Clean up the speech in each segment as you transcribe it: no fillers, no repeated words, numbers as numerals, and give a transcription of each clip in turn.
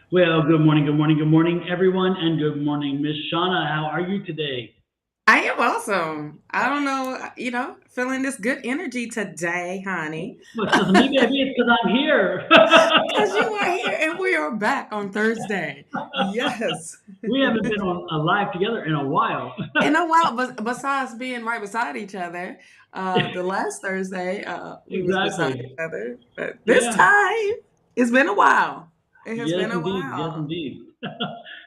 Well, good morning, everyone, and good morning, Miss Shauna. How are you today? I am awesome. I don't know, feeling this good energy today, honey. Well, it's because of me, baby. It's because I'm here. Because you are here and we are back on Thursday. Yes. We haven't been on live together in a while. In a while, but besides being right beside each other, the last Thursday, we was beside each Exactly. other. But this Yeah. time, it's been a while. It has Yes, been a indeed. Yes, while. indeed.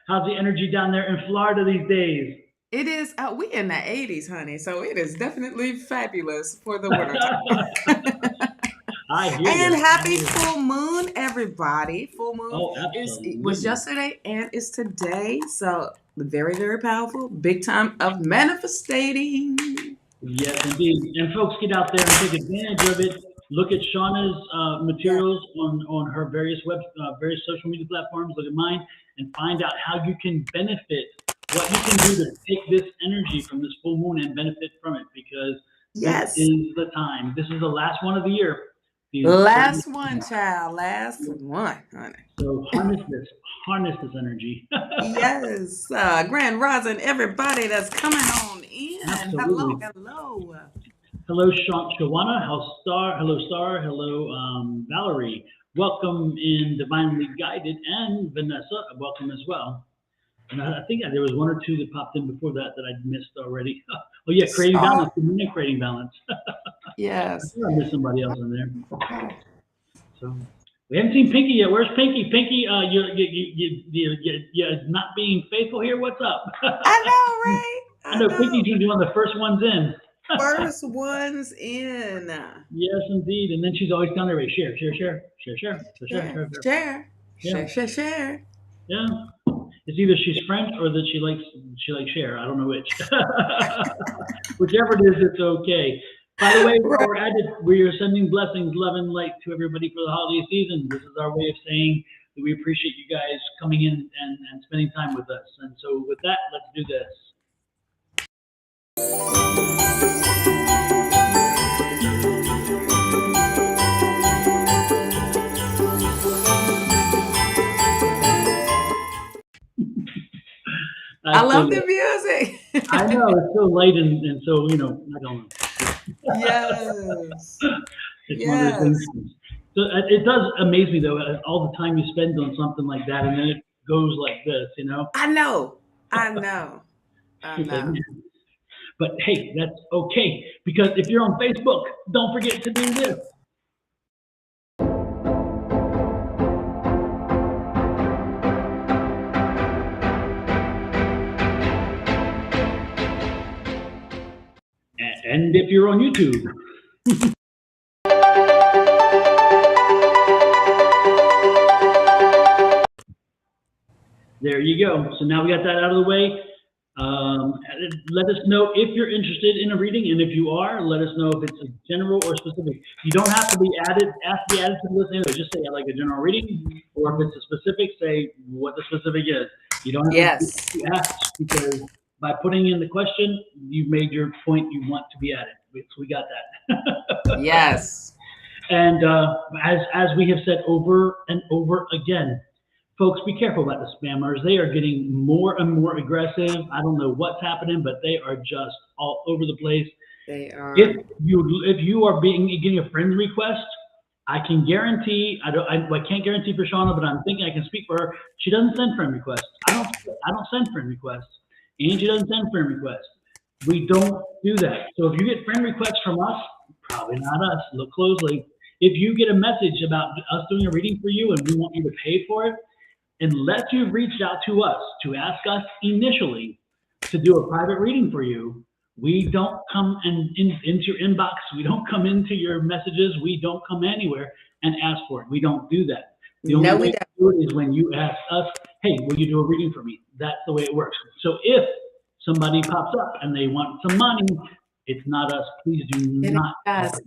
How's the energy down there in Florida these days? It is, we in the 80s, honey, so it is definitely fabulous for the winter time. I hear And you. I happy hear you. full moon, everybody. Full moon Oh, is it was absolutely. yesterday and is today. So very, very powerful. Big time of manifestating. Yes, indeed. And folks, get out there and take advantage of it. Look at Shauna's Yeah. materials on her various social media platforms. Look at mine and find out how you can benefit, what you can do to take this energy from this full moon and benefit from it because this Yes. is the time. This is the last one of the year. The 30, Last one, child. Last one, honey. so harness this energy. Yes. Grand Rising, everybody that's coming on in. Hello, Absolutely. hello. Hello, Shawana. Hello, Star. Hello, Valerie. Welcome in Divinely Guided, and Vanessa. Welcome as well. And I think there was one or two that popped in before that I missed already. Oh yeah, creating Star. balance. Good morning, creating balance. I Yes. thought I missed somebody else in there. So we haven't seen Pinky yet. Where's Pinky? Pinky, you're not being faithful here. What's up? I know, right? I I know know. Pinky's gonna be one of the first ones in. First ones in. Yes, indeed. And then she's always telling everybody, share, share, share, share, share, share, share, Share, share, share. share, Yeah, share, share, share. yeah. It's either she's French or that she likes share. I don't know which. Whichever it is, it's okay. By the way, while Right. we're at it, we are sending blessings, love, and light to everybody for the holiday season. This is our way of saying that we appreciate you guys coming in and spending time with us. And so, with that, let's do this. I love Absolutely. the I music. know it's so late and so I don't Yes. know. It's one of those Yes. things. So it does amaze me though, all the time you spend on something like that, and then it goes like this. I know. I know. I It's like, know. man. But hey, that's okay because if you're on Facebook, don't forget to do this. And if you're on YouTube, there you go. So now we got that out of the way. Um, Let us know if you're interested in a reading, and if you are, let us know if it's a general or specific. You don't have to be added to the list anyway. Just say I like a general reading, or if it's a specific, say what the specific is. You don't have Yes. to ask because by putting in the question, you've made your point. You want to be added. So we got that. Yes. And as we have said over and over again, folks, be careful about the spammers. They are getting more and more aggressive. I don't know what's happening, but they are just all over the place. They If are. you are getting a friend request, I can guarantee I can't guarantee for Shauna, but I'm thinking I can speak for her. She doesn't send friend requests. I don't send friend requests. Angie doesn't send friend requests. We don't do that. So if you get friend requests from us, probably not us. Look closely. If you get a message about us doing a reading for you and we want you to pay for it, unless you've reached out to us to ask us initially to do a private reading for you, we don't come into your inbox. We don't come into your messages. We don't come anywhere and ask for it. We don't do that. The only No, way we to don't. do it is when you ask us, hey, will you do a reading for me? That's the way it works. So if somebody pops up and they want some money, it's not us. Please do It is not us. call us.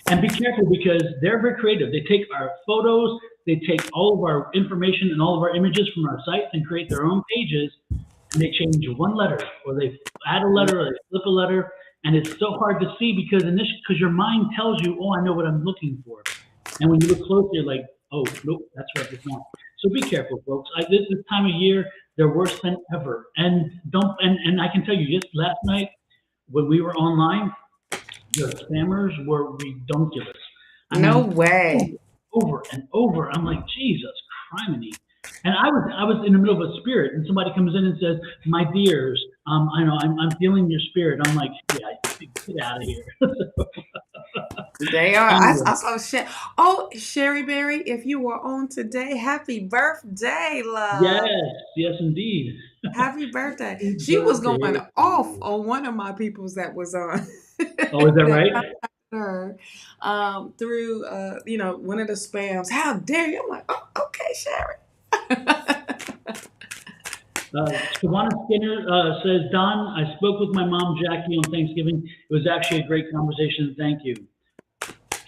And be careful because they're very creative. They take our photos, they take all of our information and all of our images from our sites and create their own pages, and they change one letter, or they add a letter, or they flip a letter, and it's so hard to see because your mind tells you, oh, I know what I'm looking for, and when you look closer, you're like, Oh, nope, that's right, it's not. So be careful, folks. This time of year, they're worse than ever. And don't and I can tell you, just last night when we were online, the spammers were redonkulous. I No mean, way. over, over and over. I'm like, Jesus criminy. And I was in the middle of a spirit, and somebody comes in and says, "My dears, I know I'm feeling your spirit." I'm like, "Yeah, get out of here." They are. I Anyway, saw Oh, Sherry Berry, if you were on today, happy birthday, yes, love. yes, indeed. Happy birthday. Happy She was birthday going to off you. on one of my peoples that was on Oh, is that that right? contacted her through one of the spams. How dare you? I'm like, oh, okay, Sherry. Shawana Skinner says, Don, I spoke with my mom, Jackie, on Thanksgiving. It was actually a great conversation. Thank you.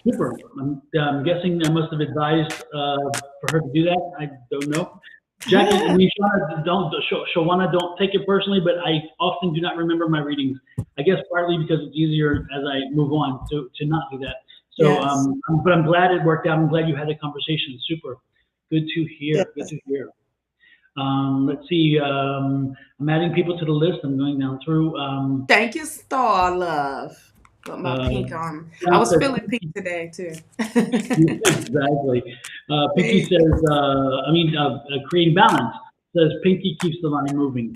Super. I'm guessing I must have advised for her to do that. I don't know. Jackie, I mean, Shawana, don't take it personally, but I often do not remember my readings. I guess partly because it's easier as I move on to not do that. So, Yes. but I'm glad it worked out. I'm glad you had a conversation. Super. Good to hear. Good Yes. to hear. Let's see. I'm adding people to the list. I'm going down through. Thank you, Star Love. Put my Uh, pink on. I John was says, feeling pink today too. exactly. Pinky Pink. says, creating balance says Pinky keeps the line moving.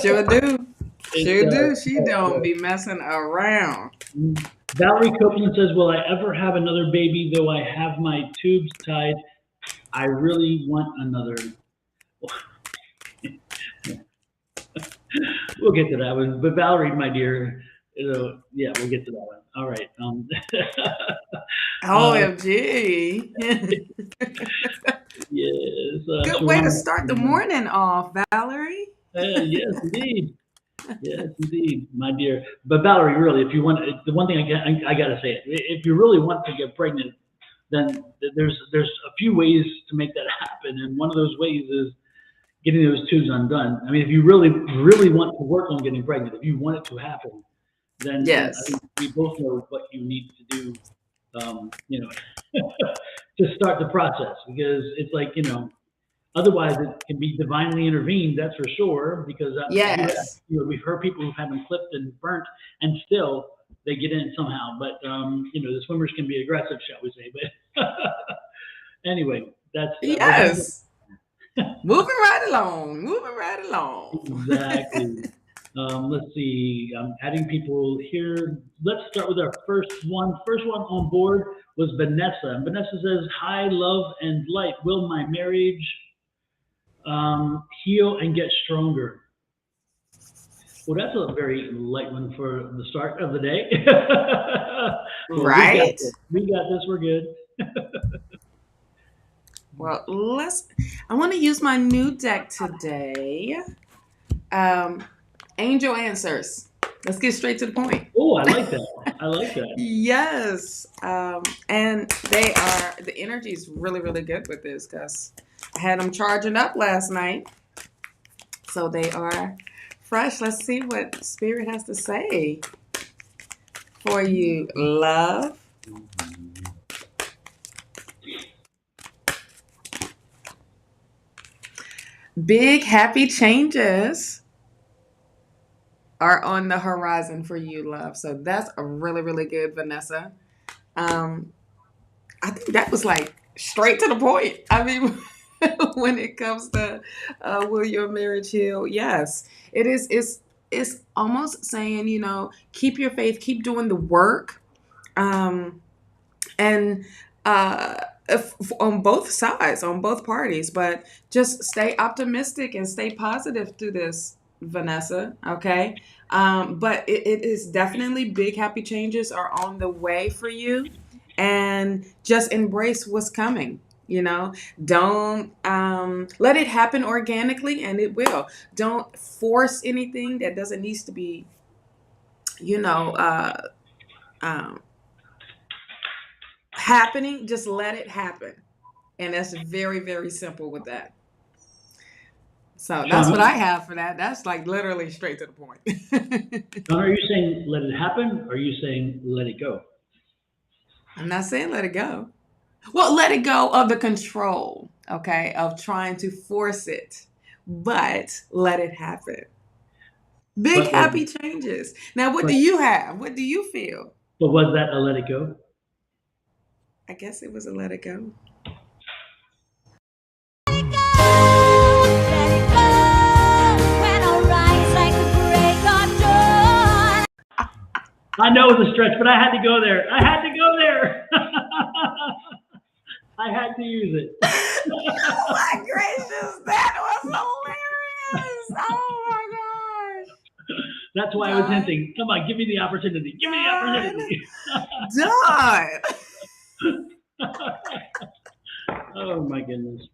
Sure do. It Sure does. do. She don't be messing around. Valerie Copeland says, will I ever have another baby? Though I have my tubes tied, I really want another. We'll get to that one. But Valerie, my dear, yeah, we'll get to that one. All right. Uh, OMG. yes, Good way to Shawana. start the morning off, Valerie. Yes, indeed. Yes, indeed, my dear. But Valerie, really, if you want, the one thing I got to say it. If you really want to get pregnant, then there's a few ways to make that happen, and one of those ways is getting those tubes undone. I mean, if you really want to work on getting pregnant, if you want it to happen, then I Yes. think we both know what you need to do, you know, to start the process because it's like otherwise, it can be divinely intervened. That's for sure. Because Yes. we've heard people who've had them clipped and burnt, and still they get in somehow. But the swimmers can be aggressive, shall we say? But anyway, that's we're gonna get Yes. Moving right along. Moving right along. exactly. Let's see. I'm adding people here. Let's start with our first one. First one on board was Vanessa. And Vanessa says, "Hi, love and light. Will my marriage heal and get stronger?" Well, that's a very light one for the start of the day. Well, we got Right? this. We got this. We're good. Well, I want to use my new deck today. Um, Angel Answers. Let's get straight to the point. Oh, I like that. I like that. Yes. And the energy is really, really good with this because I had them charging up last night. So they are fresh. Let's see what Spirit has to say for you, love. Big happy changes are on the horizon for you, love. So that's a really, really good, Vanessa. Um, I think that was like straight to the point. I mean, when it comes to will your marriage heal? Yes, it is. It's almost saying keep your faith, keep doing the work, and on both sides, on both parties, but just stay optimistic and stay positive through this, Vanessa. Okay, but it is definitely big happy changes are on the way for you, and just embrace what's coming. Don't let it happen organically, and it will. Don't force anything that doesn't need to be, you know, uh, um, happening. Just let it happen. And that's very, very simple with that. So that's what I Sean, have for that. That's like literally straight to the point. Sean, are you saying let it happen? Or are you saying let it go? I'm not saying let it go. Well, let it go of the control, okay, of trying to force it, but let it happen. Big But was happy changes. Now, what but do you have? What do you feel? but was that a let it go? I guess it was a let it go. I know it was a stretch, but I had to go there. I had to go there. I had to use it. Oh my gracious, that was hilarious. Oh That's my why I was gosh. hinting. Come on, give me the opportunity. Give me the Done. opportunity. Done. Oh my goodness.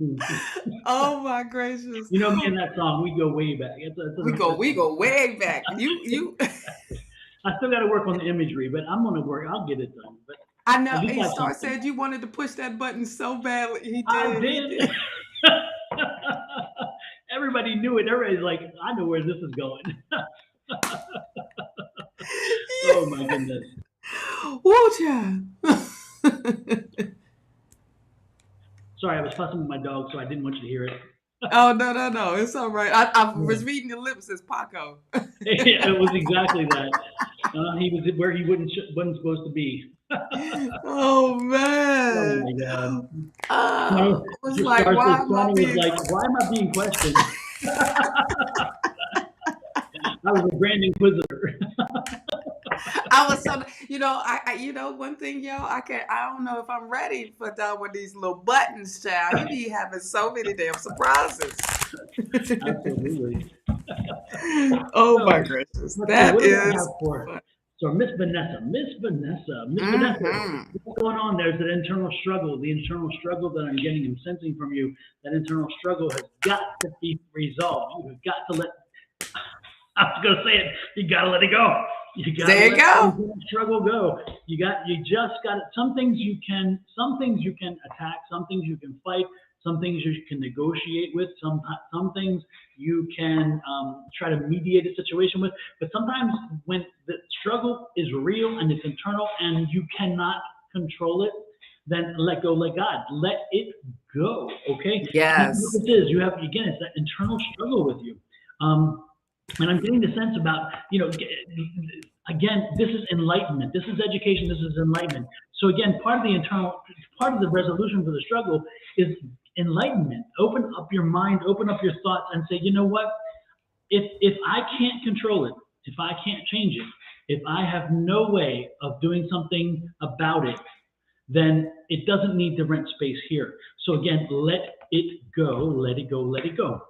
Oh my gracious. You know me and that song, we go way back. We go way back. You I still got to work on the imagery, but I'm gonna work. I'll get it done. But I I know do he have Star something. said you wanted to push that button so badly. He I did. He did. did. Everybody knew it. Everybody's like, I know where this is going. Oh my goodness. Woo, child. Sorry, I was fussing with my dog, so I didn't want you to hear it. Oh no, no, no. It's all right. I was reading your lips as Paco. It was exactly that. He was where he wasn't supposed to be. Oh Oh man. my God. I No, was just like, Star why said, am I Sonny was being like, why am I being questioned? I was a grand inquisitor. I was so one thing, y'all, I don't know if I'm ready for done with these little buttons, child. He be having so many damn surprises. Absolutely. Oh So my gracious. let's see, That what do I is have for? fun. So Miss Vanessa, Mm-hmm. what's going on? There's an internal struggle. The internal struggle that I'm getting and sensing from you, that internal struggle has got to be resolved. You have got to let, I was going to say it, you got to let it go. You got to There you let that go. internal struggle go. You just got to, some things you can attack, some things you can fight, some things you can negotiate with, some things you can try to mediate a situation with. But sometimes when the struggle is real and it's internal and you cannot control it, then let go, let God, let it go. Okay. And what Yes. this is, you have, again, it's that internal struggle with you. Um, and I'm getting the sense about, again, this is enlightenment. This is education. This is enlightenment. So again, part of the resolution for the struggle is enlightenment. Open up your mind, open up your thoughts, and say, you know what? If I can't control it, if I can't change it, if I have no way of doing something about it, then it doesn't need to rent space here. So again, let it go, let it go, let it go,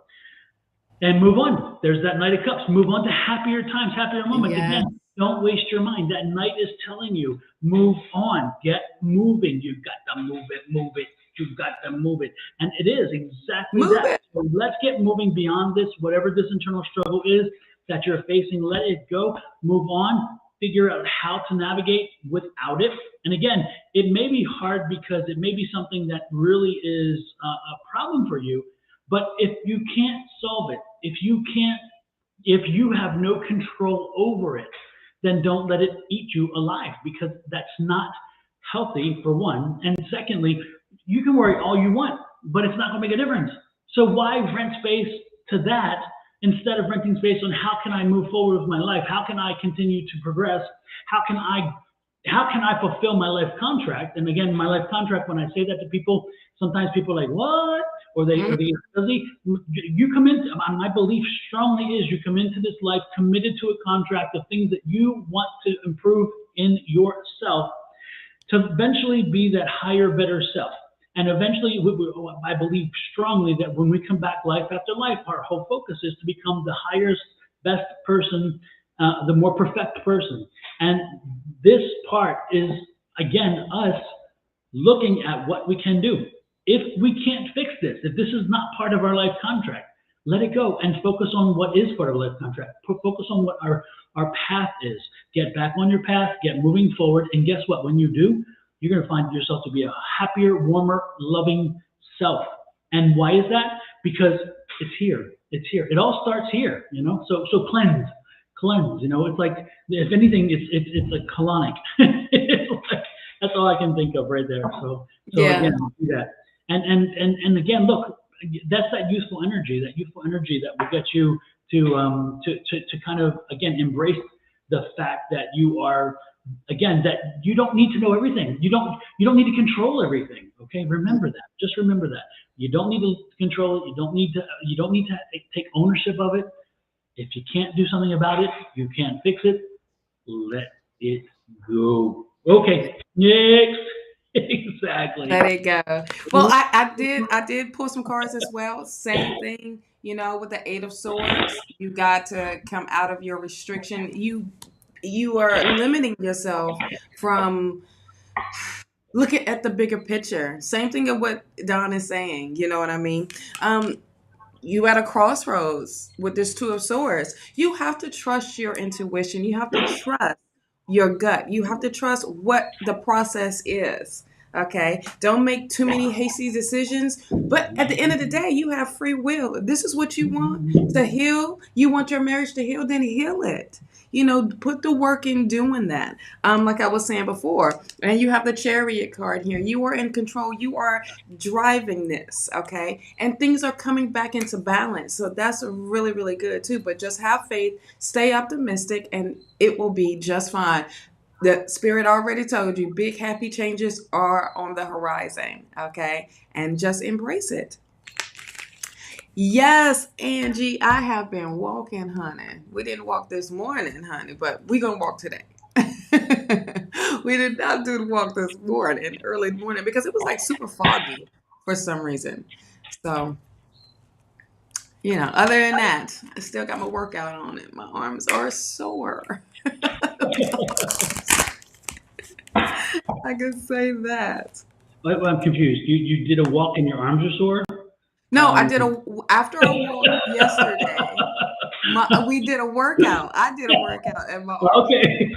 and move on. There's that Knight of Cups. Move on to happier times, happier moments. Yes. Again, don't waste your mind. That Knight is telling you, move on, get moving. You've got to move it, move it. You've got to move it. And it is exactly Move that. it. So let's get moving beyond this, whatever this internal struggle is that you're facing. Let it go, move on, figure out how to navigate without it. And again, it may be hard because it may be something that really is a problem for you. But if you can't solve it, if you have no control over it, then don't let it eat you alive, because that's not healthy, for one. And secondly, you can worry all you want, but it's not going to make a difference. So why rent space to that instead of renting space on how can I move forward with my life? How can I continue to progress? How can I how can I fulfill my life contract? And again, my life contract, when I say that to people, sometimes people are like, what? Mm. Or they, you come into, my belief strongly is you come into this life committed to a contract of things that you want to improve in yourself to eventually be that higher, better self. And eventually, I believe strongly that when we come back life after life, our whole focus is to become the highest, best person, the more perfect person. And this part is, again, us looking at what we can do. If we can't fix this, if this is not part of our life contract, let it go and focus on what is part of life contract. Focus on what our path is. Get back on your path, get moving forward, and guess what? When you do, you're going to find yourself to be a happier, warmer, loving self. And why is that? Because it's here. It's here. It all starts here. So cleanse. It's like, if anything, it's a colonic. It's like That's all I can think of right there. So again, Yeah. do that. And again, look, that's that youthful energy that will get you to kind of again embrace the fact that you are again that you don't need to know everything. You don't need to control everything. Okay, remember that. Just remember that. You don't need to control it. You don't need to take ownership of it. If you can't do something about it, you can't fix it. Let it go. Okay, next. Exactly. Let it go. Well, I did pull some cards as well. Same thing, with the Eight of Swords. You got to come out of your restriction. You are limiting yourself from looking at the bigger picture. Same thing of what Don is saying. You know what I mean? Um, you at a crossroads with this Two of Swords. You have to trust your intuition. You have to trust your gut. You have to trust what the process is. Okay. Don't make too many hasty decisions. But at the end of the day, you have free will. If this is what you want to heal, you want your marriage to heal, then heal it. Put the work in doing that. Like I was saying before, and you have the chariot card here. You are in control. You are driving this, okay? And things are coming back into balance. So that's really, really good too. But just have faith, stay optimistic, and it will be just fine. The spirit already told you big happy changes are on the horizon, okay? And just embrace it. Yes, Angie, I have been walking, honey. We didn't walk this morning, honey, but we're going to walk today. We did not do the walk this morning, early morning, because it was like super foggy for some reason. So, other than that, I still got my workout on it. My arms are sore. I can say that. I'm confused. You did a walk and your arms are sore? No, I Um, did after a walk yesterday. We did a workout. I did a workout, and my arms were okay.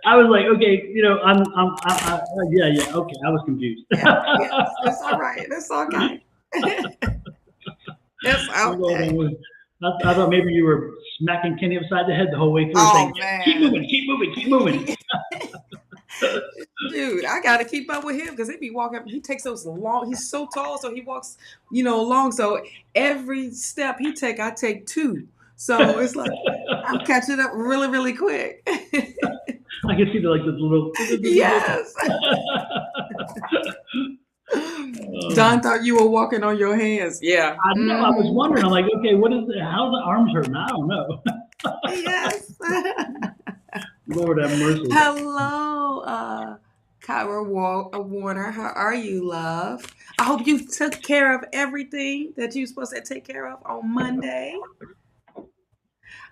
I was like, okay, yeah, yeah, okay. I was confused. yeah, yes, it's all right. It's okay. It's okay. I thought maybe you were smacking Kenny upside the head the whole way through, saying, Oh "Keep man. moving, keep moving, keep moving." Dude, I gotta keep up with him because he be walking. He takes those long. He's so tall, so he walks, long. So every step he take, I take two. So it's like I'm catching up really, really quick. I can see the little. Yes. Don thought you were walking on your hands. Yeah. I know. I was wondering. I'm like, okay, what is it? How the arms hurt? I don't know. Yes. Lord have mercy. Hello, Kyra Warner. How are you, love? I hope you took care of everything that you were supposed to take care of on Monday.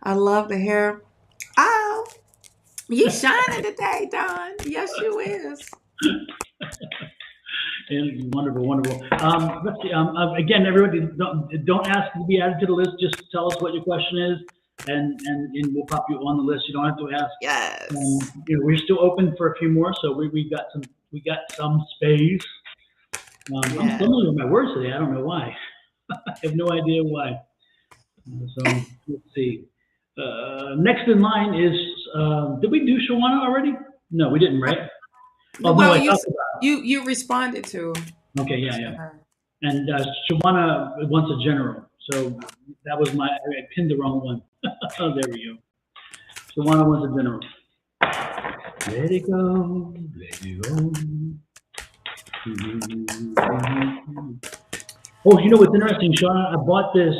I love the hair. Oh, you shining today, Don. Yes, you is. And wonderful, wonderful. Let's see. Again, everybody, don't ask to be added to the list. Just tell us what your question is, and we'll pop you on the list. You don't have to ask. Yes. We're still open for a few more, so we got some space. I'm Yeah. stumbling with my words today. I don't know why. I have no idea why. So let's see. Next in line is did we do Shawna already? No, we didn't, right? Oh no, Well, I you talked about. you responded to Okay, yeah, yeah. her. And Shawna wants a general, so that was I pinned the wrong one. Oh, there we go. Shawna wants a general. Let it go, let it go. Oh, you know what's interesting, Shawna? I bought this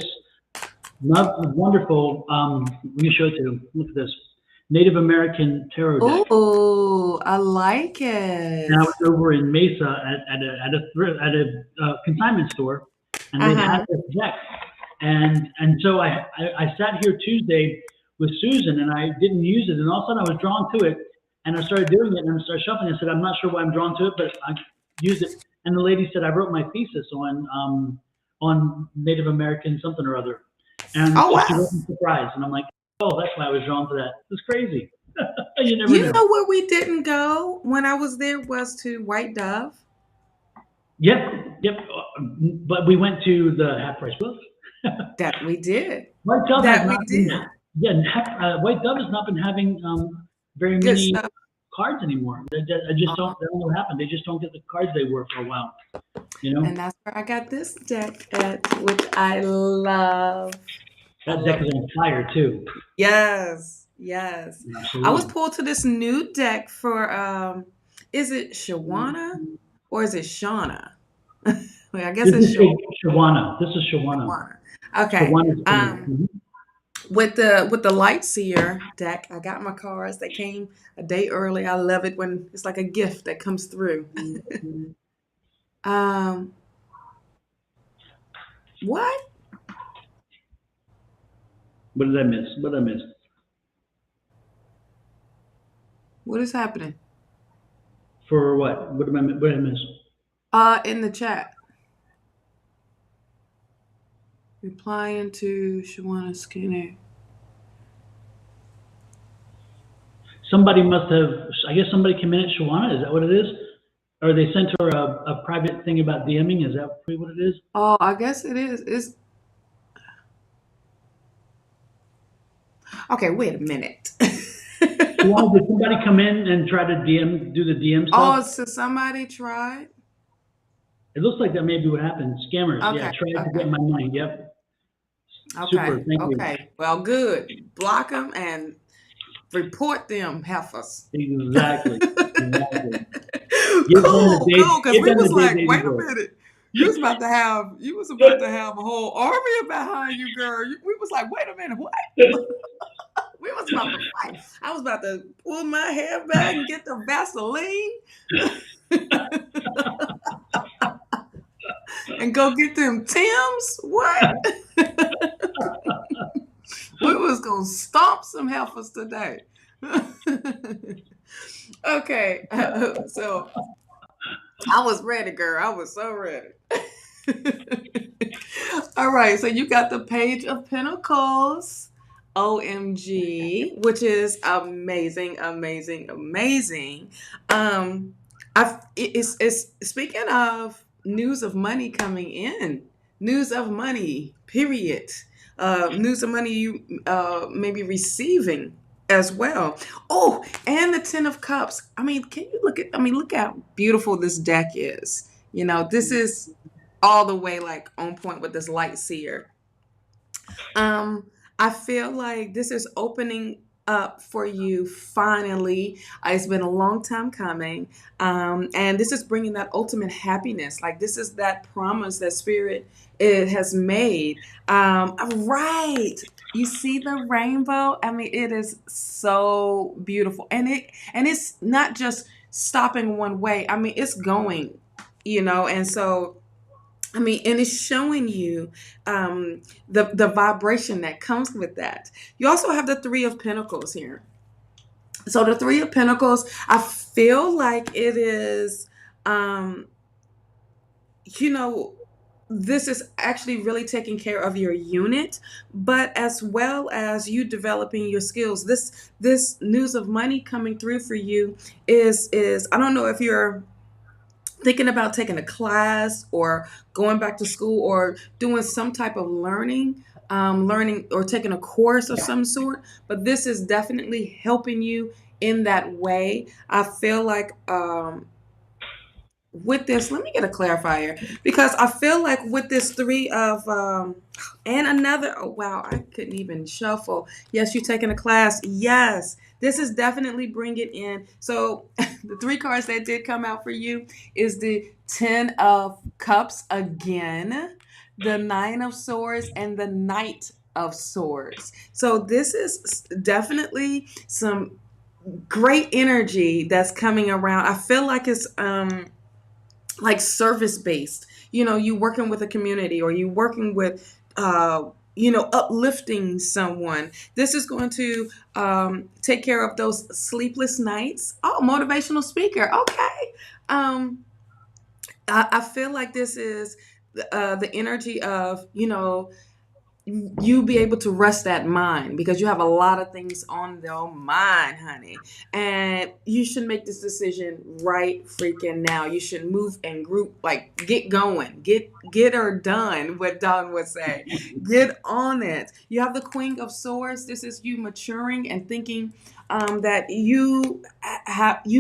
not wonderful. Let me show it to you. Look at this Native American tarot deck. Oh, I like And I it. was over in Mesa at a consignment store, and they had Uh-huh. this deck. And so I sat here Tuesday with Susan, and I didn't use it, and all of a sudden I was drawn to it, and I started doing it, and I started shuffling. I said, I'm not sure why I'm drawn to it, but I used it. And the lady said, I wrote my thesis on Native American something or other, and Oh she wow. wasn't surprised. And I'm like, oh, that's why I was drawn to that. It's crazy. You never You know. know where we didn't go when I was there was to White Dove. Yep, yep. But we went to the half price books. That we did. White Dove has That we not been, did. yeah, White Dove has not been having very Good many stuff. cards anymore. I just don't. I don't know what happened. They just don't get the cards they were for a while. You know, And that's where I got this deck at, which I love. I that deck love is it. on fire too. Yes, yes. I was Absolutely. pulled to this new deck for is it Shawana or is it Shauna? Wait, I guess This it's is Shawana. This is Shawana. Shawana. Okay. Shawana's coming. With the Light Seer deck, I got my cards. They came a day early. I love it when it's like a gift that comes through. Mhm. Um, what? What did I miss? What did I miss? What is happening? For what? What did I miss? In the chat. Replying to Shawana Skinner. Somebody must have. I guess somebody came in at Shawana. Is that what it is? Or they sent her a private thing about DMing. Is that what it is? Oh, I guess it is. It's okay. Wait a minute. Shawana, did somebody come in and try to do the DM Oh, stuff? so somebody tried. It looks like that may be what happened. Scammers, yeah, Okay, tried to get okay, my money. Yep. Super. okay, Thank you. okay. Well, good. Block them and report them heifers. Exactly. Exactly. Cool, cool. Because Give we them the was day like, they wait a deserve. minute. You was about to have a whole army behind you, girl. We was like, wait a minute, what? We was about to fight. I was about to pull my hair back and get the Vaseline and go get them Tims. What? We was gonna stomp some heifers today. Okay, so I was ready, girl. I was so ready. All right, so you got the Page of Pentacles, OMG, which is amazing, amazing, amazing. It's speaking of news of money coming in, news of money, period. News of money you may be receiving as well. Oh, and the Ten of Cups. I mean, can you look at? I mean, look how beautiful this deck is. This is all the way like on point with this Light Seer. Um, I feel like this is opening up for you finally. It's been a long time coming. And this is bringing that ultimate happiness. Like this is that promise that Spirit it has made. Right. You see the rainbow? I mean, it is so beautiful. And it's not just stopping one way. I mean, it's going, and so I mean, and it's showing you the vibration that comes with that. You also have the Three of Pentacles here. So the Three of Pentacles, I feel like it is, um, you know, this is actually really taking care of your unit, but as well as you developing your skills. This news of money coming through for you is I don't know if you're thinking about taking a class or going back to school or doing some type of learning or taking a course of some sort, but this is definitely helping you in that way. I feel like with this, let me get a clarifier because I feel like with this three of and another, oh wow, I couldn't even shuffle. Yes, you taking a class. Yes, this is definitely bringing in. So the three cards that did come out for you is the Ten of Cups again, the Nine of Swords, and the Knight of Swords. So this is definitely some great energy that's coming around. I feel like it's like service based. You working with a community or you working with uplifting someone. This is going to take care of those sleepless nights. Oh, motivational speaker. Okay. I feel like this is the energy of you be able to rest that mind because you have a lot of things on your mind, honey. And you should make this decision right freaking now. You should move and group, like get going, get her done, what Don would say. Get on it. You have the Queen of Swords. This is you maturing and thinking that you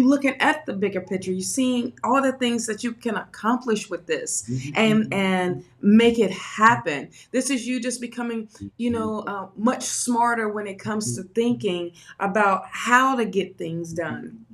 looking at the bigger picture. You seeing all the things that you can accomplish with this, and make it happen. This is you just becoming, much smarter when it comes to thinking about how to get things done.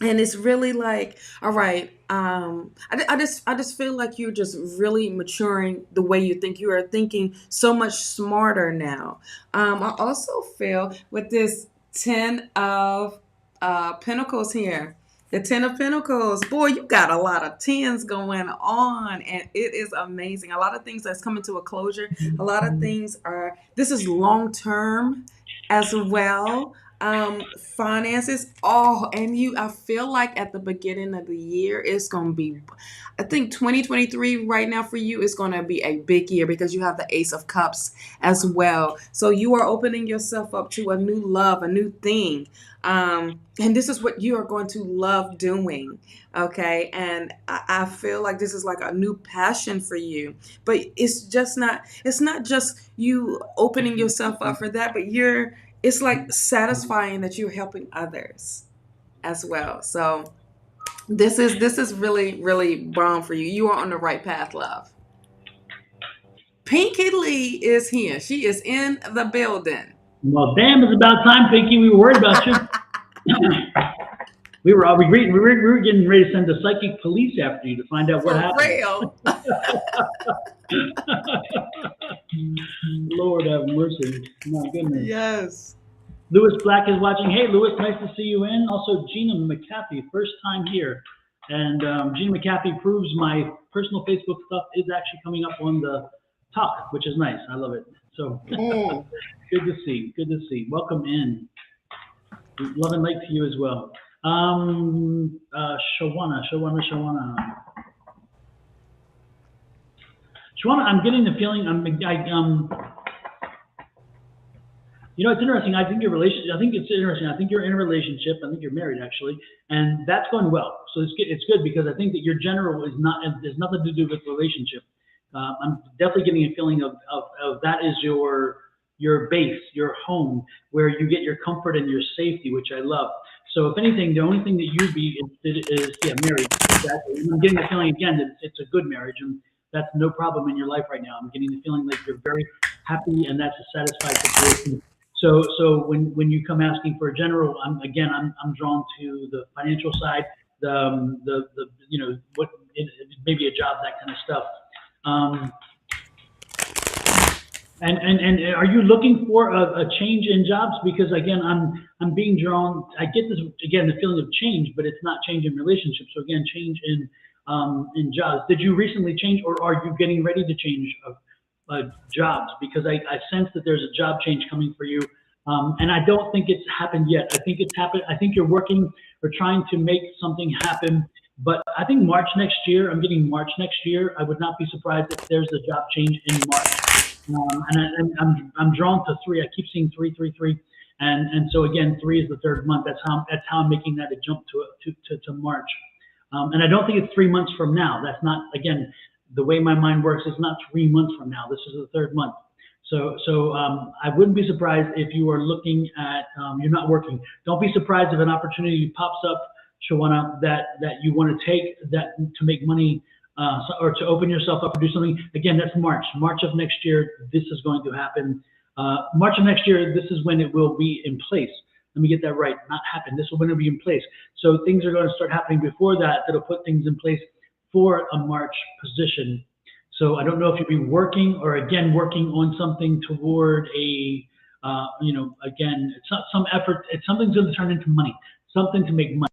And it's really like, all right, I just feel like you're just really maturing the way you think. You are thinking so much smarter now. I also feel with this 10 of Pentacles here, the 10 of Pentacles, boy, you got a lot of tens going on, and it is amazing. A lot of things that's coming to a closure. A lot of things are, this is long term as well. Finances, and I feel like at the beginning of the year, it's going to be, I think 2023 right now for you is going to be a big year because you have the Ace of Cups as well. So you are opening yourself up to a new love, a new thing. And this is what you are going to love doing. Okay. And I feel like this is like a new passion for you, but it's not just you opening yourself up for that, but it's like satisfying that you're helping others as well. So this is really, really bomb for you. You are on the right path, love. Pinky Lee is here. She is in the building. Well, damn, it's about time, Pinky. We were worried about you. We were getting ready to send the psychic police after you to find out what For happened. real. Lord have mercy. My goodness. Yes. Lewis Black is watching. Hey, Lewis, nice to see you in. Also, Gina McCaffey, first time here. And Gina McCaffey proves my personal Facebook stuff is actually coming up on the top, which is nice. I love it. So Mm. good to see. Good to see. Welcome in. Love and light to you as well. Shawna. Shawna, I'm getting the feeling it's interesting. I think it's interesting. I think you're in a relationship. I think you're married actually, and that's going well. So it's good because I think that your general is not, there's nothing to do with relationship. I'm definitely getting a feeling of that is your base, your home, where you get your comfort and your safety, which I love. So if anything, the only thing that you'd be interested is, yeah, marriage. Exactly. And I'm getting the feeling again that it's a good marriage, and that's no problem in your life right now. I'm getting the feeling like you're very happy, and that's a satisfied situation. So when you come asking for a general, I'm drawn to the financial side, the what maybe a job, that kind of stuff. Um, and are you looking for a change in jobs? Because again, I'm being drawn. I get this again, the feeling of change, but it's not change in relationships. So again, change in jobs. Did you recently change, or are you getting ready to change jobs? Because I sense that there's a job change coming for you, and I don't think it's happened yet. I think it's happened. I think you're working or trying to make something happen. But I think March next year. I'm getting March next year. I would not be surprised if there's a job change in March. I'm drawn to three. I keep seeing three, three, three, and so again, three is the third month. That's how I'm making that a jump to March. And I don't think it's 3 months from now. That's not, again, the way my mind works. It's not 3 months from now. This is the third month. So I wouldn't be surprised if you are looking at you're not working. Don't be surprised if an opportunity pops up, Shawna, that you want to take that to make money. Or to open yourself up or do something. Again, that's March. March of next year, this is going to happen. March of next year, this is when it will be in place. Let me get that right. Not happen. This will when it will be in place. So things are going to start happening before that. That'll put things in place for a March position. So I don't know if you'll be working or again working on something toward a, again, it's not some effort. It's something's going to turn into money. Something to make money.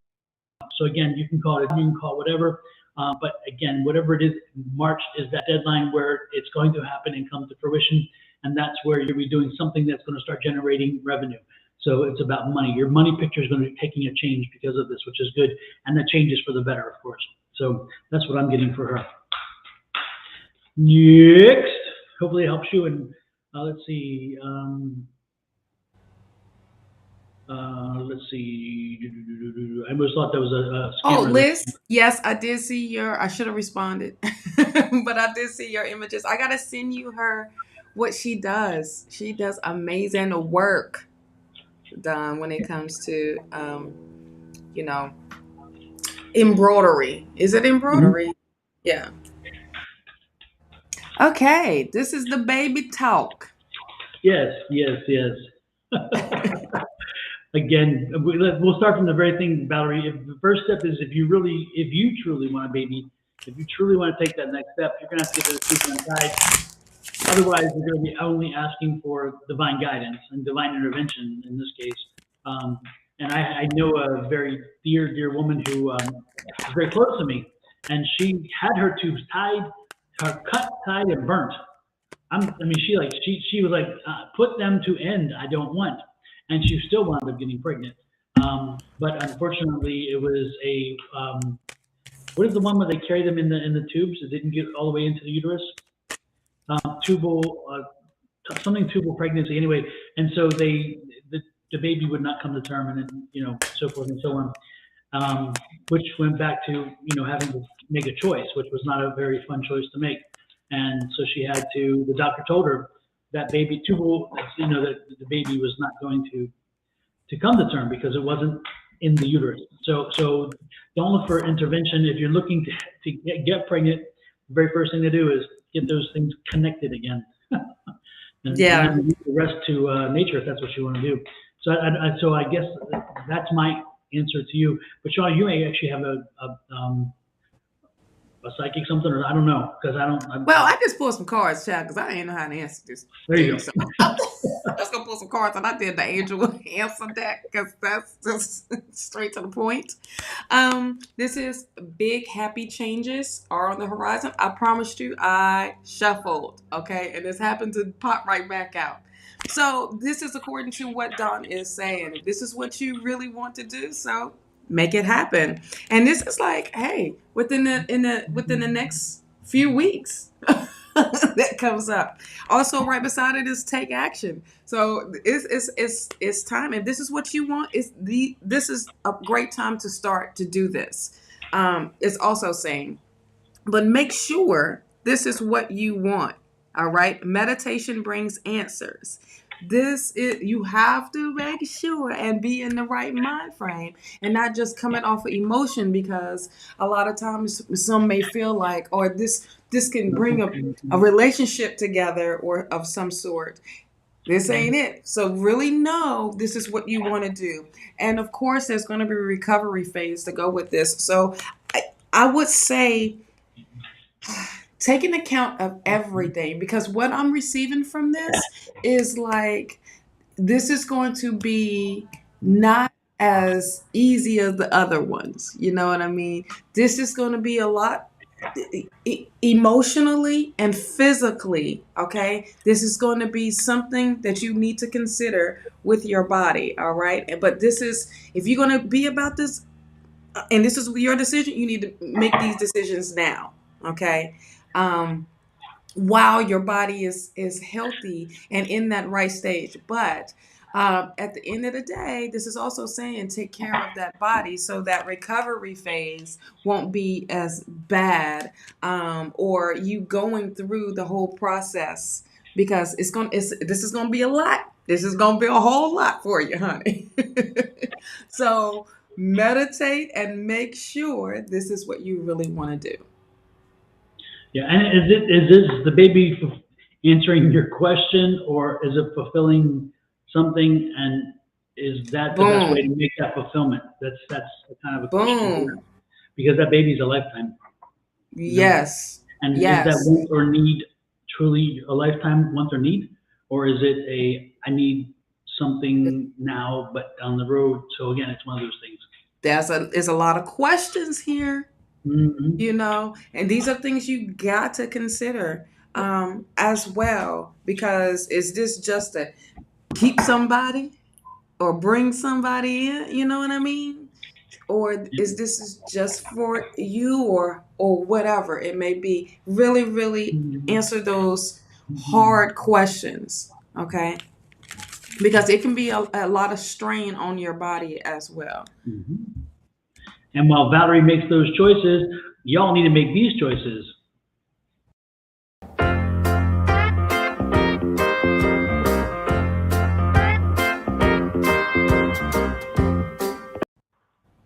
So again, you can call it, you can call it whatever. But again, whatever it is, March is that deadline where it's going to happen and come to fruition. And that's where you'll be doing something that's going to start generating revenue. So it's about money. Your money picture is going to be taking a change because of this, which is good. And that change is for the better, of course. So that's what I'm getting for her. Next, hopefully it helps you. And let's see. Let's see. I almost thought that was a Oh, scammer. Liz, yes, I did see I should have responded, but I did see your images. I got to send you what she does. She does amazing work. Don, when it comes to you know, embroidery. Is it Mhm. embroidery? Yeah. Okay, this is the baby talk. Yes, yes, yes. Again, we'll start from the very thing, Valerie. If the first step is if you truly want a baby, if you truly want to take that next step, you're gonna have to get those things untied. Otherwise, you're going to be only asking for divine guidance and divine intervention in this case. Um, and I know a very dear, dear woman who is very close to me, and she had her tubes tied, her cut, tied, and burnt. I mean, she was like, put them to end. I don't want, and she still wound up getting pregnant. But unfortunately, it was a what is the one where they carry them in the tubes? It didn't get all the way into the uterus. Tubal something tubal pregnancy anyway, and so the baby would not come to term, and then so forth and so on, which went back to having to make a choice, which was not a very fun choice to make, and so she had to. The doctor told her that baby tubal, that the baby was not going to come to term because it wasn't in the uterus. So don't look for intervention if you're looking to get pregnant. The very first thing to do is get those things connected again. And Yeah. then leave the rest to nature if that's what you want to do. So I guess that's my answer to you. But Sean, you may actually have a psychic something, or I don't know because I don't. Well, I just pulled some cards, child, because I didn't know how to answer this There to you you. go. So I'm just gonna pull some cards, and I did the angel answer deck because that's just straight to the point. This is big happy changes are on the horizon. I promised you I shuffled, okay, and this happened to pop right back out. So this is according to what Don is saying. If this is what you really want to do, so make it happen. And this is like, hey, within the next few weeks. That comes up. Also, right beside it is take action. So it's time. If this is what you want, this is a great time to start to do this. It's also saying, but make sure this is what you want. All right. Meditation brings answers. This is you have to make sure and be in the right mind frame and not just coming off of emotion because a lot of times some may feel like or this can bring a relationship together or of some sort. This ain't it. So really know this is what you want to do. And of course there's going to be a recovery phase to go with this. So I would say taking account of everything because what I'm receiving from this is like this is going to be not as easy as the other ones. You know what I mean? This is going to be a lot emotionally and physically, okay? This is going to be something that you need to consider with your body, all right? But this is if you're going to be about this and this is your decision, you need to make these decisions now, okay? Um, while your body is healthy and in that right stage. But at the end of the day, this is also saying take care of that body so that recovery phase won't be as bad or you going through the whole process because this is going to be a lot. This is going to be a whole lot for you, honey. So meditate and make sure this is what you really want to do. Yeah, and is this the baby answering your question, or is it fulfilling something? And is that the best way to Boom, make that fulfillment? That's kind of a question here, boom. because that baby's a lifetime, you know. Yes. And is that Yes. want or need truly a lifetime want or need, or is it a I need something now but down the road? So again, it's one of those things. There's a lot of questions here, Hmm. and these are things you got to consider as well because is this just to keep somebody or bring somebody in, you know what I mean? Or is this is just for you or whatever it may be. Really, really answer those hard questions, okay? Because it can be a lot of strain on your body as well. Hmm. And while Valerie makes those choices, y'all need to make these choices.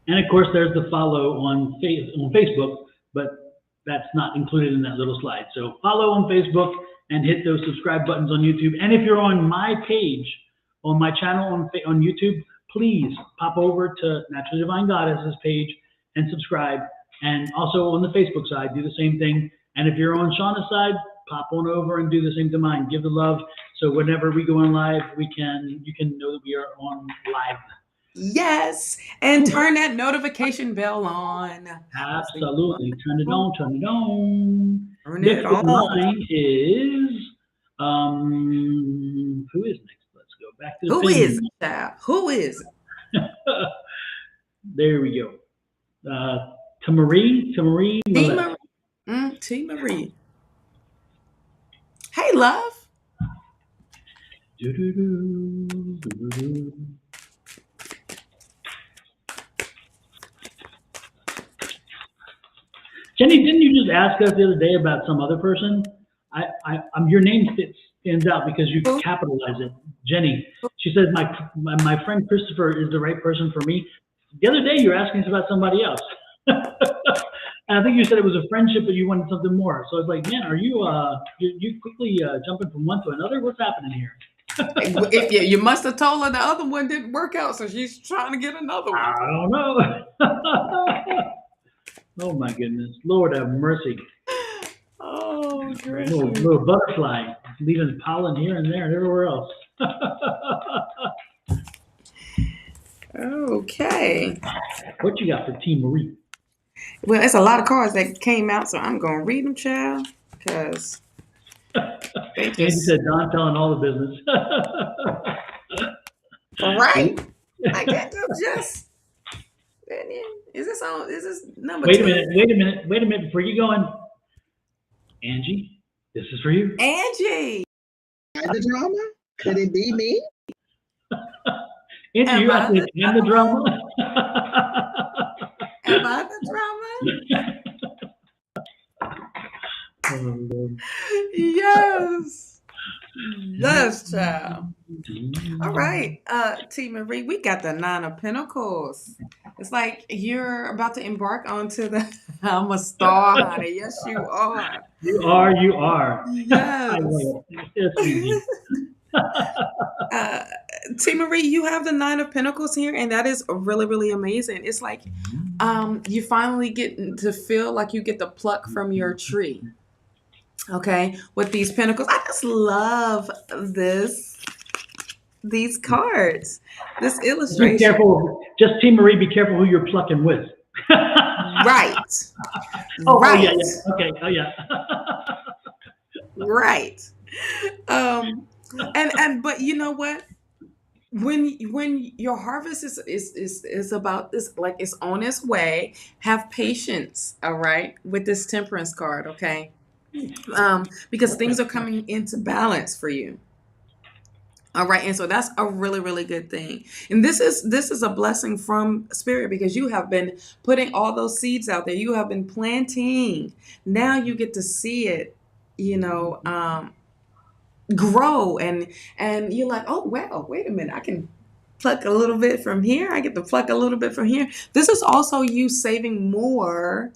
And of course, there's the follow on Facebook, but that's not included in that little slide. So follow on Facebook and hit those subscribe buttons on YouTube. And if you're on my page, on my channel on YouTube, please pop over to Naturally Divine Goddess's page and subscribe. And also on the Facebook side, do the same thing. And if you're on Shawna's side, pop on over and do the same to mine. Give the love. So whenever we go on live, you can know that we are on live. Yes, and turn that notification bell on. Absolutely. Turn it on, turn it on. Turn it Next in on. line is who is next? Let's go back to the Who is pin. it, child? Who is it? There we go. Tamarie T. Millette. Marie. T. Marie. Hey, love. Doo-doo-doo, Jenny, didn't you just ask us the other day about some other person? Your name stands out because you capitalize it. Jenny. She says my friend Christopher is the right person for me. The other day you were asking us about somebody else. And I think you said it was a friendship, but you wanted something more. So I was like, man, are you quickly jumping from one to another? What's happening here? You must have told her the other one didn't work out, so she's trying to get another one. I don't know. Oh my goodness, Lord have mercy. Oh, gracious. Little butterfly leaving pollen here and there and everywhere else. Okay. What you got for T. Marie? Well, it's a lot of cards that came out, so I'm gonna read them, child, because Andy said Don telling all the business. Right. I get to just. Is this number Wait 2? a minute before you go on. Angie, this is for you. Angie. The drama? Could it be me? Angie, you have to end the drama. Am I the drama? Yes. Yes, child. All right, T. Marie, we got the 9 of Pentacles. It's like you're about to embark onto the I'm a star, honey. Yes, you are. You are. Yes. Yes, T. Marie, you have the 9 of Pentacles here, and that is really, really amazing. It's like you finally get to feel like you get the pluck from your tree. Okay, with these pentacles. I just love these cards, this illustration. Be careful. Just T. Marie, be careful who you're plucking with. Right. Oh, right. Oh, yeah. Okay. Oh, yeah. Right. But you know what? When your harvest is about this, like it's on its way, have patience, all right, with this Temperance card, okay? Because things are coming into balance for you. All right, and so that's a really, really good thing. And this is a blessing from Spirit because you have been putting all those seeds out there. You have been planting. Now you get to see it, grow, and you're like, oh wow, wait a minute, I can pluck a little bit from here. I get to pluck a little bit from here. This is also you saving more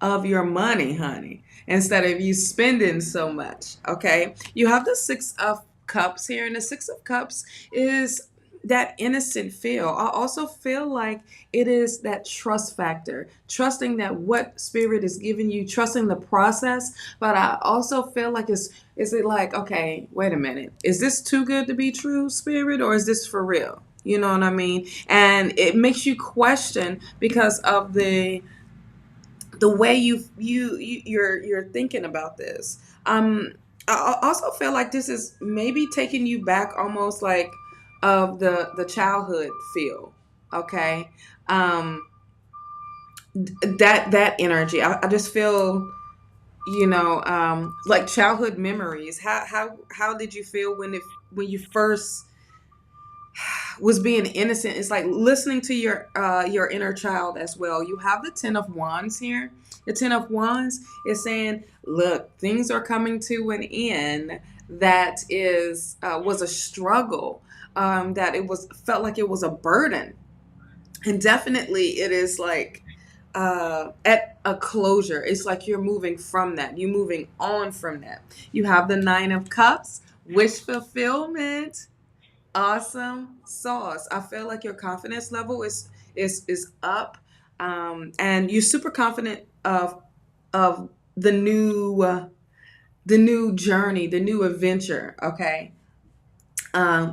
of your money, honey, instead of you spending so much. Okay, you have the 6 of Cups here, and the 6 of Cups is that innocent feel. I also feel like it is that trust factor, trusting that what Spirit is giving you, trusting the process. But I also feel like is it like, okay, wait a minute, is this too good to be true, Spirit, or is this for real? You know what I mean? And it makes you question because of the way you're thinking about this. I also feel like this is maybe taking you back almost like of the childhood feel. Okay. That energy. I just feel, like childhood memories. How did you feel when you first was being innocent? It's like listening to your inner child as well. You have the 10 of Wands here. The 10 of Wands is saying, look, things are coming to an end that was a struggle, that felt like it was a burden. And definitely it is like at a closure. It's like you're moving from that. You're moving on from that. You have the Nine of Cups, wish fulfillment, awesome sauce. I feel like your confidence level is up, and you're super confident of the new journey, the new adventure. Okay,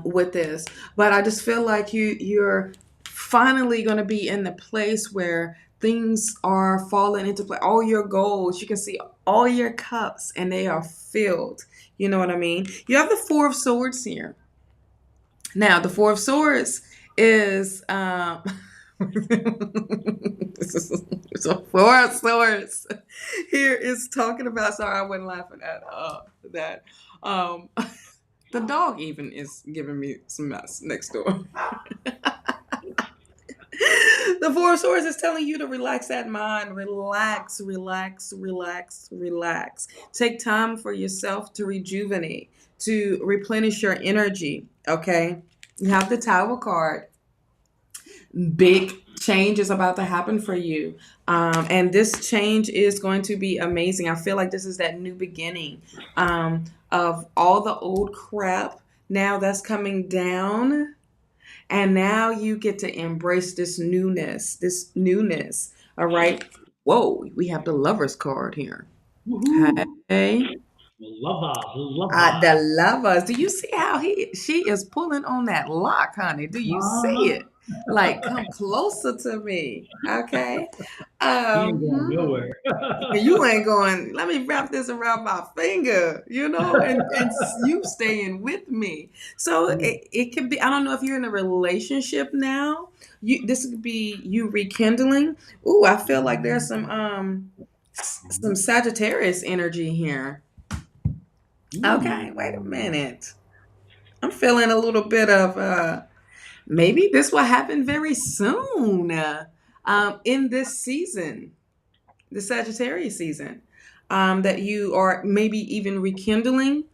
with this. But I just feel like you're finally going to be in the place where things are falling into place. All your goals, you can see all your cups, and they are filled. You know what I mean? You have the Four of Swords here. Now, the Four of Swords is so Four of Swords here is talking about. Sorry, I wasn't laughing at that. Um, the dog even is giving me some mess next door. The Four of Swords is telling you to relax that mind. Relax, relax, relax, relax. Take time for yourself to rejuvenate, to replenish your energy. Okay. You have the Tower card. Big change is about to happen for you. And this change is going to be amazing. I feel like this is that new beginning of all the old crap. Now that's coming down. And now you get to embrace this newness, this newness. All right. Whoa, we have the Lovers card here. Woohoo! Hey, Lovers. the Lovers. Do you see how she is pulling on that lock, honey? Do you see Uh-huh. it? Like, come closer to me. Okay. He ain't going Hmm. nowhere. You ain't going, let me wrap this around my finger, and you staying with me. So it could be, I don't know if you're in a relationship now. This could be you rekindling. Ooh, I feel like there's some Sagittarius energy here. Okay, wait a minute. I'm feeling a little bit of maybe this will happen very soon in this season, the Sagittarius season, that you are maybe even rekindling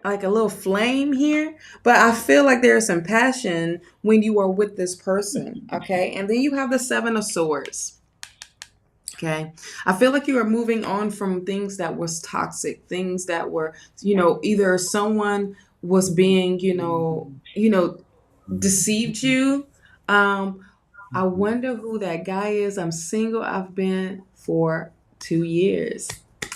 like a little flame here. But I feel like there's some passion when you are with this person. Okay. And then you have the Seven of Swords. Okay. I feel like you are moving on from things that was toxic, things that were, either someone was being, deceived you. I wonder who that guy is. I'm single. I've been for 2 years.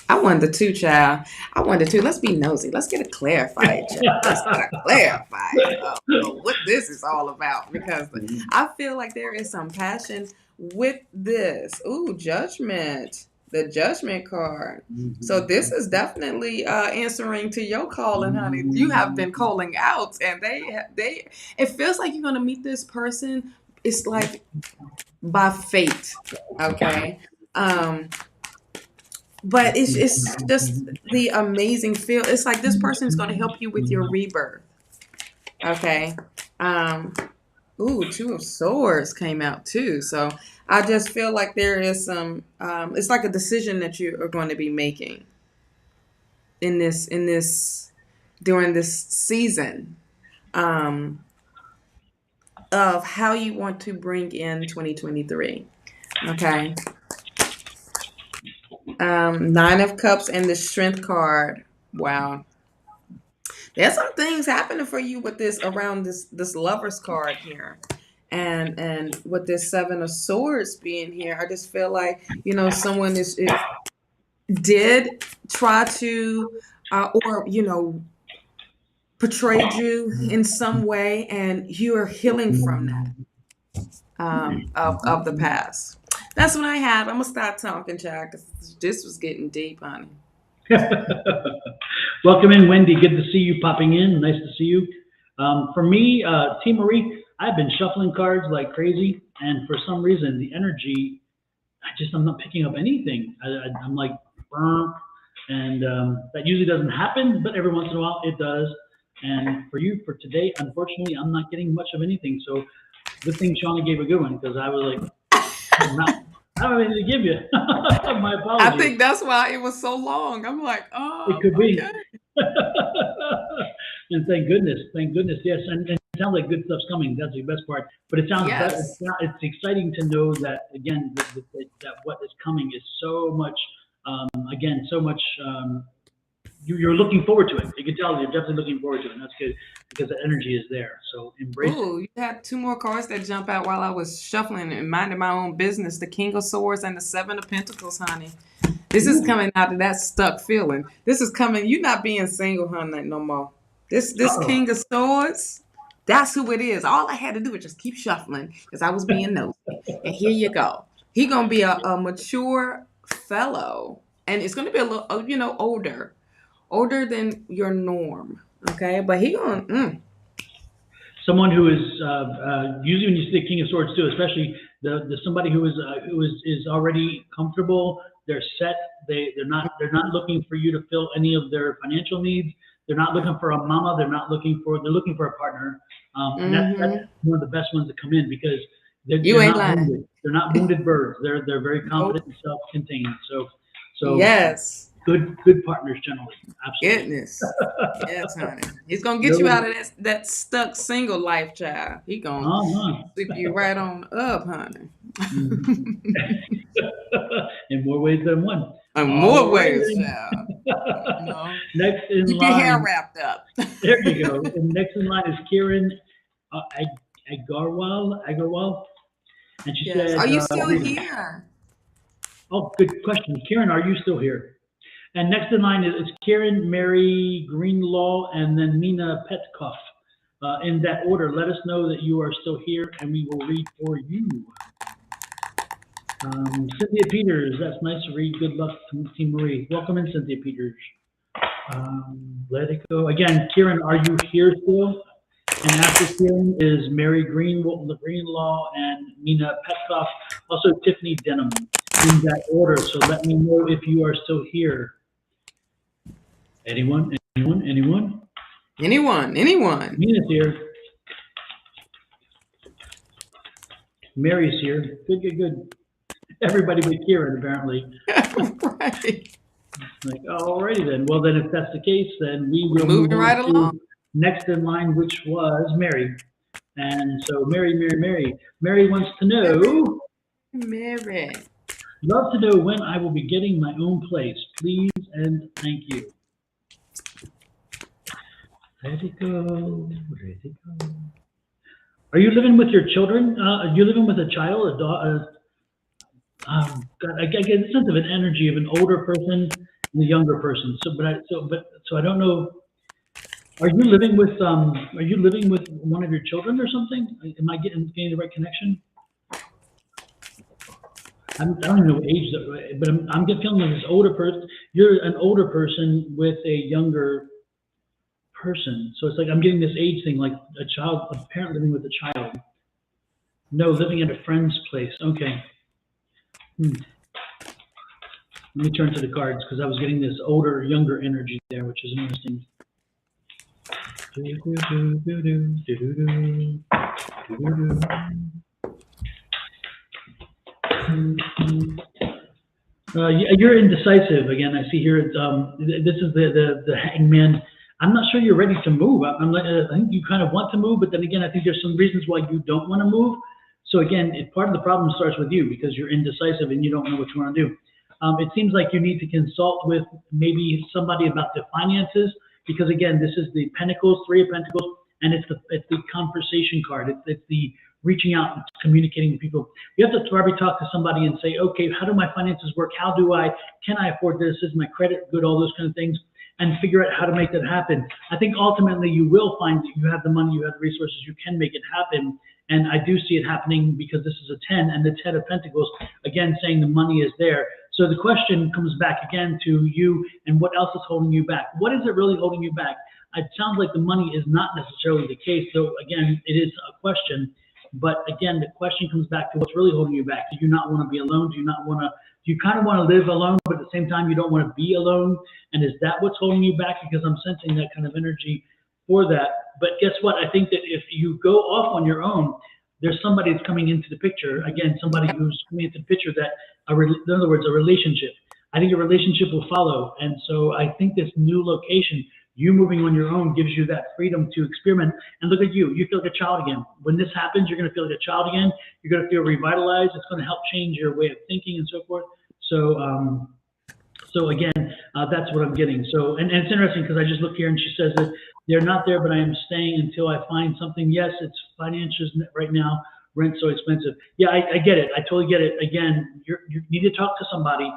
I wonder too, child. I wonder too. Let's be nosy. Let's get it clarified, child. Let's get it clarified of what this is all about, because I feel like there is some passion with this. Ooh, Judgment. The Judgment card. So this is definitely answering to your calling, honey. You have been calling out, and they. It feels like you're gonna meet this person. It's like by fate, okay. But it's just the amazing feel. It's like this person's gonna help you with your rebirth, okay. Ooh, Two of Swords came out too. So I just feel like there is some. It's like a decision that you are going to be making in this during this season, of how you want to bring in 2023. Okay. Nine of Cups and the Strength card. Wow. There's some things happening for you with this around this Lovers card here. And with this Seven of Swords being here, I just feel like, someone did try to or portrayed you in some way, and you are healing from that, of the past. That's what I have. I'm gonna stop talking, child, because this was getting deep, honey. Welcome in, Wendy. Good to see you popping in. Nice to see you. For me, Team Marie, I've been shuffling cards like crazy, and for some reason, the energy, I'm not picking up anything. I'm like, "Brr," and that usually doesn't happen, but every once in a while it does. And for you, for today, unfortunately, I'm not getting much of anything. So, good thing Shawna gave a good one, because I was like, I don't have anything to give you. My I apologies. think that's why it was so long. I'm like, It could be. okay. And thank goodness, yes. And sounds like good stuff's coming. That's the best part. But it sounds better. Yes. It's exciting to know that again that what is coming is so much. Again, so much. You're looking forward to it. You can tell you're definitely looking forward to it, and that's good because the energy is there. So embrace it. Ooh, you had two more cards that jump out while I was shuffling and minding my own business. The King of Swords and the Seven of Pentacles, honey. This is coming out of that stuck feeling. This is coming. You're not being single, honey, no more. This Uh-oh. King of Swords, that's who it is. All I had to do was just keep shuffling because I was being nosy. And here you go. He gonna be a mature fellow, and it's gonna be a little, older than your norm. Okay, but he gonna. Someone who is usually when you see the King of Swords too, especially the somebody who is already comfortable. They're set. They're not looking for you to fill any of their financial needs. They're not looking for a mama. They're looking for a partner. And that's one of the best ones to come in because they're ain't not lying. wounded. They're not wounded birds. They're very confident and self-contained. So Yes. good partners generally. Absolutely. Goodness. Yes, honey. He's gonna get you out of that stuck single life, child. He gonna sweep you right on up, honey. In more ways than one. In more ways, child. Next in Keep line. your hair wrapped up. There you go. And next in line is Kieran Agarwal. And she said, "Are you still here?" Oh, good question. Kieran, are you still here? And next in line is Karen, Mary Greenlaw, and then Nina Petkoff. In that order, let us know that you are still here, and we will read for you. Cynthia Peters, that's nice to read. Good luck to Team Marie. Welcome in, Cynthia Peters. Let it go. Again, Kieran, are you here still? And after Kieran is Mary Greenlaw and Nina Petkoff, also Tiffany Denham in that order. So let me know if you are still here. Anyone? Anyone. Nina's here. Mary's here. Good. Everybody but Kieran, apparently. Right. Like, alrighty then. Well, then if that's the case, then we will Moving move right on along. to next in line, which was Mary. And so Mary wants to know. Mary. Love to know when I will be getting my own place, please and thank you. Let it go. Are you living with your children? Are you living with a child, a daughter? God, I get a sense of an energy of an older person and a younger person. So I don't know. Are you living with one of your children or something? Am I getting the right connection? I don't even know what age, but I'm getting feeling like this older person. You're an older person with a younger person, so it's like I'm getting this age thing, like a child, a parent living with a child. No, living at a friend's place. Okay. Let me turn to the cards because I was getting this older, younger energy there, which is interesting. You're indecisive again. I see here. This is the hangman. I'm not sure you're ready to move. I think you kind of want to move, but then again, I think there's some reasons why you don't want to move. So again, part of the problem starts with you because you're indecisive and you don't know what you want to do. It seems like you need to consult with maybe somebody about the finances because again, this is the Pentacles, Three of Pentacles, and it's the conversation card. It's the reaching out and communicating with people. You have to probably talk to somebody and say, okay, how do my finances work? Can I afford this? Is my credit good? All those kind of things. And figure out how to make that happen. I think ultimately you will find that you have the money, you have the resources, you can make it happen. And I do see it happening because this is a 10 and the 10 of Pentacles, again, saying the money is there. So the question comes back again to you and what else is holding you back? What is it really holding you back? It sounds like the money is not necessarily the case. So again, it is a question. But again, the question comes back to what's really holding you back. Do you not want to be alone? Do you kind of want to live alone, but at the same time, you don't want to be alone? And is that what's holding you back? Because I'm sensing that kind of energy for that. But guess what? I think that if you go off on your own, there's somebody that's coming into the picture. Again, somebody who's coming into the picture that, in other words, a relationship. I think a relationship will follow. And so I think this new location, You moving on your own gives you that freedom to experiment. And look at you. You feel like a child again. When this happens, you're going to feel like a child again. You're going to feel revitalized. It's going to help change your way of thinking and so forth. So again, that's what I'm getting. So, and it's interesting because I just look here and she says that they're not there, but I am staying until I find something. Yes, it's financials right now. Rent's so expensive. Yeah, I get it. I totally get it. Again, you need to talk to somebody.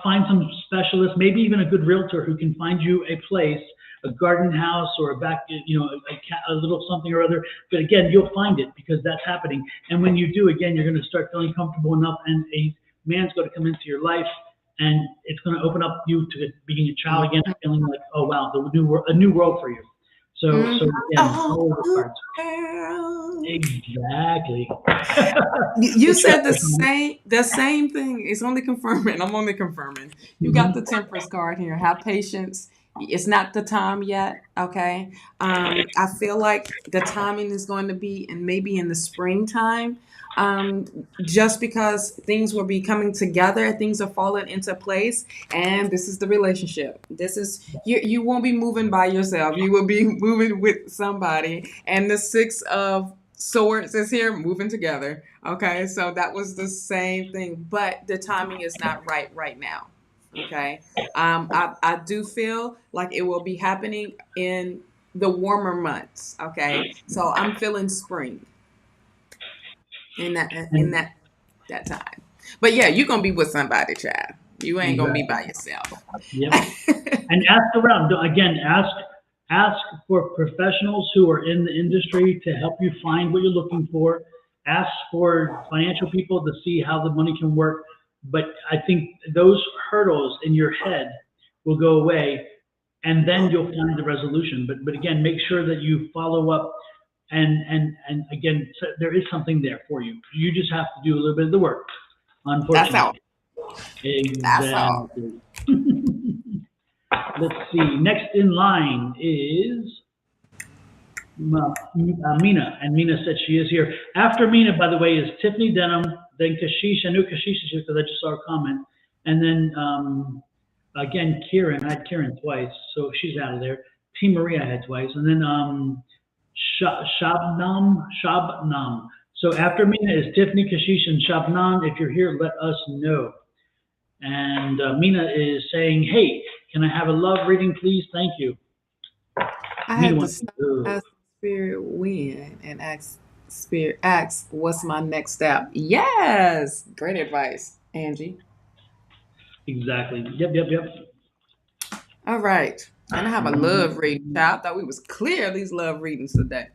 Find some specialist, maybe even a good realtor who can find you a place, a garden house or a back, a little something or other. But again, you'll find it because that's happening. And when you do, again, you're going to start feeling comfortable enough, and a man's going to come into your life, and it's going to open up you to being a child again, and feeling like, oh wow, a new world for you. So again, all of the cards. Exactly. You said the same thing. It's only confirming. I'm only confirming. You got the Temperance card here. Have patience. It's not the time yet. Okay. I feel like the timing is going to be maybe in the springtime. Just because things will be coming together, things are falling into place, and this is the relationship. This is you won't be moving by yourself. You will be moving with somebody. And the Six of Swords is here, moving together. Okay, so that was the same thing, but the timing is not right now. Okay, I do feel like it will be happening in the warmer months. Okay, so I'm feeling spring in that time. But yeah, you're gonna be with somebody, child. You ain't gonna be by yourself. Yep. And ask around. Again, ask for professionals who are in the industry to help you find what you're looking for. Ask for financial people to see how the money can work. But I think those hurdles in your head will go away, and then you'll find the resolution. But again, make sure that you follow up. And again, so there is something there for you. You just have to do a little bit of the work, That's all. unfortunately. That's all. Exactly. Let's see. Next in line is Mina, and Mina said she is here. After Mina, by the way, is Tiffany Denham, then Kashish. I knew Kashish is here because I just saw her comment. And then again, Kieran. I had Kieran twice, so she's out of there. T. Marie I had twice. And then Shabnam. So after Mina is Tiffany, Kashish, and Shabnam. If you're here, let us know. And Mina is saying, hey, can I have a love reading, please? Thank you. I had to ask Spirit when and ask what's my next step. Yes, great advice, Angie. Exactly. Yep. All right, and I have a love reading. I thought we was clear these love readings today.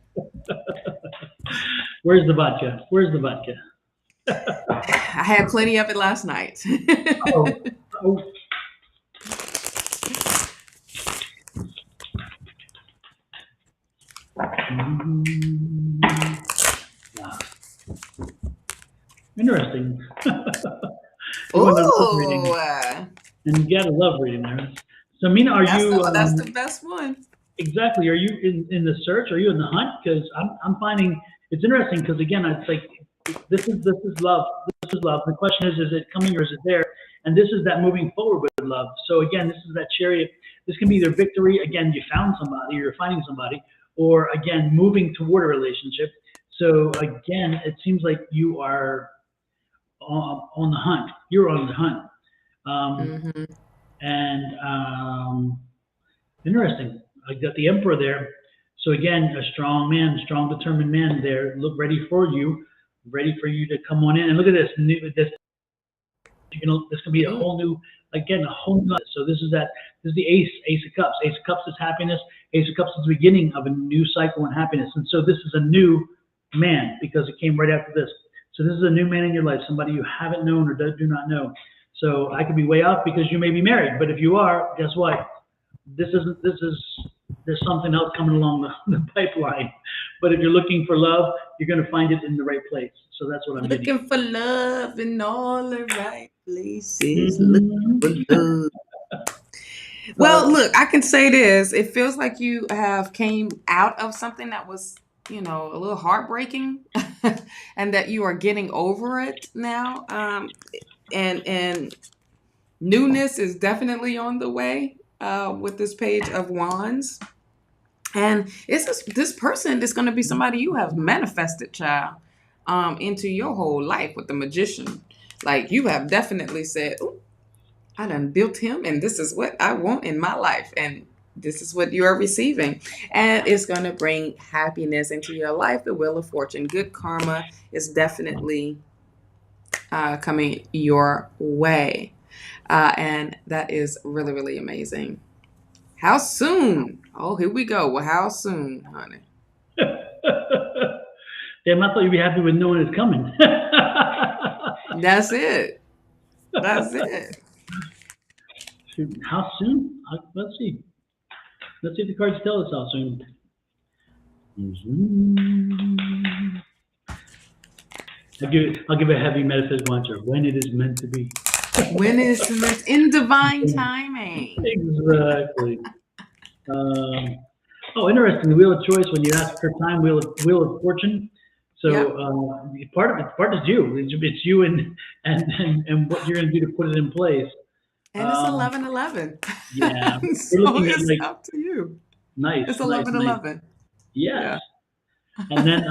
Where's the vodka? I had plenty of it last night. Oh. Wow. Interesting. Ooh. And you got a love reading there. So Mina, that's the best one. Exactly. Are you in the search? Are you in the hunt? Because I'm finding it's interesting because again, it's like this is love. This is love. The question is it coming or is it there? And this is that moving forward with love. So again, this is that chariot. This can be either victory. Again, you found somebody, or you're finding somebody, or again, moving toward a relationship. So again, it seems like you are on the hunt. You're on the hunt. And interesting. I got the Emperor there. So again, a strong man, strong, determined man there. Look ready for you to come on in. And look at this. This can be a whole new. So this is the Ace of Cups. Ace of Cups is happiness. Ace of Cups is the beginning of a new cycle in happiness. And so this is a new man because it came right after this. So this is a new man in your life, somebody you haven't known or do not know. So I could be way off because you may be married, but if you are, guess what? There's something else coming along the pipeline. But if you're looking for love, you're going to find it in the right place. So that's what I'm getting. Looking for love in all the right places. Looking for love. Well, look, I can say this. It feels like you have came out of something that was, a little heartbreaking and that you are getting over it now. And newness is definitely on the way. with this Page of Wands. And this person is going to be somebody you have manifested, child, into your whole life with the Magician. Like you have definitely said, "Ooh, I done built him, and this is what I want in my life, and this is what you are receiving." And it's going to bring happiness into your life. The Wheel of Fortune, good karma is definitely coming your way. And that is really, really amazing. How soon? Oh, here we go. Well, how soon, honey? Damn, I thought you'd be happy with knowing it's coming. That's it. That's it. Shoot, how soon? Let's see. Let's see if the cards tell us how soon. I'll give a heavy metaphysical answer. When it is meant to be. When is meant in divine timing. Exactly. Oh, interesting. The Wheel of Choice. When you ask for time, Wheel of Fortune. So part is you. It's you and what you're going to do to put it in place. And it's 11/11. Yeah, So we're looking at it's like up to you. nice. It's Nice. 11/11. Yes. And then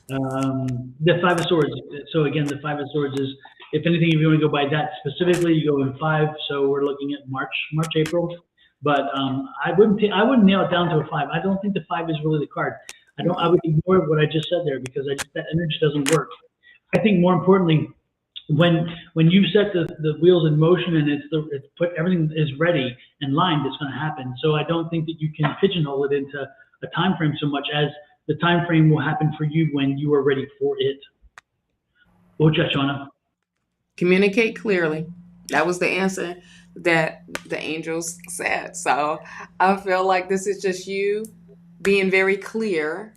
the Five of Swords. So again, the Five of Swords is, if anything, if you want to go by that specifically, you go in 5. So we're looking at March, April. But I wouldn't nail it down to a 5. I don't think the 5 is really the card. I would ignore what I just said there because that energy doesn't work. I think more importantly, when you set the wheels in motion and it's put, everything is ready and lined, it's going to happen. So I don't think that you can pigeonhole it into a time frame so much as the time frame will happen for you when you are ready for it. What would you, Shawna? Communicate clearly. That was the answer that the angels said. So I feel like this is just you being very clear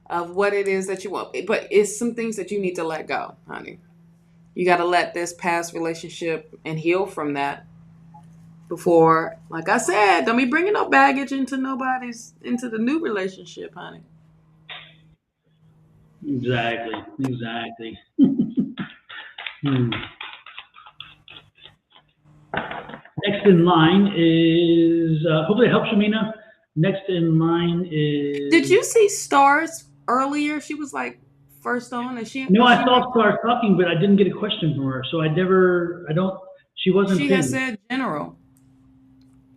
of what it is that you want. But it's some things that you need to let go, honey. You got to let this past relationship and heal from that before, like I said, don't be bringing no baggage into the new relationship, honey. Exactly. Next in line is, hopefully it helps you, Mina. Next in line is... Did you see Stars earlier? She was like first on, and No, I saw Star talking, but I didn't get a question from her. So she wasn't She pinned. has said general.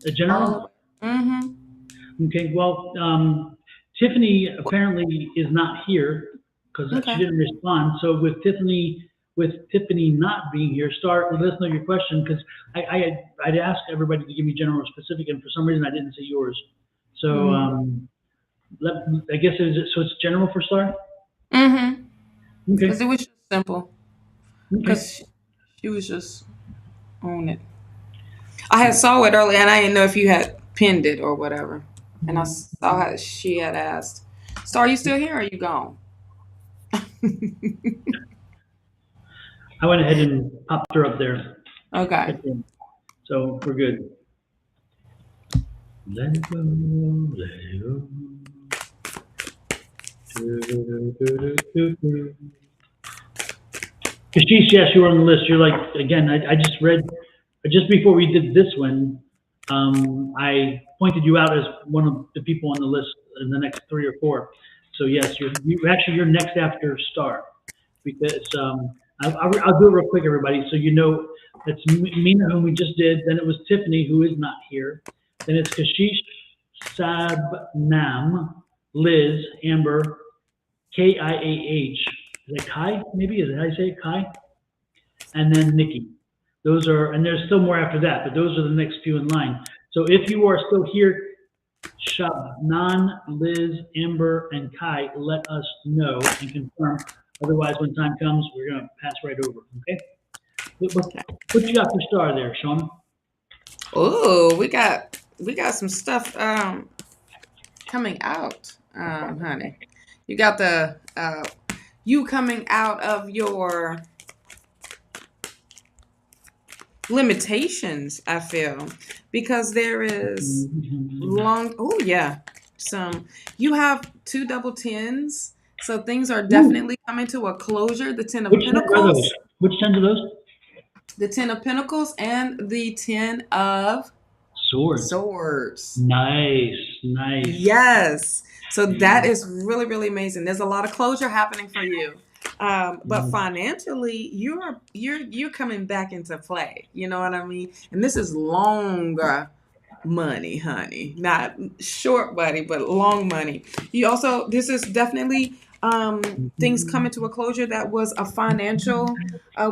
A general? Mm-hmm. Okay, well, Tiffany apparently is not here because she didn't respond. So with Tiffany not being here, Star, let us know your question because I'd asked everybody to give me general or specific, and for some reason I didn't see yours. So I guess it's general for Star. Mm-hmm. Okay. Because it was just simple. Okay. Because she was just on it. I had saw it earlier, and I didn't know if you had pinned it or whatever. And I saw how she had asked, "Star, are you still here? Or are you gone?" I went ahead and popped her up there. Okay. So we're good. Let it go, let it go. Kashish, yes, you were on the list. You're like, again, I just read, just before we did this one, I pointed you out as one of the people on the list in the next 3 or 4. So yes, you're next after Star, because I'll do it real quick, everybody. So you know, it's Mina, whom we just did. Then it was Tiffany, who is not here. Then it's Kashish, Sabnam, Liz, Amber, Kiah. Is that Kai? Maybe is it how you say it? Kai? And then Nikki. Those are, and there's still more after that, but those are the next few in line. So if you are still here, Shabnan, Liz, Amber, and Kai, let us know and confirm. Otherwise, when time comes, we're going to pass right over. Okay? What you got for Star there, Shawna? Oh, we got some stuff coming out, honey. You got the you coming out of your limitations, I feel, because there is you have 2 double 10s, so things are definitely coming to a closure. The 10 of Pentacles. Which 10s are those? The 10 of Pentacles and the 10 of Swords. Swords. Nice, nice. Yes. So that is really, really amazing. There's a lot of closure happening for you. But financially, you're coming back into play. You know what I mean? And this is longer money, honey. Not short money, but long money. You also, this is definitely things coming to a closure that was a financial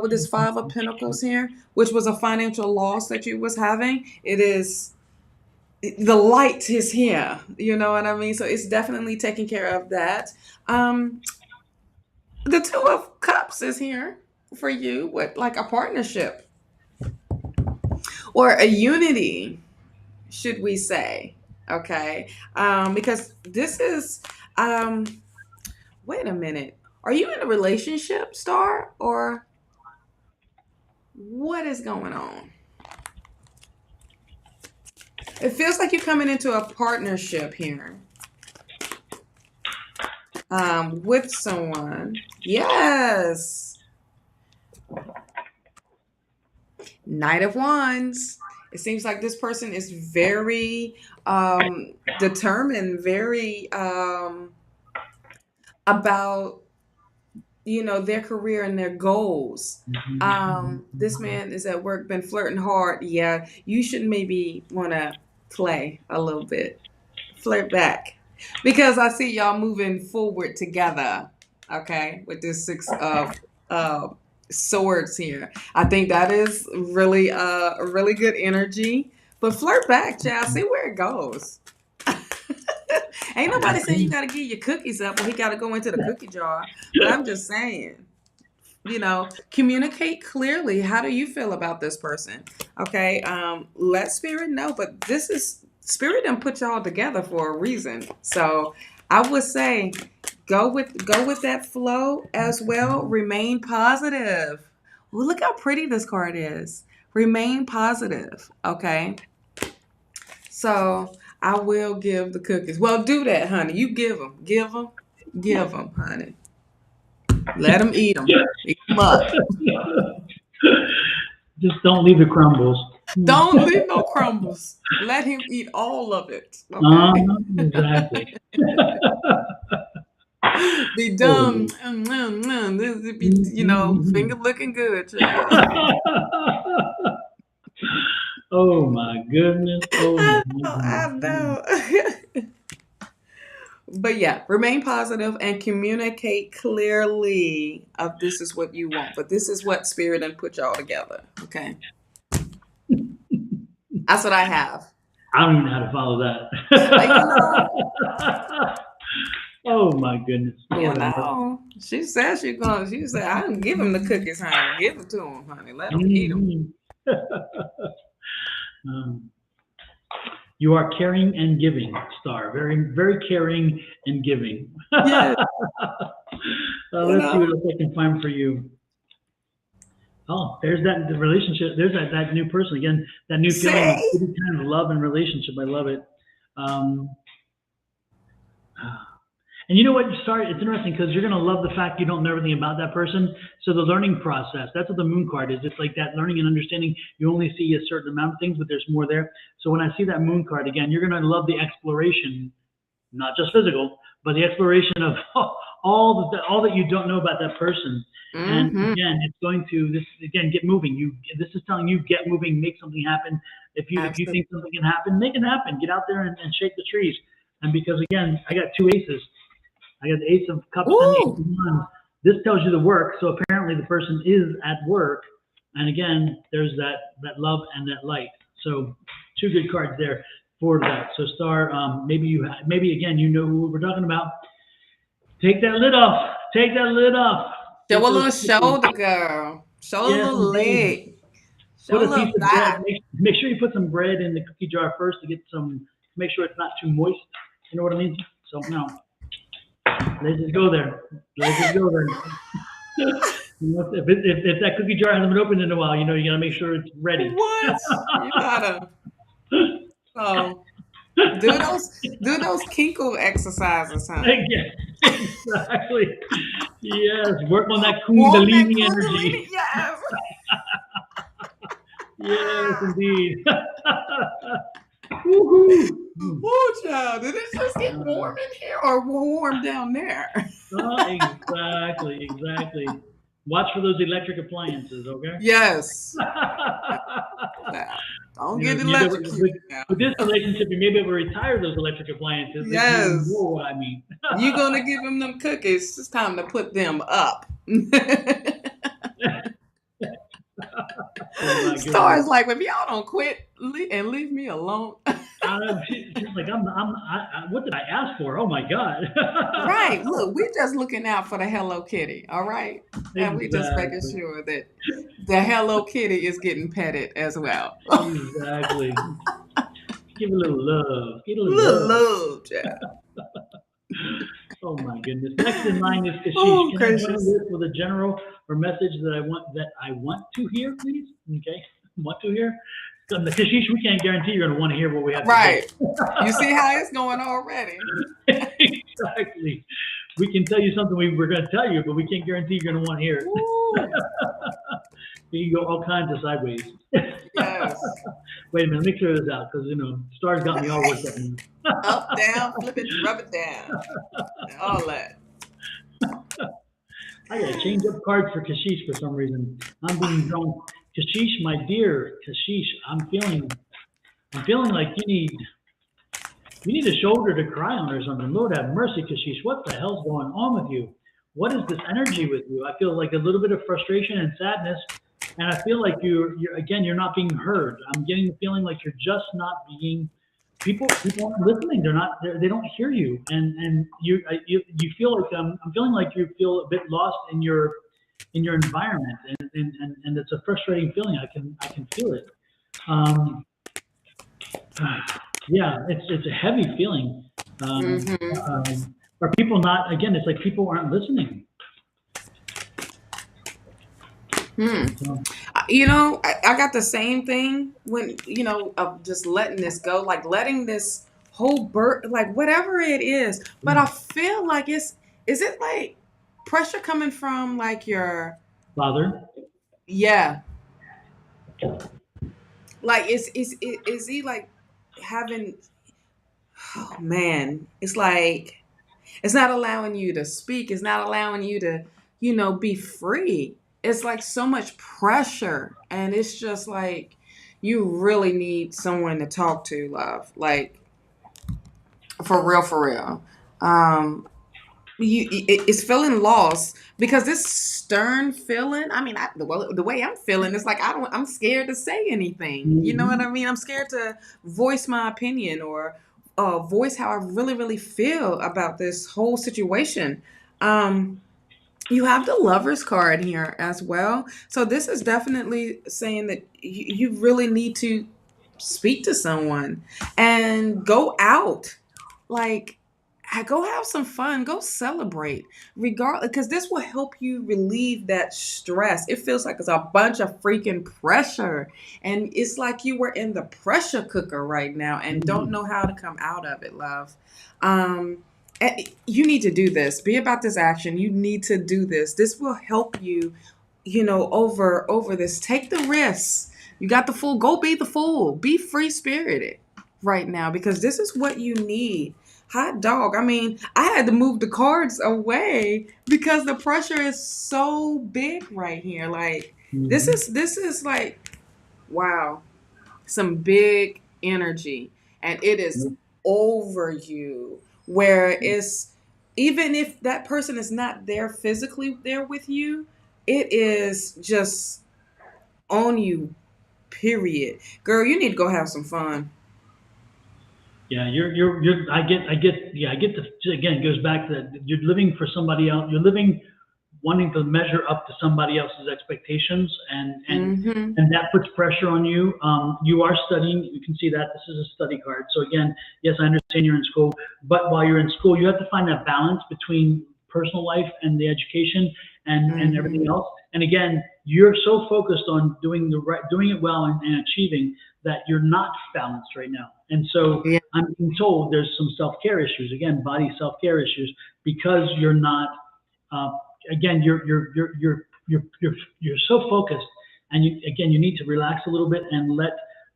with this Five of Pentacles here, which was a financial loss that you was having. It is the light is here. You know what I mean? So it's definitely taking care of that. The Two of Cups is here for you with like a partnership or a unity, should we say? Okay, because this is. Wait a minute. Are you in a relationship, Star, or what is going on? It feels like you're coming into a partnership here with someone. Yes. Knight of Wands. It seems like this person is very determined, very about their career and their goals. This man is at work, been flirting hard. Yeah, you should maybe want to play a little bit, flirt back, because I see y'all moving forward together. Okay, with this Six of Swords here, I think that is really a really good energy. But flirt back, child. See where it goes. Ain't nobody saying you got to give your cookies up or he got to go into the cookie jar. But I'm just saying, communicate clearly. How do you feel about this person? Okay. Let Spirit know. But this is Spirit done put y'all together for a reason. So I would say go with that flow as well. Remain positive. Well, look how pretty this card is. Remain positive. Okay. So I will give the cookies. Well, do that, honey. You give them, honey. Let them eat them. Eat them up. Just don't leave the crumbles. Don't leave no crumbles. Let him eat all of it. Okay. Exactly. Be done. This be, finger looking good, child. Oh my goodness. Oh my goodness. I know. But yeah, remain positive and communicate clearly of this is what you want. But this is what Spirit and put y'all together. Okay. That's what I have. I don't even know how to follow that. Oh my goodness. You know. She said she said, I didn't give him the cookies, honey. Give them to him, honey. Let him eat them. You are caring and giving, Star. Very, very caring and giving. Yeah. Let's see what else I can find for you. Oh, there's that relationship. There's that new person again. That new feeling of kind of love and relationship. I love it. And you know what, Star? It's interesting because you're going to love the fact you don't know everything about that person. So the learning process, that's what the moon card is. It's like that learning and understanding. You only see a certain amount of things, but there's more there. So when I see that moon card again, you're going to love the exploration, not just physical, but the exploration of all that you don't know about that person. And again, it's going to get moving. This is telling you get moving, make something happen. If you think something can happen, make it happen. Get out there and shake the trees. And because again, I got two aces. I got the Ace of Cups and the Ace of Wands. This tells you the work. So apparently the person is at work. And again, there's that love and that light. So two good cards there for that. So Star, maybe again, you know who we're talking about. Take that lid off. Take that lid off. Show a little shoulder, girl. Show a little leg. Show Put a a little piece of bread. Make sure you put some bread in the cookie jar first to make sure it's not too moist. You know what I mean? So no. Let's just go there. If that cookie jar hasn't been opened in a while, you got to make sure it's ready. What? You gotta. So do those Kinkle exercises, huh? Yeah, exactly. Yes, work on that Kundalini energy. Yes. Yes, indeed. Woohoo! Oh, child, did it just get warm in here or warm down there? Exactly. Watch for those electric appliances, okay? Yes. Now, don't get electrocuted now. with this relationship, you may be able to retire those electric appliances. If you Yes. know what I mean. You gonna give them cookies. It's time to put them up. Oh my Stars goodness. like, if y'all don't quit and leave me alone. She's like, what did I ask for? Oh my God. Right. Look, we're just looking out for the Hello Kitty. All right. And we just making Exactly. sure that the Hello Kitty is getting petted as well. Exactly. Give a little love. Give a little Little love. love, child. Oh my goodness. Next in line is Kashish. Oh, Can I join gracious. this with a general or message that I want to hear, please? Okay. Want to hear? Kashish, we can't guarantee you're going to want to hear what we have Right. to say. You see how it's going already. Exactly. We can tell you something we're going to tell you, but we can't guarantee you're going to want to hear it. Woo. You can go all kinds of sideways. Yes. Wait a minute, let me clear this out because Stars got me all worked up. Up, down, flip it, rub it down. All that. I gotta change up cards for Kashish for some reason. I'm being drawn. Kashish, my dear Kashish, I'm feeling like you need a shoulder to cry on or something. Lord have mercy, Kashish. What the hell's going on with you? What is this energy with you? I feel like a little bit of frustration and sadness, and I feel like you're not being heard. I'm getting the feeling like you're just not being. People aren't listening. They don't hear you, and you feel like I'm feeling like you feel a bit lost in your environment, and it's a frustrating feeling. I can feel it. Yeah, it's a heavy feeling. Are people not? Again, it's like people aren't listening. So, I got the same thing when, of just letting this go, like letting this whole like whatever it is. But I feel like is it like pressure coming from like your father. Yeah. Like is he like having, oh man, it's like it's not allowing you to speak, it's not allowing you to, be free. It's like so much pressure, and it's just like you really need someone to talk to, love. Like for real, for real. It's feeling lost because this stern feeling. I mean, the way I'm feeling, it's like I'm scared to say anything. You know what I mean? I'm scared to voice my opinion or voice how I really, really feel about this whole situation. You have the Lover's card here as well. So this is definitely saying that you really need to speak to someone and go out. Like, go have some fun, go celebrate, regardless, because this will help you relieve that stress. It feels like it's a bunch of freaking pressure, and it's like you were in the pressure cooker right now and don't know how to come out of it, love. You need to do this. Be about this action. You need to do this. This will help you, over this. Take the risks. You got the fool. Go be the fool. Be free spirited right now, because this is what you need. Hot dog. I mean, I had to move the cards away because the pressure is so big right here. Like this is like, wow, some big energy, and it is over you. Where it's, even if that person is not there physically there with you, it is just on you. Period. Girl, you need to go have some fun. Yeah, I get the, again, it goes back to that. You're living for somebody else. You're living wanting to measure up to somebody else's expectations, and that puts pressure on you. You are studying. You can see that this is a study card. So again, yes, I understand you're in school, but while you're in school, you have to find that balance between personal life and the education and everything else. And again, you're so focused on doing it well and achieving that you're not balanced right now. And so Yeah. I'm being told there's some self-care issues, again, body self-care issues, because you're not. Again, you're so focused, and you need to relax a little bit and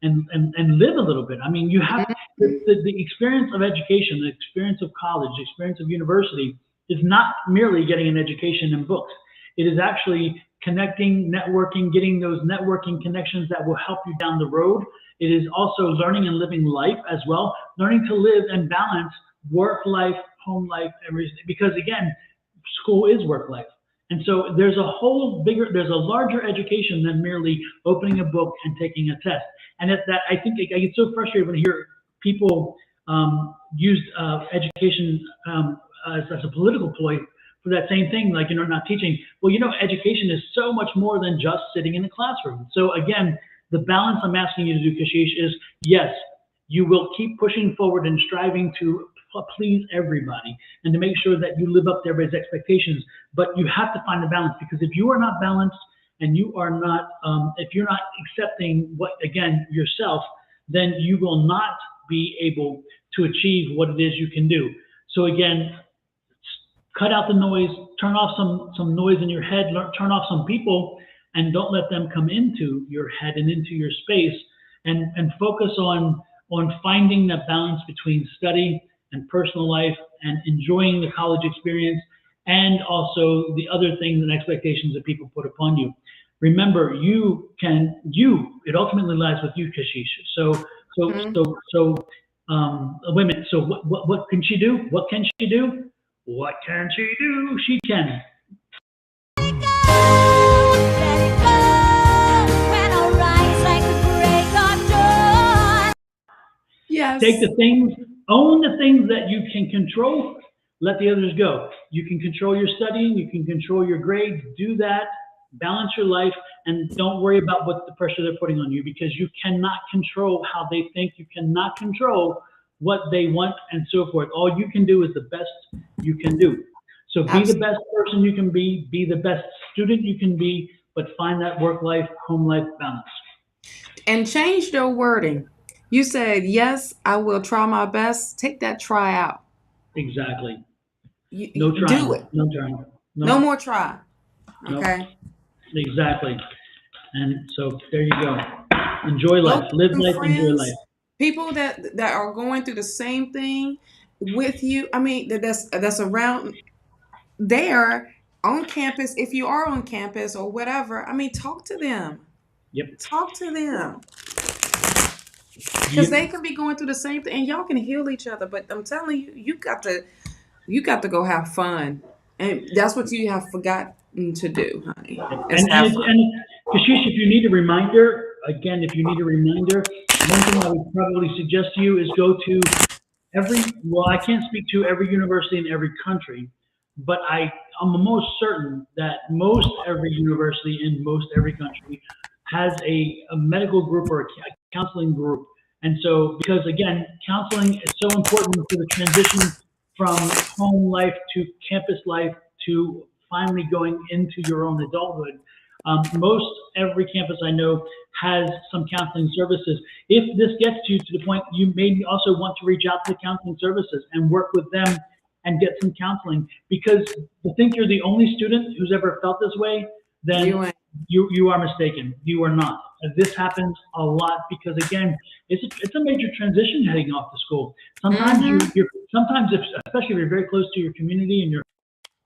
and live a little bit. I mean, you have the experience of education, the experience of college, the experience of university is not merely getting an education in books. It is actually connecting, networking, getting those networking connections that will help you down the road. It is also learning and living life as well, learning to live and balance work life, home life, everything. Because again, school is work life. And so there's there's a larger education than merely opening a book and taking a test. And I think I get so frustrated when I hear people use education as a political ploy for that same thing, like, not teaching. Well, education is so much more than just sitting in the classroom. So again, the balance I'm asking you to do, Kashish, is yes, you will keep pushing forward and striving to please everybody and to make sure that you live up to everybody's expectations. But you have to find the balance, because if you are not balanced and you are not, if you're not accepting yourself, then you will not be able to achieve what it is you can do. So again, cut out the noise, turn off some noise in your head, turn off some people, and don't let them come into your head and into your space, and focus on finding that balance between study and personal life and enjoying the college experience, and also the other things and expectations that people put upon you. Remember, it ultimately lies with you, Kashish. So wait a minute. So what can she do? What can she do? What can she do? She can. Yes. Take the things, own the things that you can control, let the others go. You can control your studying, you can control your grades, do that, balance your life, and don't worry about what the pressure they're putting on you, because you cannot control how they think, you cannot control what they want, and so forth. All you can do is the best you can do. So be the best person you can be the best student you can be, but find that work life, home life balance. And change your wording. You said, yes, I will try my best. Take that try out. Exactly. No trying. Do it. No trying. No more try. Okay. Nope. Exactly. And so there you go. Enjoy life. Live life, enjoy life. People that are going through the same thing with you. I mean, that's around there on campus. If you are on campus or whatever, I mean, talk to them. Yep. Talk to them. Because they can be going through the same thing, and y'all can heal each other. But I'm telling you, you got to go have fun, and that's what you have forgotten to do, honey. And Kashish, if you need a reminder, one thing I would probably suggest to you is go to I can't speak to every university in every country, but I'm almost certain that most every university in most every country has a medical group or a counseling group. And so, because again, counseling is so important for the transition from home life to campus life to finally going into your own adulthood. Most every campus I know has some counseling services. If this gets you to the point, you may also want to reach out to the counseling services and work with them and get some counseling. Because to think you're the only student who's ever felt this way, then you are mistaken. You are not. This happens a lot because, again, it's a major transition heading off to school. Sometimes especially if you're very close to your community and your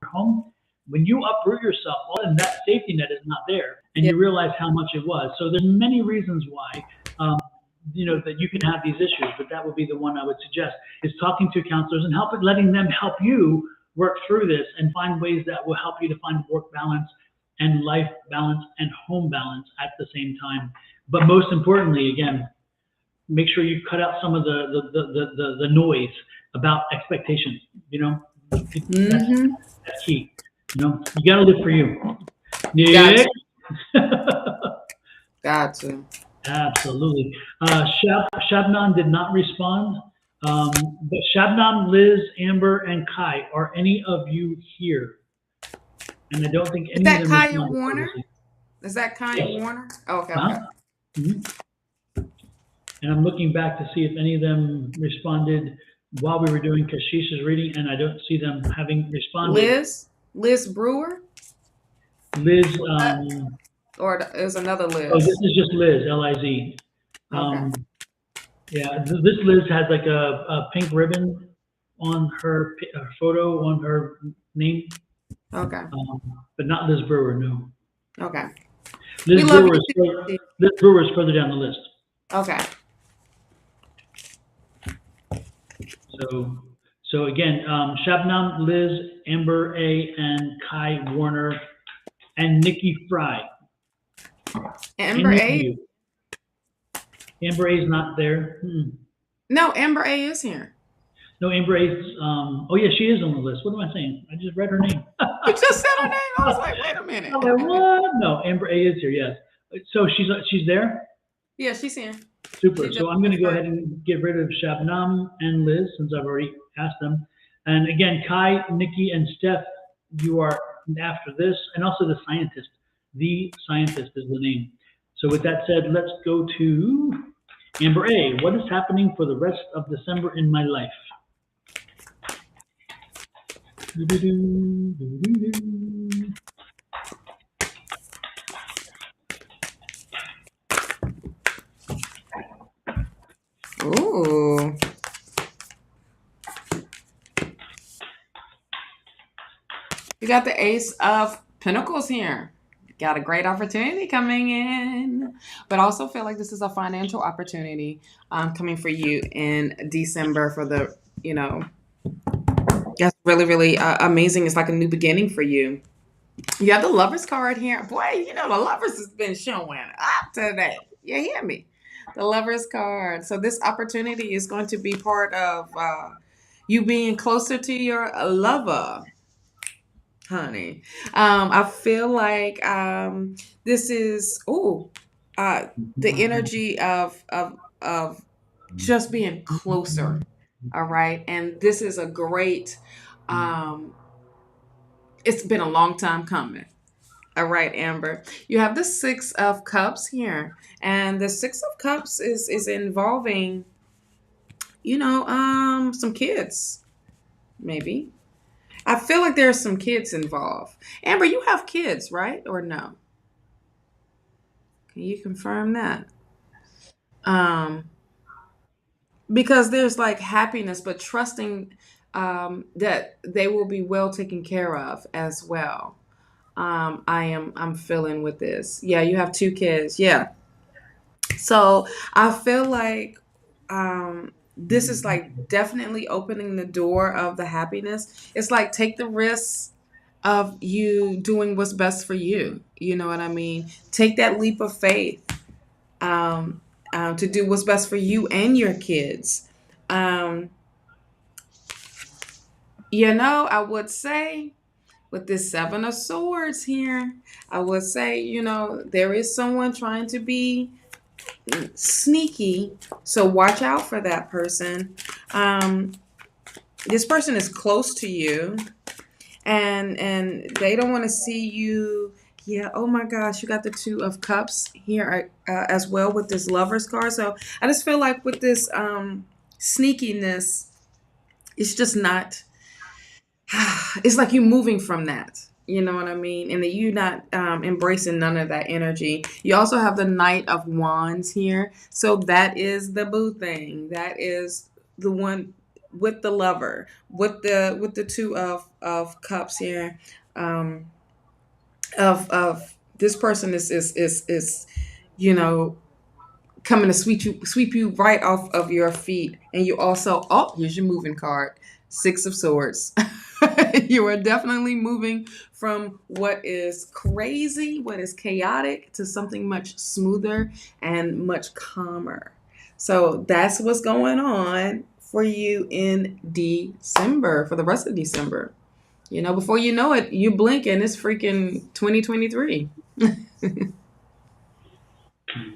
home, when you uproot yourself, all of that safety net is not there, and you realize how much it was. So there's many reasons why, that you can have these issues, but that would be the one I would suggest, is talking to counselors and letting them help you work through this and find ways that will help you to find work balance and life balance and home balance at the same time. But most importantly, again, make sure you cut out some of the noise about expectations. That's key. You gotta live for you. Yeah. Gotcha. Absolutely. Shabnam did not respond. But Shabnam, Liz, Amber, and Kai, are any of you here? And I don't think any of them. Is that Kaya Warner? Is that Kaya Warner? Oh, okay. Mm-hmm. And I'm looking back to see if any of them responded while we were doing Kashish's reading, and I don't see them having responded. Liz Brewer? Liz. Or there's another Liz. Oh, this is just Liz, Liz. Okay. Yeah, this Liz has like a pink ribbon on her photo on her name, Okay. but not Liz Brewer. No, Okay. We Liz love Brewer you is too. Liz Brewer is further down the list. Okay. So again, Shabnam, Liz, Amber A, and Kai Warner, and Nikki Fry. Amber Any of A. you? Amber A is not there. No, Amber A is here. No, Amber A's. Oh yeah, she is on the list. What am I saying? I just read her name. You just said her name. I was like, wait a minute. I'm like, what? No, Amber A is here. Yes. So she's there. Yeah, she's here. Super. She just So I'm going to go confirmed. ahead and get rid of Shabnam and Liz since I've already asked them. And again, Kai, Nikki, and Steph, you are after this, and also the scientist. The scientist is the name. So with that said, let's go to Amber A. What is happening for the rest of December in my life? Doo-doo-doo, Ooh. You got the Ace of Pentacles here. Got a great opportunity coming in, but also feel like this is a financial opportunity coming for you in December for the, that's really, really amazing. It's like a new beginning for you. You have the Lovers card here. Boy, the Lovers has been showing up today. You hear me? The Lovers card. So this opportunity is going to be part of you being closer to your lover, honey. I feel like this is the energy of just being closer. All right, and this is a great. It's been a long time coming. All right, Amber. You have the Six of Cups here, and the Six of Cups is involving, some kids, maybe. I feel like there's some kids involved. Amber, you have kids, right? Or no? Can you confirm that? Um, because there's like happiness, but trusting that they will be well taken care of as well. I'm feeling with this. Yeah, you have two kids. Yeah. So I feel like this is like definitely opening the door of the happiness. It's like take the risk of you doing what's best for you. You know what I mean? Take that leap of faith to do what's best for you and your kids. Um, I would say with this Seven of Swords here, I would say, there is someone trying to be sneaky. So watch out for that person. This person is close to you and they don't want to see you. Yeah. Oh my gosh. You got the Two of Cups here as well with this Lovers card. So I just feel like with this sneakiness, it's just not, it's like you moving from that. You know what I mean? And that you not embracing none of that energy. You also have the Knight of Wands here. So that is the boo thing. That is the one with the lover, with the Two of Cups here. Of this person is coming to sweep you right off of your feet. And you also, here's your moving card. Six of Swords. You are definitely moving from what is crazy, what is chaotic, to something much smoother and much calmer. So that's what's going on for you in December, for the rest of December. Before you know it, you blink and it's freaking 2023.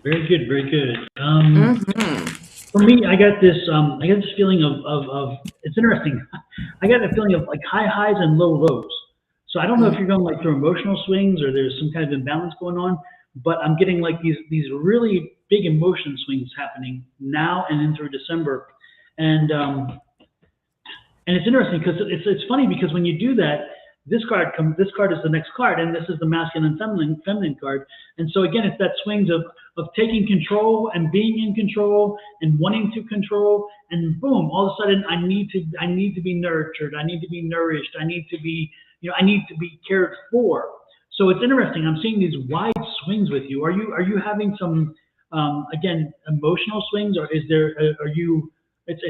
Very good, very good. Mm-hmm. For me, I got this feeling of it's interesting. I got a feeling of like high highs and low lows. So I don't know if you're going like through emotional swings or there's some kind of imbalance going on, but I'm getting like these really big emotion swings happening now and in through December, and it's interesting because it's funny because when you do that, this card is the next card, and this is the masculine and feminine card, and so again, it's that swings of of taking control and being in control and wanting to control, and boom, all of a sudden I need to be nurtured, I need to be nourished, I need to be, I need to be cared for. So it's interesting. I'm seeing these wide swings with you. Are you having some again emotional swings, or is there are you? It's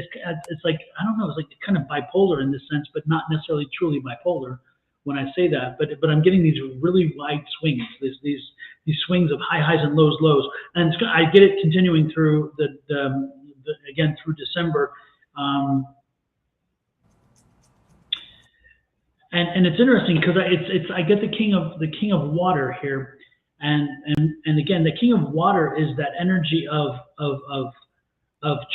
like, I don't know. It's like kind of bipolar in this sense, but not necessarily truly bipolar when I say that. But I'm getting these really wide swings. These swings of high highs and lows, and I get it continuing through the again through December. And it's interesting because I get the king of water here, and again, the king of water is that energy of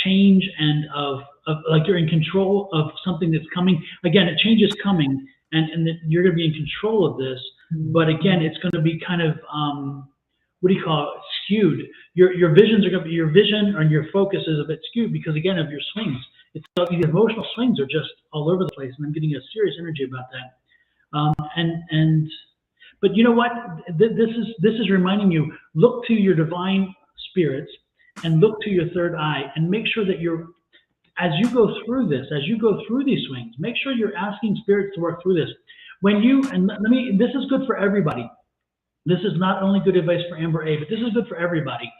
change and of like you're in control of something that's coming. Again, a change is coming, and that you're going to be in control of this. But again, it's going to be kind of what do you call it? Skewed. Your visions are going to be, your vision and your focus is a bit skewed because again of your swings. It's the emotional swings are just all over the place, and I'm getting a serious energy about that. But you know what? This is reminding you, look to your divine spirits and look to your third eye, and make sure that as you go through this, as you go through these swings, make sure you're asking spirits to work through this. This is good for everybody. This is not only good advice for Amber A, but this is good for everybody.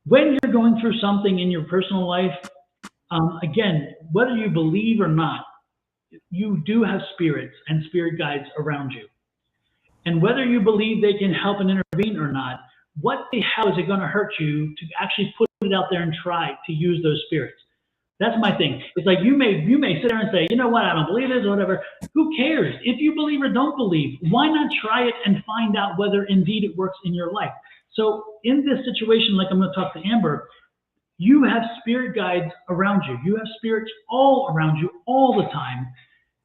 When you're going through something in your personal life, again, whether you believe or not, you do have spirits and spirit guides around you. And whether you believe they can help and intervene or not, what the hell is it going to hurt you to actually put it out there and try to use those spirits? That's my thing. It's like you may sit there and say, you know what, I don't believe this or whatever. Who cares? If you believe or don't believe, why not try it and find out whether indeed it works in your life? So in this situation, like I'm going to talk to Amber, you have spirit guides around you. You have spirits all around you all the time.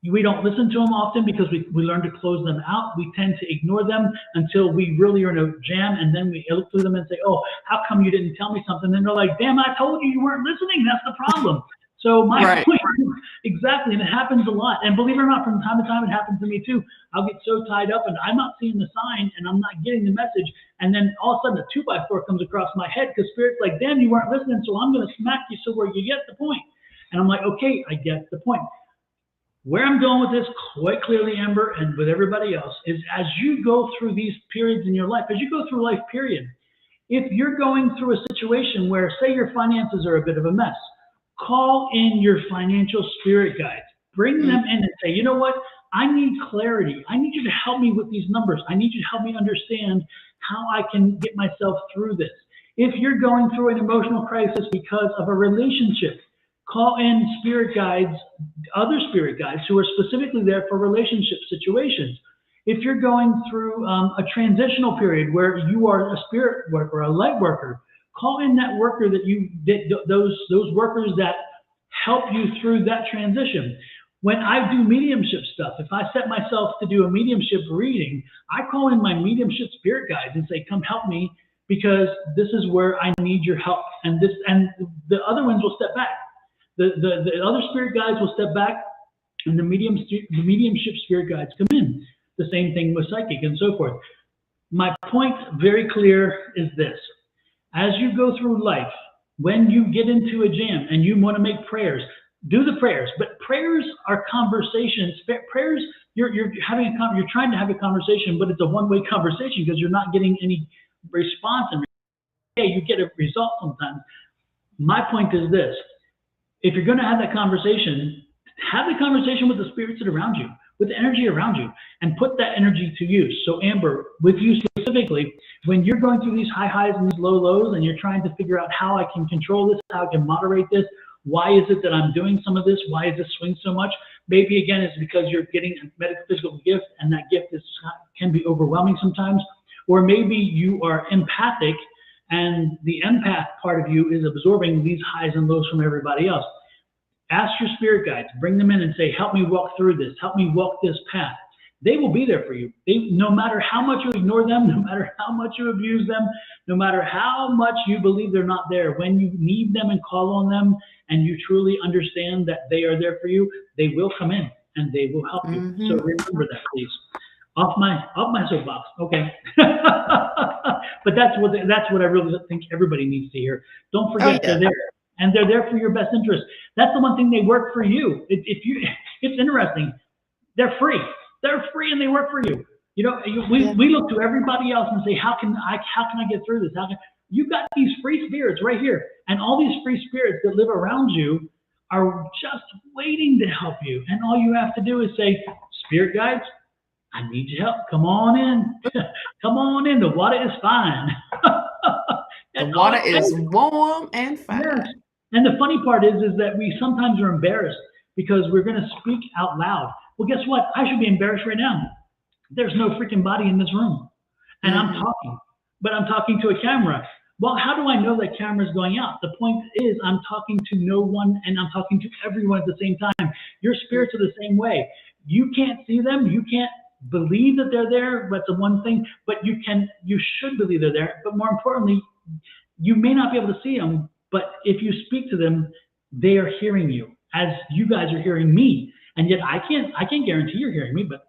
We don't listen to them often because we learn to close them out. We tend to ignore them until we really are in a jam, and then we look through them and say, oh, how come you didn't tell me something? And they're like, damn, I told you weren't listening. That's the problem. So my point, exactly, and it happens a lot. And believe it or not, from time to time, it happens to me too. I'll get so tied up and I'm not seeing the sign and I'm not getting the message. And then all of a sudden a 2x4 comes across my head because Spirit's like, damn, you weren't listening, so I'm going to smack you so where you get the point. And I'm like, okay, I get the point. Where I'm going with this quite clearly, Amber, and with everybody else, is as you go through these periods in your life, as you go through life, period, if you're going through a situation where, say, your finances are a bit of a mess, call in your financial spirit guides. Bring them in and say, you know what? I need clarity. I need you to help me with these numbers. I need you to help me understand how I can get myself through this. If you're going through an emotional crisis because of a relationship, call in spirit guides, other spirit guides who are specifically there for relationship situations. If you're going through a transitional period where you are a spirit worker, a light worker, call in that worker those workers that help you through that transition. When I do mediumship stuff, if I set myself to do a mediumship reading, I call in my mediumship spirit guides and say, come help me because this is where I need your help. And the other ones will step back. The other spirit guides will step back, and the mediumship spirit guides come in. The same thing with psychic and so forth. My point, very clear, is this. As you go through life, when you get into a jam and you want to make prayers, do the prayers. But prayers are conversations. Prayers, you're trying to have a conversation, but it's a one-way conversation because you're not getting any response. And you get a result sometimes. My point is this. If you're going to have the conversation with the spirits that are around you, with the energy around you, and put that energy to use. So Amber, with you specifically, when you're going through these high highs and these low lows, and you're trying to figure out how I can control this, how I can moderate this, why is it that I'm doing some of this? Why is this swing so much? Maybe again, it's because you're getting a metaphysical gift, and that gift can be overwhelming sometimes. Or maybe you are empathic, and the empath part of you is absorbing these highs and lows from everybody else. Ask your spirit guides, bring them in and say, help me walk through this, help me walk this path. They will be there for you. No matter how much you ignore them, no matter how much you abuse them, no matter how much you believe they're not there, when you need them and call on them and you truly understand that they are there for you, they will come in and they will help you. So remember that, please. Off my soapbox. Okay. But that's what I really think everybody needs to hear. Don't Oh forget they're yeah. there, and they're there for your best interest. That's the one thing they work for you. If you, it's interesting. They're free. They're free, and they work for you. Yeah. We look to everybody else and say, how can I get through this? You've got these free spirits right here, and all these free spirits that live around you are just waiting to help you. And all you have to do is say, Spirit guides, I need your help. Come on in. Come on in. The water is fine. The That's all water it is takes. warm and Yes. fine. And the funny part is that we sometimes are embarrassed because we're going to speak out loud. Well, guess what? I should be embarrassed right now. There's no freaking body in this room. And I'm Hmm. talking, but I'm talking to a camera. Well, how do I know that camera's going out? The point is, I'm talking to no one and I'm talking to everyone at the same time. Your spirits are the same way. You can't see them. You can't believe that they're there. That's the one thing. But you should believe they're there. But more importantly, you may not be able to see them, but if you speak to them, they are hearing you as you guys are hearing me. And yet I can't guarantee you're hearing me, but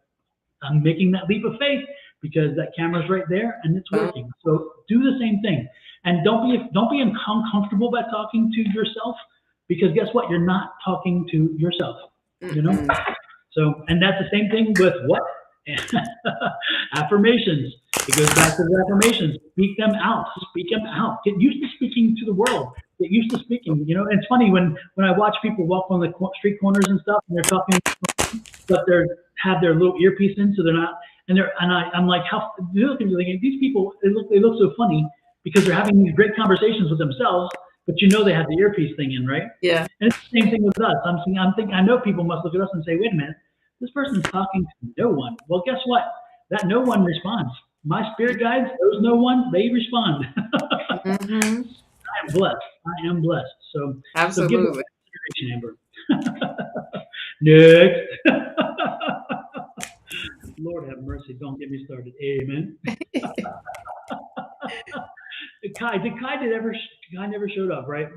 I'm making that leap of faith because that camera's right there and it's Boom. working. So do the same thing. And don't be uncomfortable by talking to yourself because guess what? You're not talking to yourself, you know? Mm-mm. So, and that's the same thing with what? Affirmations. It goes back to the affirmations. Speak them out. Speak them out. Get used to speaking to the world. Get used to speaking. And it's funny when I watch people walk on the street corners and stuff, and they're talking, but they have their little earpiece in, so they're not. I'm like, how? You're looking, thinking, these people, they look so funny because they're having these great conversations with themselves, but they have the earpiece thing in, right? Yeah. And it's the same thing with us. I'm thinking, I know people must look at us and say, wait a minute, this person's talking to no one. Well, guess what? That no one responds. My spirit guides, those no one, they respond. Hmm. I am blessed. I am blessed. So give Absolutely. that consideration, Amber. Next. Lord have mercy. Don't get me started. Amen. Kai never showed up, right?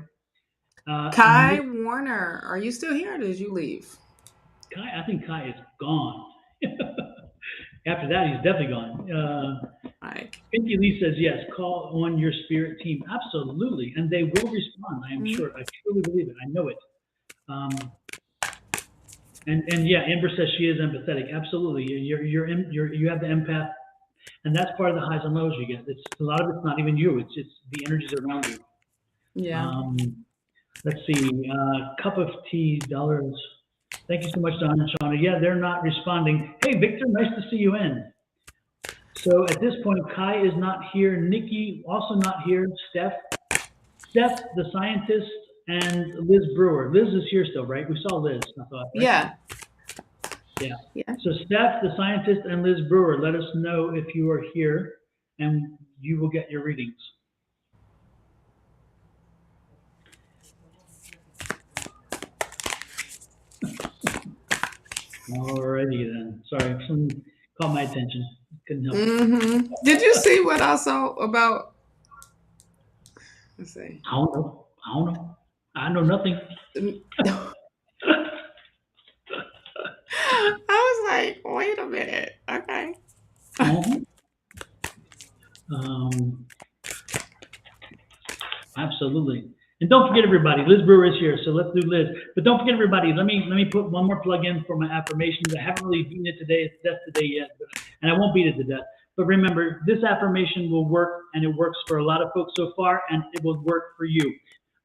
Kai Warner, are you still here or did you leave? I think Kai is gone. After that, he's definitely gone. Like, Pinky Lee says, yes, call on your spirit team. Absolutely. And they will respond, I am mhm. sure. I truly believe it. I know it. Um, and yeah, Amber says she is empathetic. Absolutely. You have the empath, and that's part of the highs and lows you get. It's a lot of it's not even you. It's the energies around you. Yeah. Um, let's see. Cup of tea, dollars. Thank you so much, Don and Shawna. Yeah, they're not responding. Hey, Victor, nice to see you in. So at this point, Kai is not here. Nikki also not here. Steph, the scientist, and Liz Brewer. Liz is here still, right? We saw Liz, I thought, right? Yeah. Yeah. Yeah. So Steph, the scientist, and Liz Brewer, let us know if you are here, and you will get your readings. Alrighty then. Sorry, something caught my attention. Couldn't help it. Hmm. Did you see what I saw about? Let's see. I don't know. I don't know. I know nothing. I was like, wait a minute. Okay. Mhm. Um, Absolutely. And don't forget everybody, Liz Brewer is here, so let's do Liz. But don't forget everybody, let me put one more plug in for my affirmations. I haven't really beaten it today, it's death today yet, and I won't beat it to death. But remember, this affirmation will work, and it works for a lot of folks so far, and it will work for you.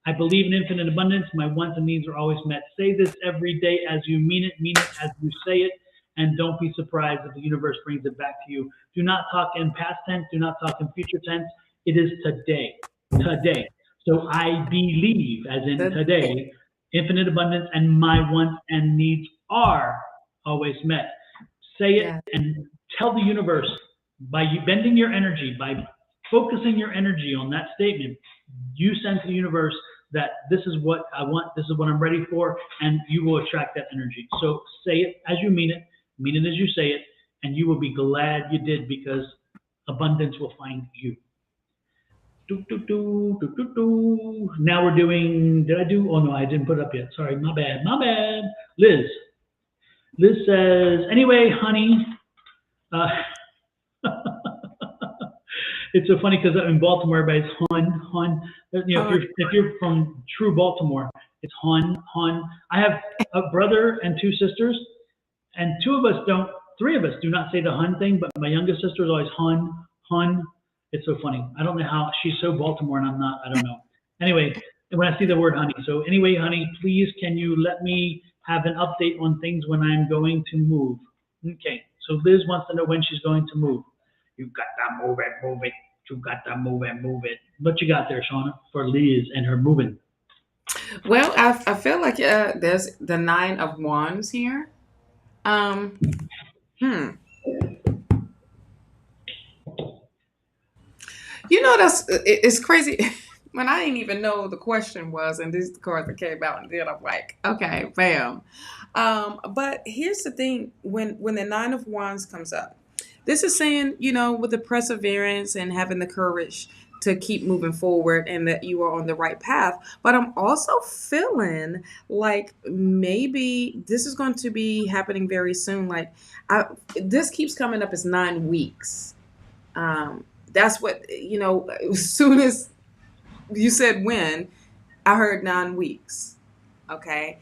I believe in infinite abundance. My wants and needs are always met. Say this every day as you mean it as you say it, and don't be surprised if the universe brings it back to you. Do not talk in past tense. Do not talk in future tense. It is today. Today. So I believe, as in The- today, infinite abundance and my wants and needs are always met. Say it Yeah. and tell the universe by you bending your energy, by focusing your energy on that statement, you send to the universe that this is what I want, this is what I'm ready for, and you will attract that energy. So say it as you mean it as you say it, and you will be glad you did because abundance will find you. Do, do, do, do, do, do. Now we're doing, did I do? Oh no, I didn't put it up yet. Sorry, my bad, my bad. Liz. Liz says, anyway, honey, Uh, it's so funny because in Baltimore, everybody's hun. You know, Hun. if you're from true Baltimore, it's hun. I have a brother and two sisters, and two of us don't. Three of us do not say the hun thing, but my youngest sister is always hun. It's so funny. I don't know how she's so Baltimore and I'm not. I don't know. Anyway, when I see the word honey. So anyway, honey, please can you let me have an update on things when I'm going to move? Okay. So Liz wants to know when she's going to move. You got to move it, move it. You got to move it, move it. What you got there, Shawna, for Liz and her moving? Well, I feel like there's the Nine of Wands here. Um, hmm. You know, it's crazy. When I didn't even know the question was, and these cards that came out, and then I'm like, okay, bam. But here's the thing: when the Nine of Wands comes up, this is saying, with the perseverance and having the courage to keep moving forward, and that you are on the right path. But I'm also feeling like maybe this is going to be happening very soon. Like, this keeps coming up as 9 weeks. That's what, as soon as you said when, I heard 9 weeks. Okay.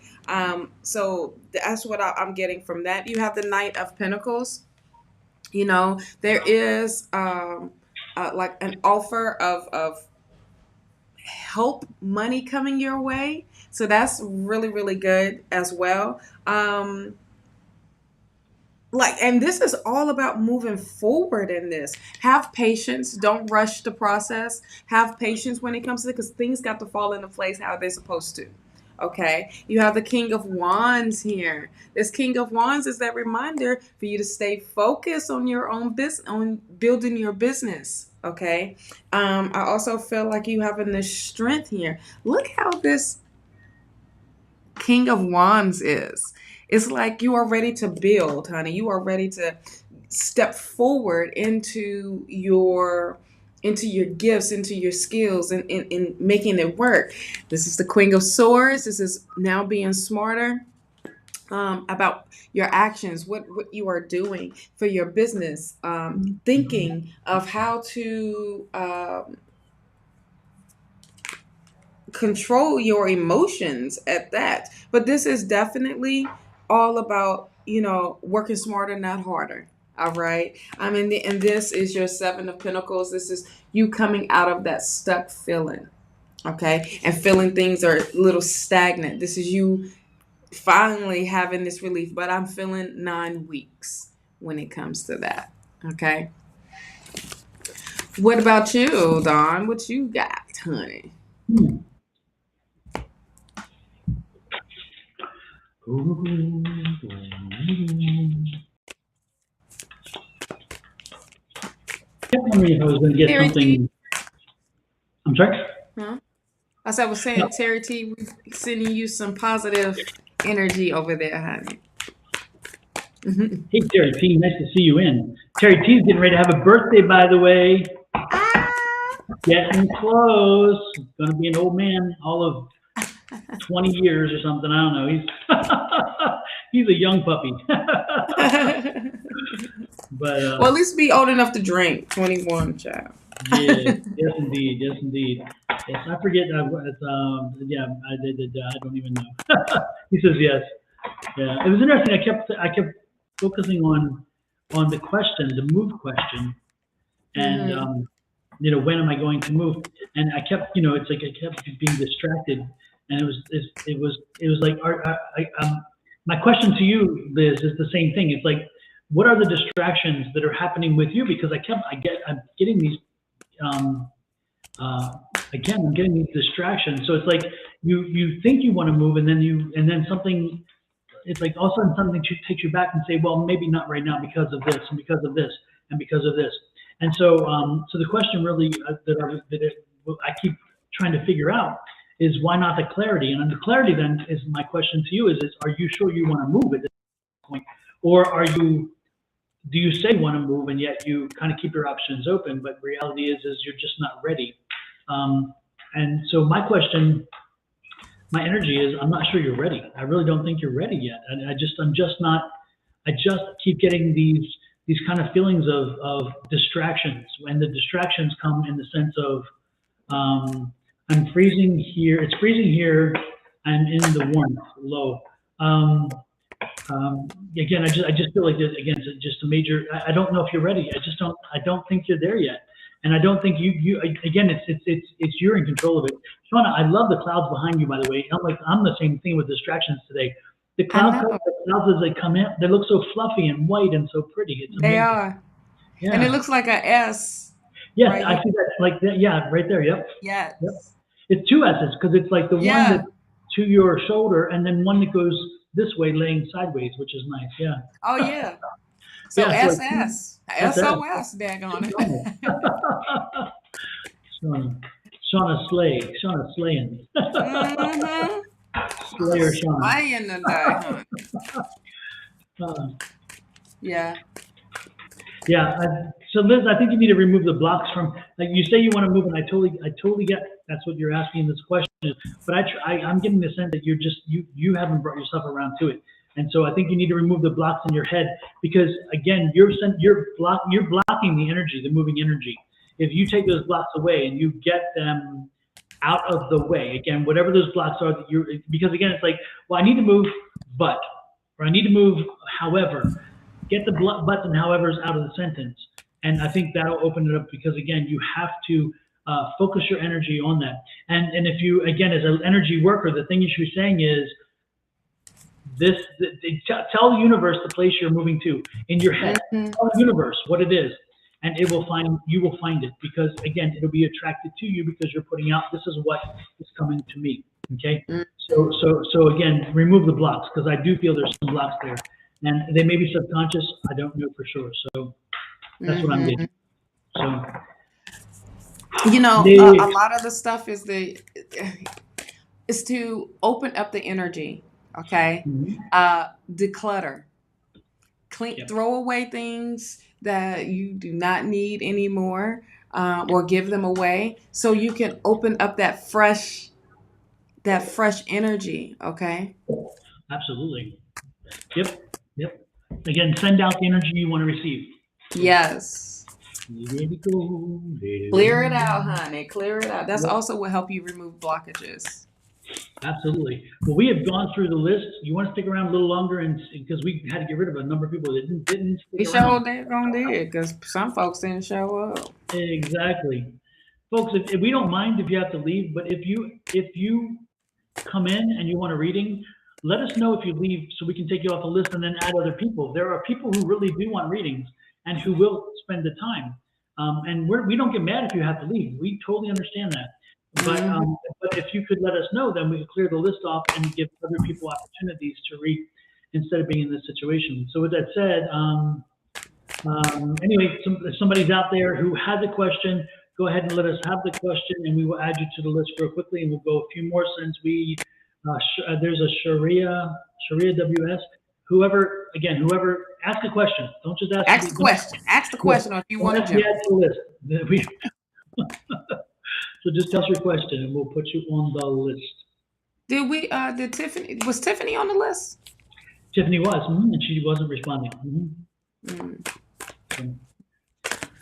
So that's what I'm getting from that. You have the Knight of Pentacles. There is like an offer of help, money coming your way. So that's really, really good as well. And this is all about moving forward in this. Have patience. Don't rush the process. Have patience when it comes to it, because things got to fall into place how they're supposed to. Okay. You have the King of Wands here. This King of Wands is that reminder for you to stay focused on your own business, on building your business. Okay. I also feel like you having this strength here. Look how this King of Wands is. It's like you are ready to build, honey. You are ready to step forward into your gifts, into your skills, and in making it work. This is the Queen of Swords. This is now being smarter about your actions, what you are doing for your business, thinking of how to control your emotions at that. But this is definitely all about, working smarter, not harder. All right. I mean, and this is your Seven of Pentacles. This is you coming out of that stuck feeling. Okay. And feeling things are a little stagnant. This is you finally having this relief. But I'm feeling 9 weeks when it comes to that. Okay. What about you, Don? What you got, honey? Kept wondering if I was going to get Terry T. something. I'm sorry? Huh? As I was saying, No. Terry T, we're sending you some positive energy over there, honey. Hey, Terry T, nice to see you in. Terry T's getting ready to have a birthday, by the way. Ah! Getting close. He's going to be an old man all of 20 years or something. I don't know. He's a young puppy. But Well, at least be old enough to drink. 21, child. yes, indeed. Yes, I forget. Yeah, I did. I don't even know. He says yes. Yeah, it was interesting. I kept focusing on the question, the move question, and when am I going to move? And I kept, it's like I kept being distracted, and it was like, my question to you, Liz, is the same thing. It's like, what are the distractions that are happening with you? Because I'm getting these. Again, I'm getting these distractions. So it's like you think you want to move, and then something. It's like all of a sudden something takes you back and say, well, maybe not right now because of this and because of this and because of this. And so, so the question really that I keep trying to figure out is why not the clarity? And the clarity then is my question to you is are you sure you want to move at this point, or do you say you want to move and yet you kind of keep your options open, but reality is you're just not ready. And so my energy is I'm not sure you're ready. I really don't think you're ready yet. I'm just not. I just keep getting these these kind of feelings of distractions, and the distractions come in the sense of I'm freezing here. It's freezing here. I'm in the warmth, low. Um, Again, I just feel like this, again, it's just a major. I don't know if you're ready. I don't think you're there yet, and I don't think you. Again, it's you're in control of it. Shawna, I love the clouds behind you. By the way, I'm the same thing with distractions today. The I clouds, know the clouds as they come in, they look so fluffy and white and so pretty. It's they amazing. are, and it Yeah. looks like a S Yes, right I here. see that. Like that. Yeah, right there. Yep. Yep. Yes. It's two S's because it's like the one Yeah. that's to your shoulder and then one that goes this way, laying sideways, which is nice. Yeah. Oh yeah. So Yeah. So like SS, SS. SOS, daggone Keep going. it. Shauna, Shauna slaying. Mm-hmm. Slayer Shauna. Slaying today, honey. Uh, Yeah. yeah. So Liz, I think you need to remove the blocks from. Like you say, you want to move, and I totally get that's what you're asking in this question. But I'm getting the sense that you haven't brought yourself around to it, and so I think you need to remove the blocks in your head because again, you're blocking the energy, the moving energy. If you take those blocks away and you get them out of the way, again, whatever those blocks are that you're, because again, it's like, well, I need to move, but, or I need to move, however, get the buts and howevers out of the sentence. And I think that'll open it up because again, you have to focus your energy on that. And if you, again, as an energy worker, the thing you should be saying is tell the universe the place you're moving to in your head. Mm-hmm. Tell the universe what it is, and you will find it because again, it'll be attracted to you because you're putting out, this is what is coming to me. Okay. So again, remove the blocks because I do feel there's some blocks there, and they may be subconscious. I don't know for sure. So that's what I'm Mm-hmm. getting. So You know, they, a lot of the stuff is to open up the energy. Okay. Declutter. Clean, yep, throw away things that you do not need anymore, or give them away, so you can open up that fresh energy. Okay. absolutely. Yep. Yep. Again, send out the energy you want to receive. Yes. Let it go. Let it Clear it go. out, honey. Clear it out. That's Yep. also will help you remove blockages. Absolutely. Well, we have gone through the list. You want to stick around a little longer, and because we had to get rid of a number of people that didn't We stick sure around. did because some folks didn't show up. Exactly, folks. If we don't mind if you have to leave, but if you come in and you want a reading, let us know if you leave so we can take you off the list and then add other people. There are people who really do want readings and who will spend the time. And we don't get mad if you have to leave. We totally understand that. Mm-hmm. But if you could let us know, then we could clear the list off and give other people opportunities to read instead of being in this situation. So with that said, anyway, if somebody's out there who has a question, go ahead and let us have the question, and we will add you to the list real quickly, and we'll go a few more since there's a Sharia WS. Whoever ask a question. Don't just ask. Ask the question. Ask the question, or if you want to jump. Add to the list. So just tell us your question, and we'll put you on the list. Did Tiffany on the list? Tiffany was, and she wasn't responding. So,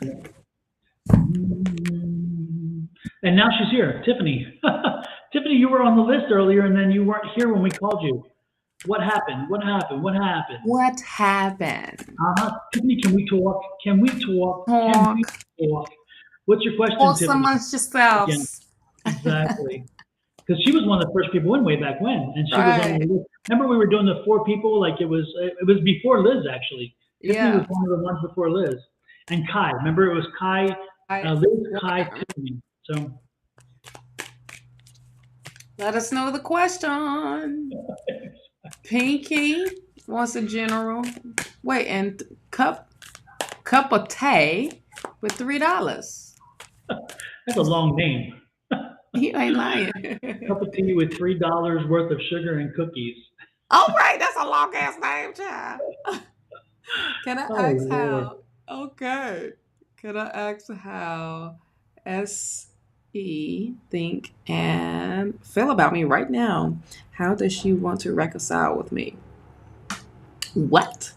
yeah. And now she's here, Tiffany. Tiffany, you were on the list earlier, and then you weren't here when we called you. What happened? What happened? What happened? What happened? Tiffany, can we talk? Can we talk? Can we talk? What's your question, Talk Tiffany? amongst yourselves. Again, exactly. Because she was one of the first people in way back when, and she was on the list. Remember, we were doing the 4 people. Like it was before Liz actually. Tiffany was one of the ones before Liz, and Kai. Remember, it was Kai, Liz, Kai, Tiffany. So let us know the question. Pinky wants a general. Wait, and cup of tea with $3. that's a long name. He ain't lying. Cup of tea with $3 worth of sugar and cookies. All right, that's a long ass name, child. Can I ask how? Okay. Can I ask how SE think and feel about me right now? How does she want to reconcile with me? What?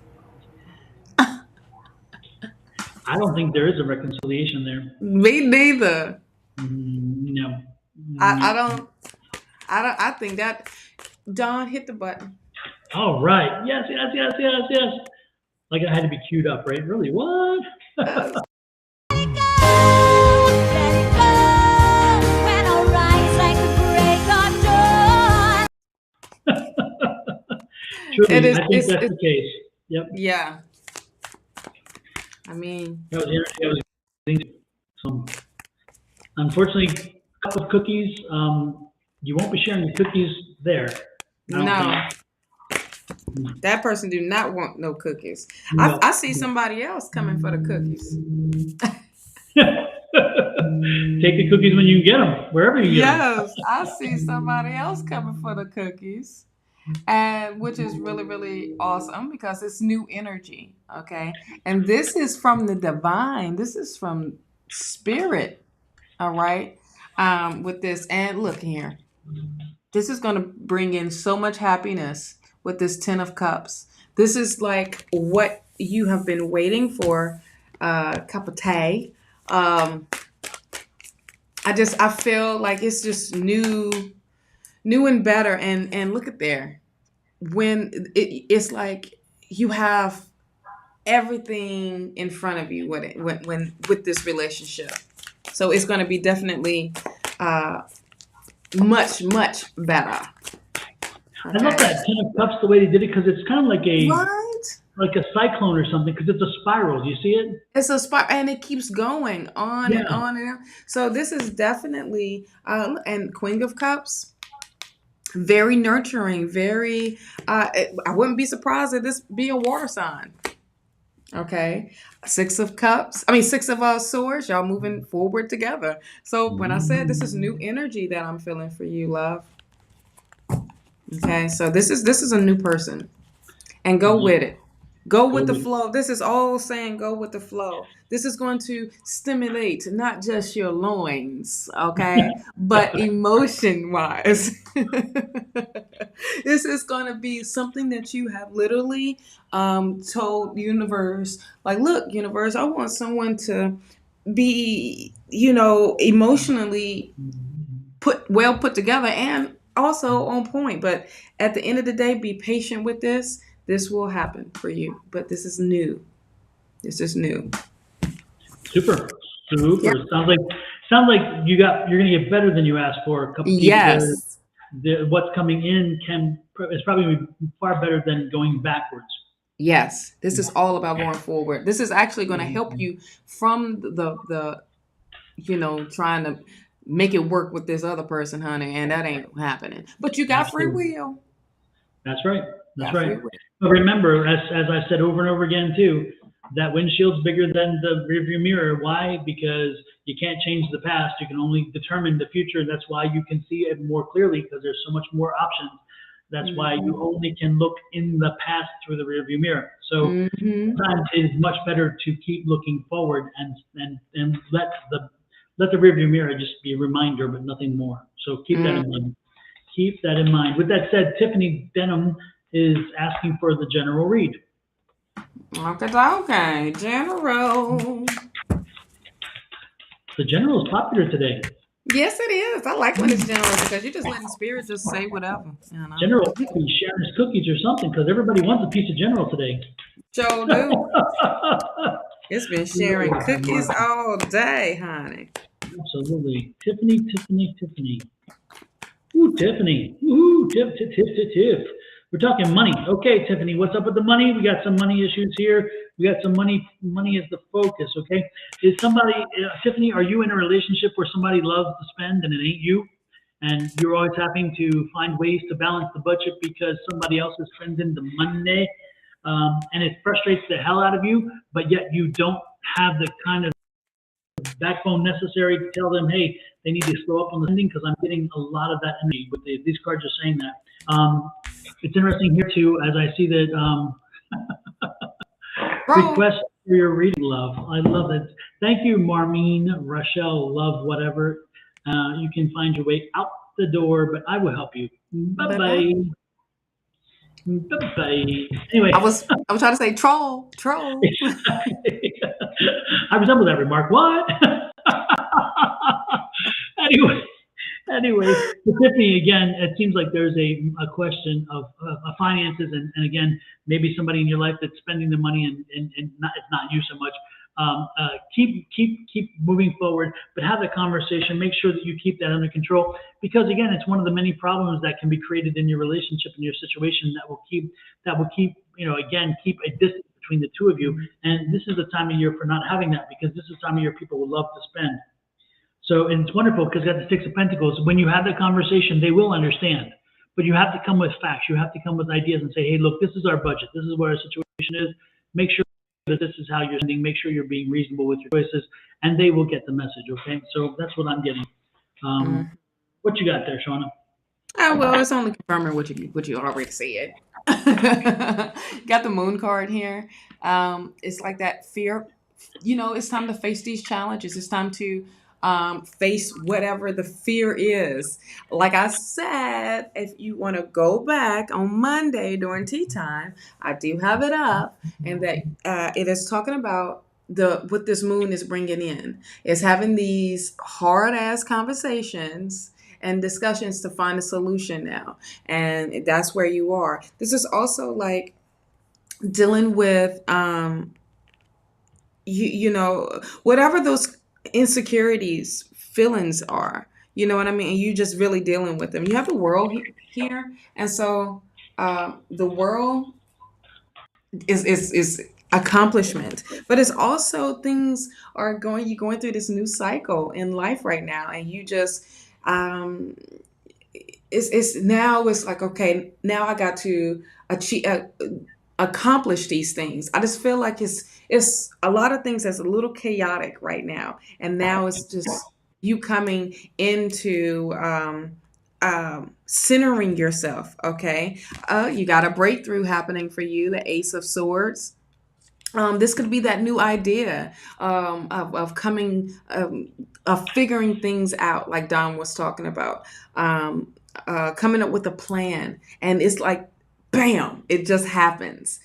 I don't think there is a reconciliation there. Me neither. No. I don't. I think that Don hit the button. All right. Yes, yes, yes, yes, yes. Like I had to be queued up, right? Really? What? Uh, Truly, it is. I think that's the case. Yep. Yeah. I mean, That was the energy I was thinking. So, unfortunately, cup of cookies. You won't be sharing the cookies there. no. That person do not want no cookies. No. I see somebody else coming for the cookies. Take the cookies when you get them, wherever you get them. Yes, I see somebody else coming for the cookies. And which is really, really awesome because it's new energy. Okay. And this is from the divine. This is from spirit. All right. With this. And look here. This is going to bring in so much happiness with this 10 of cups. This is like what you have been waiting for, cup of tea. I feel like it's just new and better. And look at there. When it's like you have everything in front of you when with this relationship. So it's going to be definitely much, much better. I love that 10 of cups the way they did it because it's kind of like a cyclone or something because it's a spiral. Do you see it? It's a spiral and it keeps going on and on and on. So this is definitely and Queen of Cups, very nurturing, very I wouldn't be surprised if this be a water sign. Okay. Six of swords, y'all moving forward together. So when I said this is new energy that I'm feeling for you, love. Okay, so this is a new person. And go with it. Go with the flow. This is all saying go with the flow. This is going to stimulate not just your loins, okay, but emotion-wise. This is going to be something that you have literally told universe, like, look, universe, I want someone to be, emotionally put together and also on point. But at the end of the day, be patient with this. This will happen for you, but this is new. This is new. Super. Yep. Sounds like you're gonna get better than you asked for. A couple of Yes. What's coming in is probably gonna be far better than going backwards. Yes. This is all about going forward. This is actually going to help you from the trying to make it work with this other person, honey, and that ain't happening. But you got free will. That's right. That's right. But remember, as I've said over and over again too, that windshield's bigger than the rearview mirror. Why? Because you can't change the past. You can only determine the future. That's why you can see it more clearly because there's so much more options. That's why you only can look in the past through the rearview mirror. So sometimes it is much better to keep looking forward and let the rearview mirror just be a reminder, but nothing more. So keep that in mind. Keep that in mind. With that said, Tiffany Denham is asking for the general read. Okay, general. The general is popular today. Yes, it is. I like when it's general because you're just letting spirit just say whatever. General sharing his cookies or something because everybody wants a piece of general today. Sure do. It's been sharing cookies all day, honey. Absolutely. Tiffany. Ooh, Tiffany. Ooh, Tiff. We're talking money. Okay, Tiffany, what's up with the money? We got some money issues here. We got some money. Money is the focus, okay? Tiffany, are you in a relationship where somebody loves to spend and it ain't you? And you're always having to find ways to balance the budget because somebody else is spending the money. And it frustrates the hell out of you, but yet you don't have the kind of backbone necessary to tell them, hey, they need to slow up on the spending because I'm getting a lot of that energy. But these cards are saying that. It's interesting here too, as I see that request for your reading, love. I love it. Thank you, Marmeen, Rochelle, love, whatever. You can find your way out the door, but I will help you. Bye-bye. Bye-bye. Anyway. I was trying to say troll. I resemble that remark. What? anyway, anyway, Tiffany, again, it seems like there's a question of finances, and again, maybe somebody in your life that's spending the money and not, it's not you so much. Keep moving forward, but have the conversation. Make sure that you keep that under control, because again, it's one of the many problems that can be created in your relationship and your situation that will keep again, keep a distance between the two of you. And this is the time of year for not having that, because this is the time of year people will love to spend. So, and it's wonderful because you got the Six of Pentacles. When you have that conversation, they will understand. But you have to come with facts. You have to come with ideas and say, hey, look, this is our budget. This is what our situation is. Make sure that this is how you're spending. Make sure you're being reasonable with your choices, and they will get the message, okay? So that's what I'm getting. What you got there, Shawna? Oh, well, it's only confirming what you already said. Got the moon card here. It's like that fear. It's time to face these challenges. It's time to face whatever the fear is. Like I said, if you want to go back on Monday during tea time, I do have it up, and that it is talking about what this moon is bringing in. Is having these hard ass conversations and discussions to find a solution now, and that's where you are. This is also like dealing with whatever those insecurities feelings are, you know what I mean, and you just really dealing with them. You have the world here, and so the world is accomplishment, but it's also things are you're going through this new cycle in life right now, and you just it's like, okay, now I got to achieve accomplish these things. I just feel like it's a lot of things that's a little chaotic right now, and now it's just you coming into centering yourself. Okay, you got a breakthrough happening for you, the Ace of Swords. This could be that new idea of coming, of figuring things out, like Don was talking about, coming up with a plan. And it's like, bam, it just happens,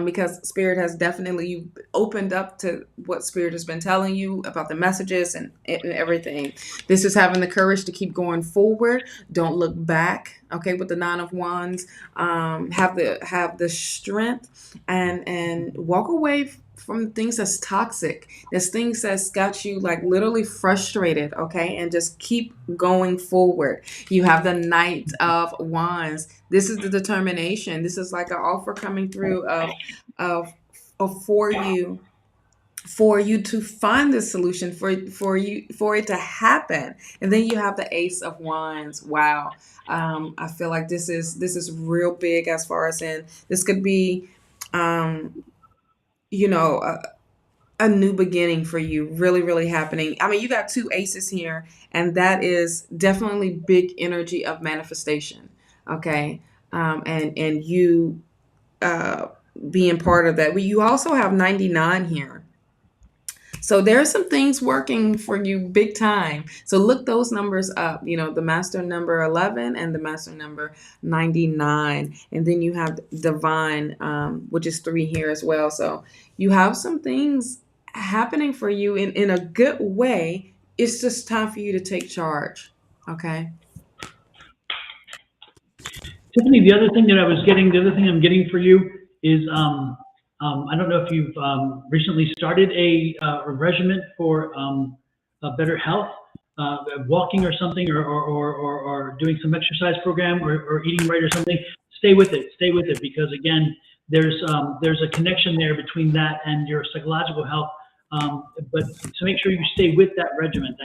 because Spirit has definitely opened up to what Spirit has been telling you about the messages and everything. This is having the courage to keep going forward. Don't look back. Okay, with the Nine of Wands, have the strength and walk away from things that's toxic. There's things that's got you like literally frustrated, okay? And just keep going forward. You have the Knight of Wands. This is the determination. This is like an offer coming through of for you to find the solution, for it to happen. And then you have the Ace of Wands. Wow. I feel like this is real big, as far as in this could be a new beginning for you, really, really happening. I mean, you got two aces here, and that is definitely big energy of manifestation. Okay. And you being part of that. You also have 99 here. So there are some things working for you big time. So look those numbers up, the master number 11 and the master number 99. And then you have divine, which is 3 here as well. So you have some things happening for you in a good way. It's just time for you to take charge. Okay. Tiffany, the other thing I'm getting for you is, I don't know if you've recently started a regimen for better health, walking or something, or doing some exercise program, or eating right or something. Stay with it, because again, there's a connection there between that and your psychological health. But to make sure you stay with that regimen,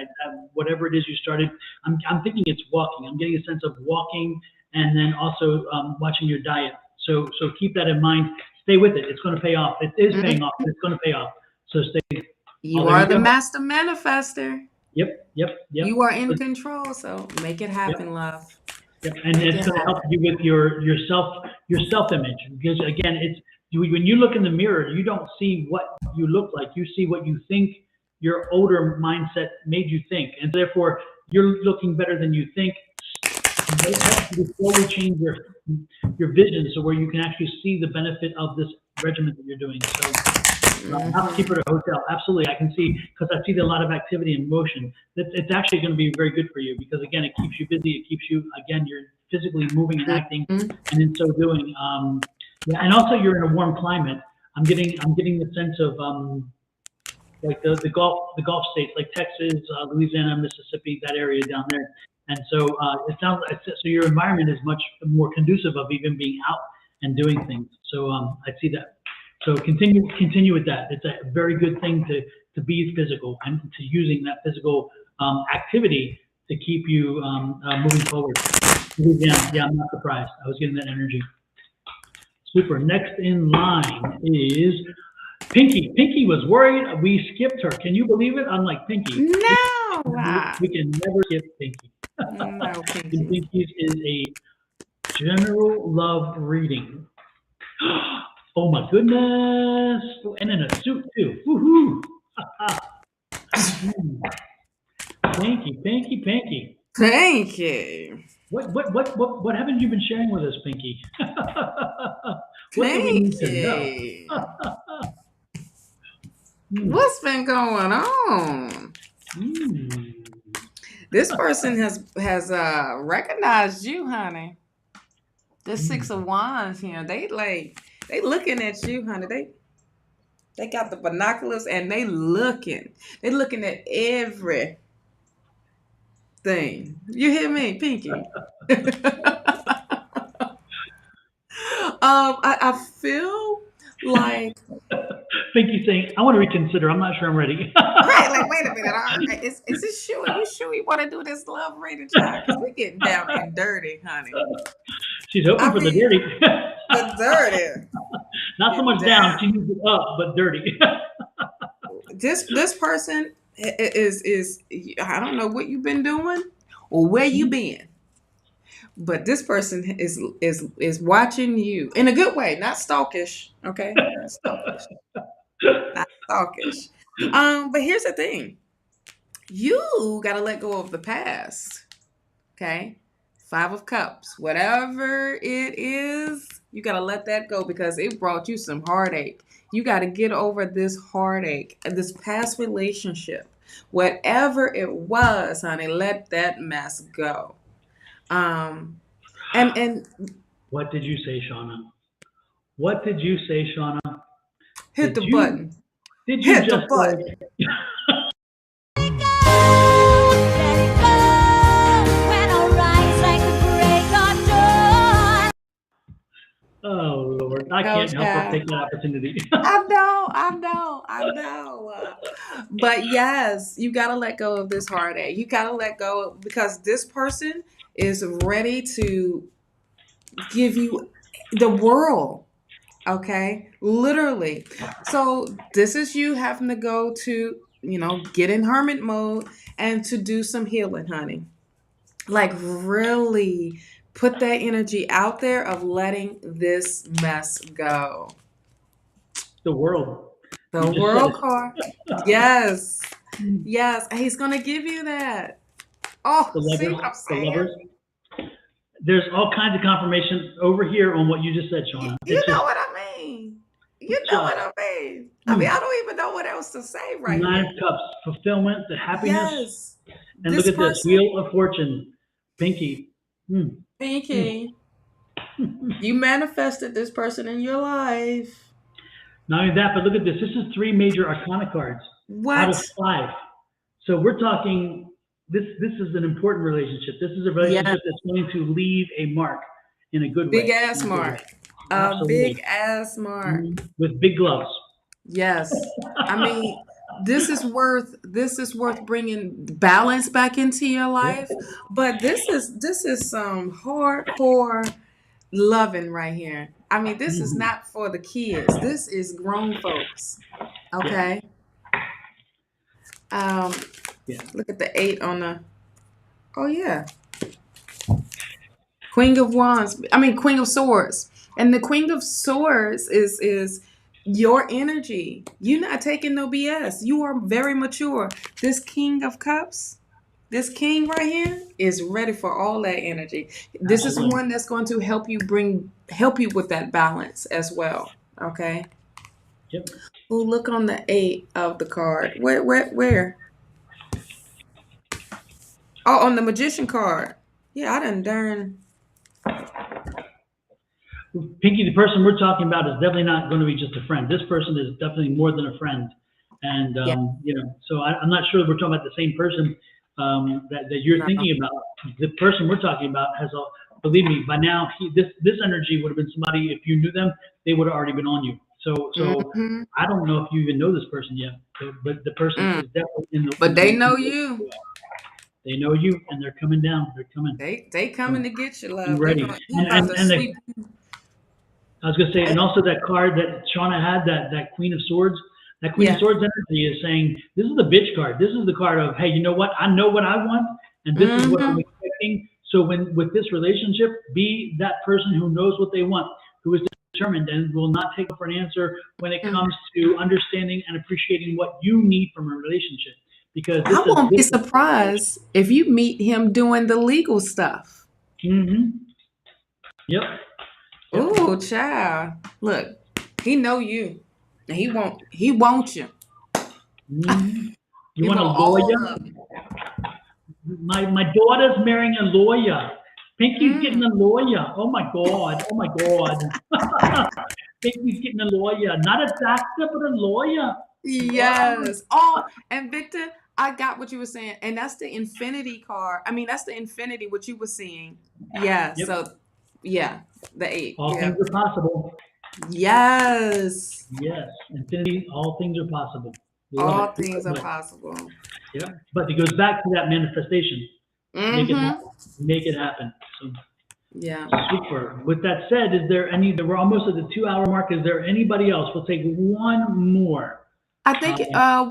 whatever it is you started. I'm thinking it's walking. I'm getting a sense of walking, and then also watching your diet. So keep that in mind. Stay with it. It's going to pay off. It is paying off. It's going to pay off. So stay. You are the master manifester. Yep. You are in control. So make it happen, love. Yep. And it's going to help you with your self-image. Because again, when you look in the mirror, you don't see what you look like. You see what you think your older mindset made you think. And therefore, you're looking better than you think. It helps you to slowly change your vision, so where you can actually see the benefit of this regimen that you're doing. So housekeeper to hotel, absolutely. I can see, because I see a lot of activity and motion. It's actually going to be very good for you because again, it keeps you busy. It keeps you, again, you're physically moving and acting, and in so doing, yeah. And also, you're in a warm climate. I'm getting the sense of like the Gulf states like Texas, Louisiana, Mississippi, that area down there. And so it sounds like, so your environment is much more conducive of even being out and doing things. So I see that. So continue with that. It's a very good thing to be physical and to using that physical activity to keep you moving forward. Yeah, I'm not surprised. I was getting that energy. Super. Next in line is Pinky. Pinky was worried we skipped her. Can you believe it? I'm like, Pinky. No. We can never skip Pinky. No, Pinky. And Pinky's is a general love reading. Oh my goodness. And in a suit too. Woohoo. Pinky. Pinky. What haven't you been sharing with us, Pinky? What do we need to know? What's been going on? This person has recognized you, honey. The Six of Wands here. They looking at you, honey. They got the binoculars and they looking at everything. You hear me, Pinky? I feel like Pinky saying, I want to reconsider. I'm not sure I'm ready. right, like wait a minute. Is this sure? You sure you want to do this love reading, child? Because we're getting down and dirty, honey. She's hoping for the dirty. The dirty. Not so much down. She needs it up, but dirty. This person is I don't know what you've been doing or where you been, but this person is watching you in a good way, not stalkish. Okay, not stalkish. Not stalkish. But here's the thing: you got to let go of the past. Okay, 5 of Cups, whatever it is, you got to let that go because it brought you some heartache. You got to get over this heartache, this past relationship, whatever it was, honey. Let that mess go. And what did you say, Shawna? What did you say, Shawna? Hit the button. Did you hit just the button? Oh Lord, I can't help but take that opportunity. I know. But yes, you gotta let go of this heartache. You gotta let go because this person is ready to give you the world. Okay, literally. So this is you having to go to, get in hermit mode and to do some healing, honey. Like really put that energy out there of letting this mess go. The world. The world card. Yes. Yes. He's going to give you that. Oh, the lovers, see what I'm saying? The lovers. There's all kinds of confirmation over here on what you just said, Shawna. You know what I mean. I mean, I don't even know what else to say right now. 9 of Cups, fulfillment, the happiness. Yes. And look at this, Wheel of Fortune. Pinky. Pinky. You manifested this person in your life. Not only that, but look at this. This is 3 major arcana cards out of 5. So we're talking, this is an important relationship. This is a relationship that's going to leave a mark in a good way. Big ass mark. A big ass mark. With big gloves. Yes. I mean, this is worth bringing balance back into your life. But this is some hardcore loving right here. I mean, this is not for the kids. This is grown folks. Okay. Look at the 8 on the. Oh yeah. Queen of Swords. And the Queen of Swords is your energy. You're not taking no BS. You are very mature. This King of Cups, this king right here is ready for all that energy. This is one that's going to help you with that balance as well. Okay. Yep. Oh, look on the 8 of the card. Where? Oh, on the magician card. Yeah, I done darn. Pinky, the person we're talking about is definitely not going to be just a friend. This person is definitely more than a friend. And, Yeah. so I'm not sure we're talking about the same person that you're No. thinking about. The person we're talking about believe me, by now, this energy would have been somebody, if you knew them, they would have already been on you. So Hmm. I don't know if you even know this person yet, but the person is definitely in the. But they know you. They know you, and they're coming down. They're coming. They coming to get you, Be love. ready. He about to sweep. I was gonna say, and also that card that Shawna had, that Queen of Swords, that Queen of Yeah. Swords energy is saying, this is the bitch card. This is the card of, hey, you know what? I know what I want, and this is what I'm Hmm. expecting. So with this relationship, be that person who knows what they want, who is determined and will not take for an answer when it comes to understanding and appreciating what you need from a relationship. Because I this is won't be this. surprised if you meet him doing the legal stuff. Yep. Yep. Oh, child. Look, he know you. And he wants you. You He want a want all lawyer? of it. My daughter's marrying a lawyer. Pinky's getting Mm. a lawyer. Oh my God. Oh my God. Pinky's getting a lawyer. Not a doctor, but a lawyer. Wow. Yes. Oh, and Victor, I got what you were saying. And that's the infinity card. I mean, that's the infinity, what you were seeing. Yeah. Yep. So, yeah, the 8. All Yeah. things are possible. Yes. Yes. Infinity, all things are possible. Love All it. things are But, possible. yeah. But it goes back to that manifestation. Make it Mm-hmm. happen. Make it happen. So Yeah. super. With that said, we're almost at the 2 hour mark. Is there anybody else? We'll take one more. I think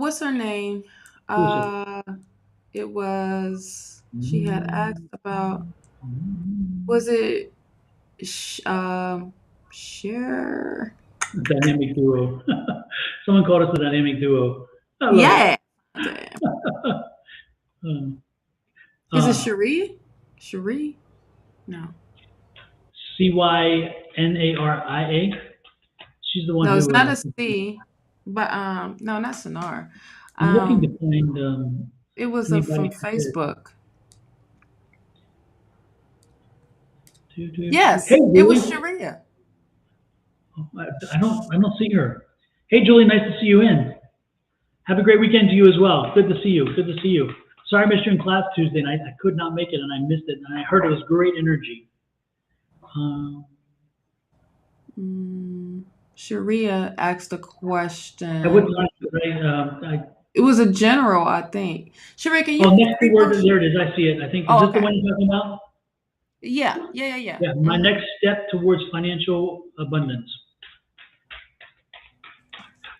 what's her name? Who is it? It was she had asked about was it Cher? Dynamic duo. Someone called us a dynamic duo. I love Yeah. it. Damn. Um, Is it uh, Cherie? Cherie? No. Cynaria. She's the one No, it's who. not a C. But no, not Sonar. I'm looking to find It was anybody. from Facebook. Hey, Yes, it was Julie. Sharia. I don't see her. Hey, Julie. Nice to see you in. Have a great weekend to you as well. Good to see you. Good to see you. Sorry I missed you in class Tuesday night. I could not make it, and I missed it. And I heard it was great energy. Sharia asked a I question. wouldn't like to, right? It was a general, I think. Sharia, can you Next word, repost? there it is. I see it. I think, is Oh, this the okay. one you're talking about? Yeah. Yeah, my next step towards financial abundance.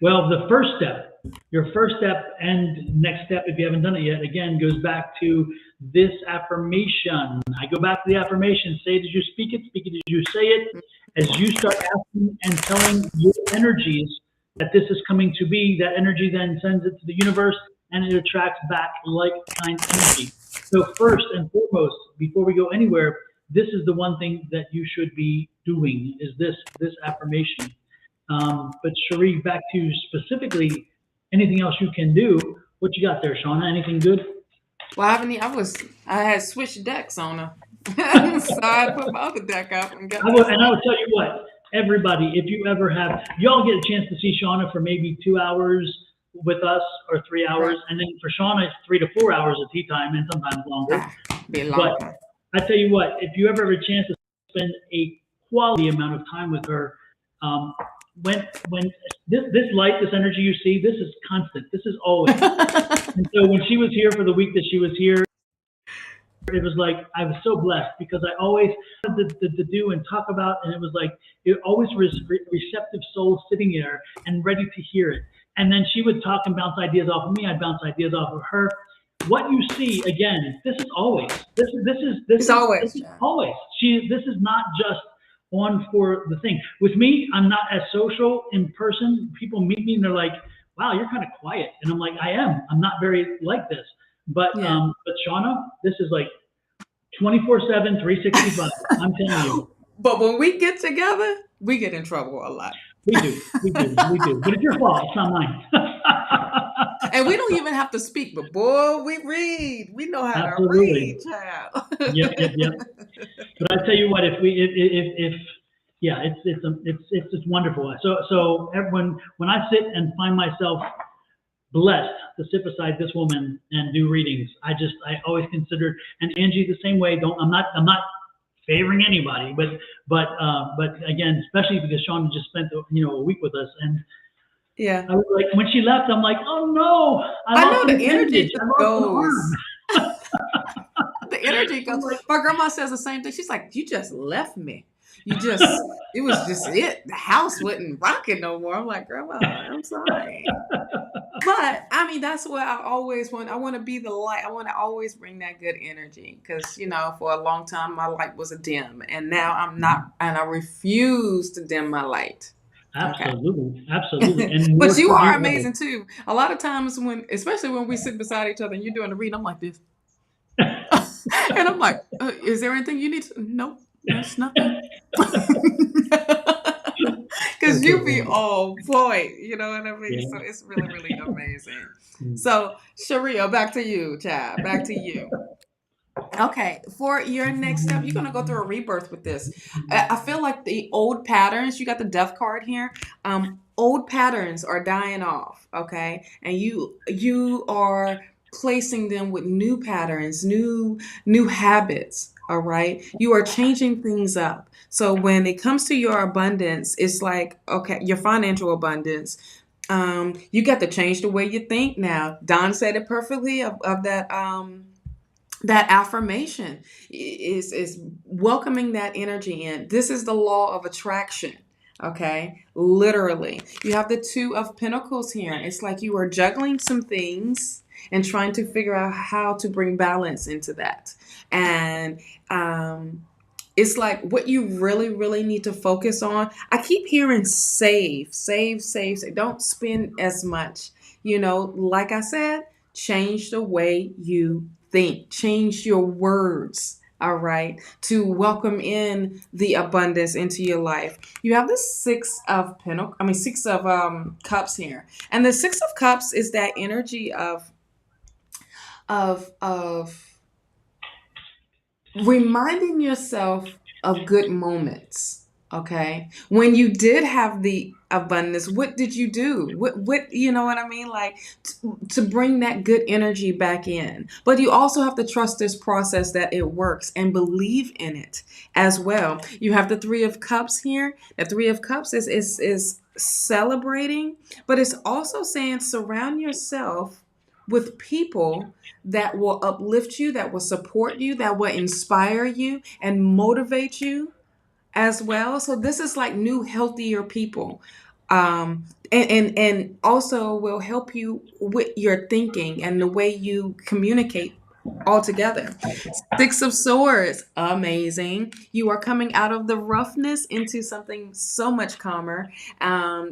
Well, your first step and next step, if you haven't done it yet, again, goes back to this affirmation. I go back to the affirmation. Say it as you speak it as you say it. As you start asking and telling your energies that this is coming to be, that energy then sends it to the universe and it attracts back like-kind energy. So first and foremost, before we go anywhere, this is the one thing that you should be doing, is this affirmation. But Cherie, back to you specifically, anything else you can do? What you got there, Shawna? Anything good? Well, I had switched decks on her. So I put my other deck up and got I this will one. tell you what, everybody, if you ever have, y'all get a chance to see Shawna for maybe 2 hours with us or 3 hours, and then for Shawna, it's 3 to 4 hours of tea time and sometimes longer. Be But long. I tell you what, if you ever have a chance to spend a quality amount of time with her, when this light, this energy you see, this is constant. This is always. And so when she was here for the week that she was here, it was like I was so blessed because I always had to do and talk about, and it was like it always was receptive soul sitting there and ready to hear it. And then she would talk and bounce ideas off of me. I'd bounce ideas off of her. What you see again, this is always. This It's always, is John. always. This is not just on for the thing. With me, I'm not as social in person. People meet me and they're like, "Wow, you're kind of quiet," and I'm like, "I am. I'm not very like this." But Yeah. but Shawna, this is like 24/7, 365. I'm telling you. But when we get together, we get in trouble a lot. We do. But it's your fault. It's not mine. And we don't even have to speak, but boy, we read. We know how to read, Absolutely. child. Yep. But I tell you what, if yeah, it's just wonderful. So everyone, when I sit and find myself blessed to sit beside this woman and do readings, I always consider, and Angie the same way. I'm not favoring anybody, but again, especially because Sean just spent a week with us, and Yeah. I was like, when she left, I'm like, oh no, I I lost know an the appendage, energy just I lost an arm. goes. The energy I'm goes. like, My grandma says the same thing. She's like, you just left me. You just, it was just it. The house wasn't rocking no more. I'm like, Grandma, I'm sorry. But I mean, that's what I always want. I want to be the light. I want to always bring that good energy because, for a long time, my light was a dim. And now I'm not, and I refuse to dim my light. Okay. absolutely, and But more you to are you ever. amazing too. A lot of times especially when we sit beside each other and you're doing the reading, I'm like this. And I'm like, is there anything you need to? Nope, there's nothing. Because you be Okay, on point, you know what I mean? yeah. So it's really, really amazing. So, Sharia, back to you, Chad. Back to you. Okay, for your next step, you're gonna go through a rebirth with this. I feel like the old patterns. You got the death card here. Old patterns are dying off. Okay, and you are placing them with new patterns, new habits. All right, you are changing things up. So when it comes to your abundance, it's like okay, your financial abundance. You got to change the way you think now. Don said it perfectly of that. That affirmation is welcoming that energy in. This is the law of attraction. Okay, literally, you have the Two of Pentacles here. It's like you are juggling some things and trying to figure out how to bring balance into that. And it's like what you really, really need to focus on. I keep hearing save. Don't spend as much. Like I said, change the way you think, change your words. All right, to welcome in the abundance into your life. You have the Six of Cups here, and the Six of Cups is that energy of reminding yourself of good moments. Okay, when you did have the abundance, what did you do? What you know what I mean, like to bring that good energy back in. But you also have to trust this process, that it works, and believe in it as well. You have the Three of Cups here. The Three of Cups is celebrating, but it's also saying surround yourself with people that will uplift you, that will support you, that will inspire you and motivate you as well. So this is like new, healthier people. And also will help you with your thinking and the way you communicate altogether. Six of Swords, amazing. You are coming out of the roughness into something so much calmer.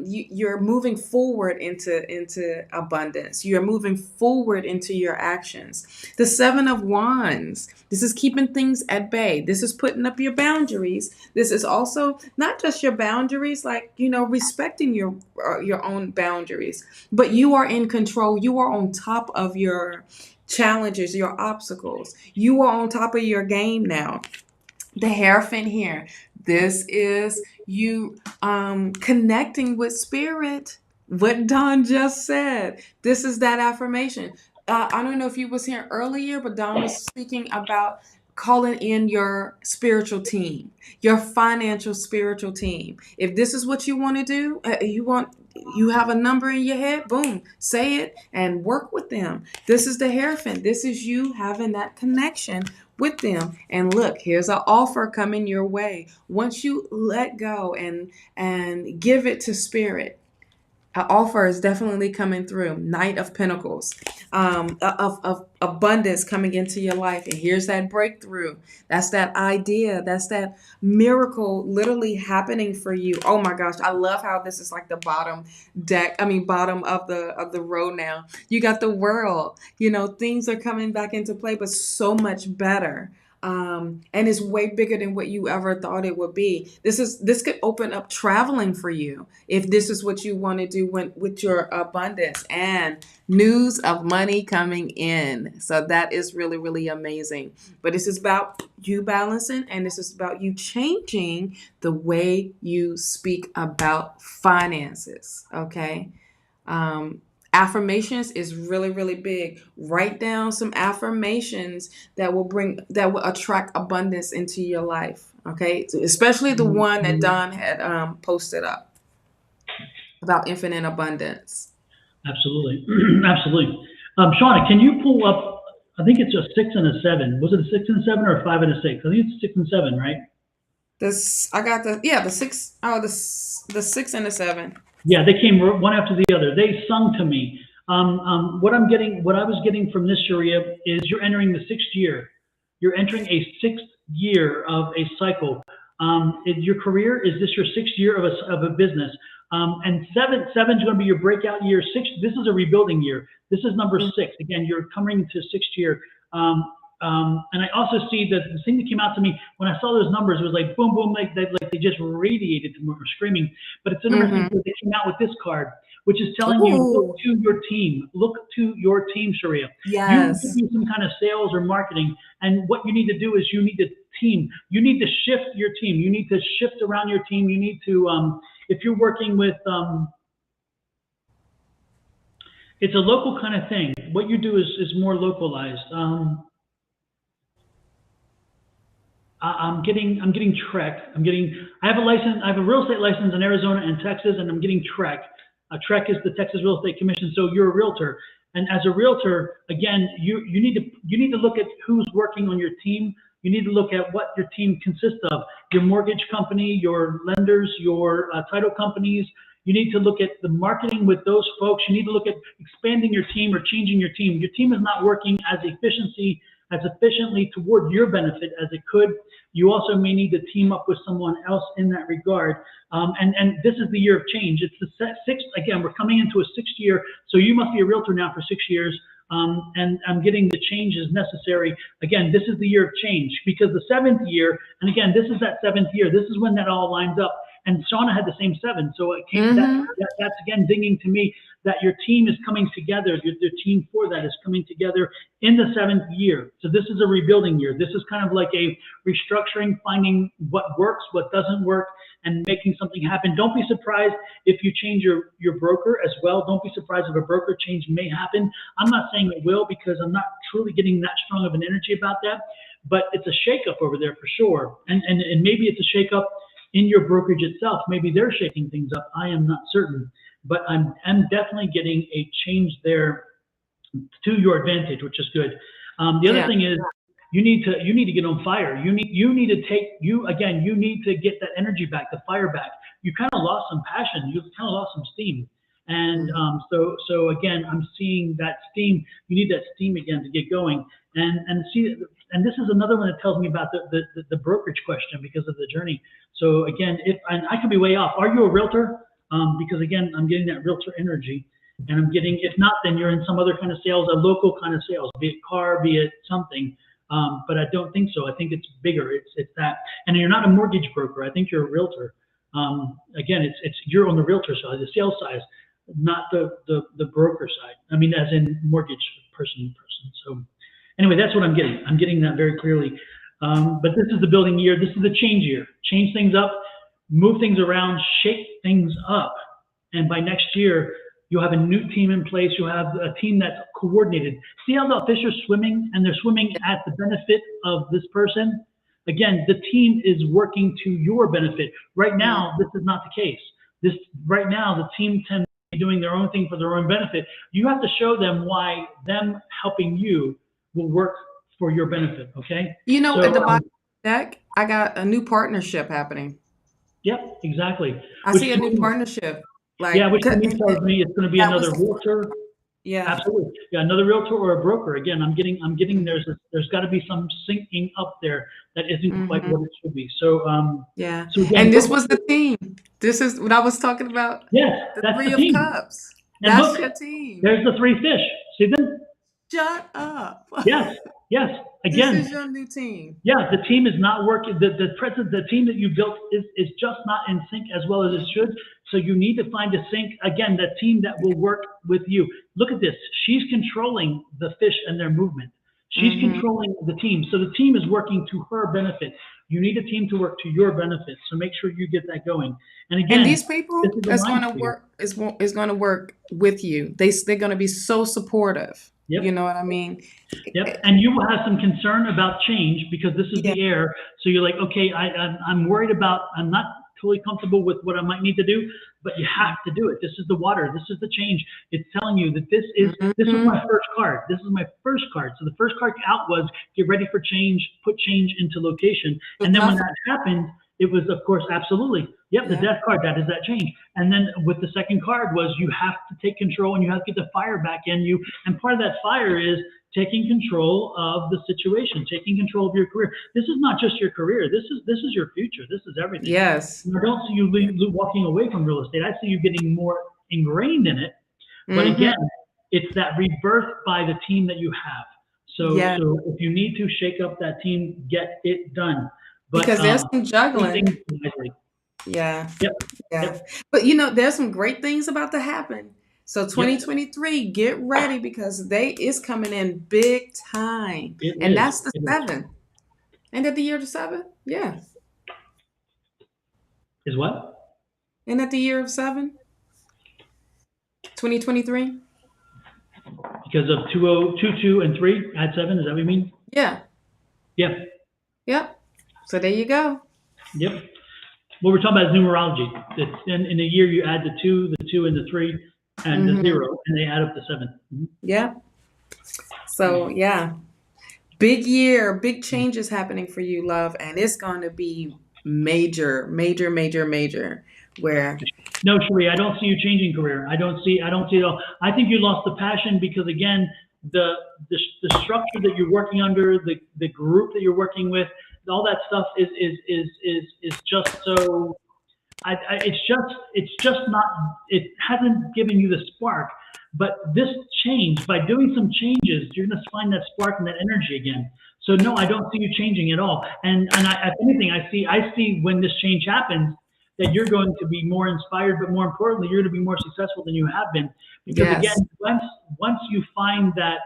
You're moving forward into abundance. You're moving forward into your actions. The Seven of Wands. This is keeping things at bay. This is putting up your boundaries. This is also not just your boundaries, like respecting your own boundaries, but you are in control. You are on top of your challenges, your obstacles. You are on top of your game now. The Hierophant here. This is you connecting with spirit. What Don just said. This is that affirmation. I don't know if you was here earlier, but Don was speaking about calling in your spiritual team, your financial spiritual team. If this is what you want to do, you have a number in your head, boom, say it and work with them. This is the Hierophant. This is you having that connection with them. And look, here's an offer coming your way. Once you let go and give it to spirit, an offer is definitely coming through. Knight of Pentacles, of abundance coming into your life. And here's that breakthrough. That's that idea. That's that miracle literally happening for you. Oh my gosh. I love how this is like the bottom bottom of the road now. You got the World. Things are coming back into play, but so much better. and it's way bigger than what you ever thought it would be. This could open up traveling for you if this is what you want to do with your abundance and news of money coming in. So that is really, really amazing. But this is about you balancing, and this is about you changing the way you speak about finances. Okay. Affirmations is really, really big. Write down some affirmations that will attract abundance into your life. Okay, so especially the one that Don had posted up about infinite abundance. Absolutely. Absolutely. Shawna, can you pull up, I think it's a 6 and a 7. Was it a 6 and a 7 or a 5 and a 6? I think it's 6 and 7, right? I got the 6. Oh, the 6 and the 7. Yeah, they came one after the other. They sung to me. What I was getting from this, Sharia, is you're entering the 6th year. You're entering a 6th year of a cycle. Your career, is this your 6th year of a business? And seven is going to be your breakout year. 6, this is a rebuilding year. This is number 6. Again, you're coming to 6th year. And I also see that the thing that came out to me when I saw those numbers, it was like boom, boom, like they just radiated to me, or screaming. But it's interesting because they came out with this card, which is telling you, look to your team. Look to your team, Sharia. Yes. You need to do some kind of sales or marketing. And what you need to do is you need to team. You need to shift your team. You need to shift around your team. You need to, if you're working with, it's a local kind of thing. What you do is more localized. I'm getting Trek. I have a license. I have a real estate license in Arizona and Texas, and I'm getting Trek. Trek is the Texas Real Estate Commission. So you're a realtor, and as a realtor, again, you need to look at who's working on your team. You need to look at what your team consists of. Your mortgage company, your lenders, your title companies. You need to look at the marketing with those folks. You need to look at expanding your team or changing your team. Your team is not working as efficiently toward your benefit as it could. You also may need to team up with someone else in that regard. And this is the year of change. It's the 6th, again, we're coming into a 6th year. So you must be a realtor now for 6 years. And I'm getting the changes necessary. Again, this is the year of change, because the 7th year, and again, this is that 7th year. This is when that all lines up. And Shawna had the same 7. So it came, that's again dinging to me that your team is coming together. Your team for that is coming together in the 7th year. So this is a rebuilding year. This is kind of like a restructuring, finding what works, what doesn't work, and making something happen. Don't be surprised if you change your broker as well. Don't be surprised if a broker change may happen. I'm not saying it will, because I'm not truly getting that strong of an energy about that, but it's a shakeup over there for sure. And maybe it's a shakeup in your brokerage itself. Maybe they're shaking things up. I am not certain, but I'm definitely getting a change there to your advantage, which is good. The other thing is you need to get on fire. You need to get that energy back, the fire back. You kind of lost some passion. You kind of lost some steam. And so again, I'm seeing that steam. You need that steam again to get going. And this is another one that tells me about the brokerage question because of the journey. So again, and I could be way off. Are you a realtor? Because again, I'm getting that realtor energy, and I'm getting, if not, then you're in some other kind of sales, a local kind of sales, be it car, be it something. But I don't think so. I think it's bigger. It's that, and you're not a mortgage broker. I think you're a realtor. Again, you're on the realtor side, the sales side, not the broker side. I mean, as in mortgage person to person. So anyway, that's what I'm getting. I'm getting that very clearly. But this is the building year. This is the change year. Change things up, move things around, shake things up. And by next year, you'll have a new team in place. You'll have a team that's coordinated. See how the fish are swimming, and they're swimming at the benefit of this person? Again, the team is working to your benefit. Right now, this is not the case. Right now, the team tends to be doing their own thing for their own benefit. You have to show them why them helping you will work for your benefit, okay? So, at the bottom of the deck, I got a new partnership happening. Yep, exactly. I see a new partnership. Which to me tells me it's going to be another realtor. Yeah, absolutely. Yeah, another realtor or a broker. Again, I'm getting there's got to be some syncing up there that isn't quite what it should be. So So again, and this was the theme. This is what I was talking about. Yes, the that's Three the of team. Cups. And that's look, your team. There's the 3 fish. See them? Shut up. Yes, yes. This Again, is your new team. yeah, the team is not working. The team that you built is just not in sync as well as it should. So you need to find a sync again. The team that will work with you. Look at this. She's controlling the fish and their movement. She's Hmm. controlling the team. So the team is working to her benefit. You need a team to work to your benefit. So make sure you get that going. And And again, these people this is a that's going line to for you. work is going to work with you. They're going to be so supportive. You Yep. know what I mean? Yep. And you will have some concern about change because this is Yeah. the air. So you're like, okay, I'm worried about, I'm not totally comfortable with what I might need to do, but you have to do it. This is the water. This is the change. It's telling you that this was Hmm. my first card. This is my first card. So the first card out was get ready for change, put change into location. It's And then when nothing. that happened, it was, of course, absolutely. Yep, the Yeah. death card, that is that change. And then with the second card was you have to take control and you have to get the fire back in you. And part of that fire is taking control of the situation, taking control of your career. This is not just your career. This is your future. This is everything. Yes. And I don't see you walking away from real estate. I see you getting more ingrained in it. But Hmm. again, it's that rebirth by the team that you have. So Yeah. so if you need to shake up that team, get it done. But Because there's some do juggling. things wisely. Yeah. Yep. Yeah. Yep. But there's some great things about to happen. So Yep. 2023, get ready because they is coming in big time. It And is. that's the It is. seven. Ain't that the year of the seven? Yeah. Is what? Ain't that the year of seven? 2023? Because of 2022 and 3 add 7, is that what you mean? Yeah. Yeah. Yep. So there you go. Yep. What we're talking about is numerology. It's in a year you add the 2 and the 3 and the Hmm. 0, and they add up to 7. Mhm. Yeah. So yeah. Big year, big changes happening for you, love, and it's going to be major, major, major, major. Where No, Sheree, I don't see you changing career. I don't see it all. I think you lost the passion because again, the the structure that you're working under, the group that you're working with, all that stuff is just so it's just not, it hasn't given you the spark. But this change, by doing some changes, you're going to find that spark and that energy again. So no, I don't see you changing at all. And if anything, I see when this change happens that you're going to be more inspired, but more importantly, you're going to be more successful than you have been. Because again, yes, once you find that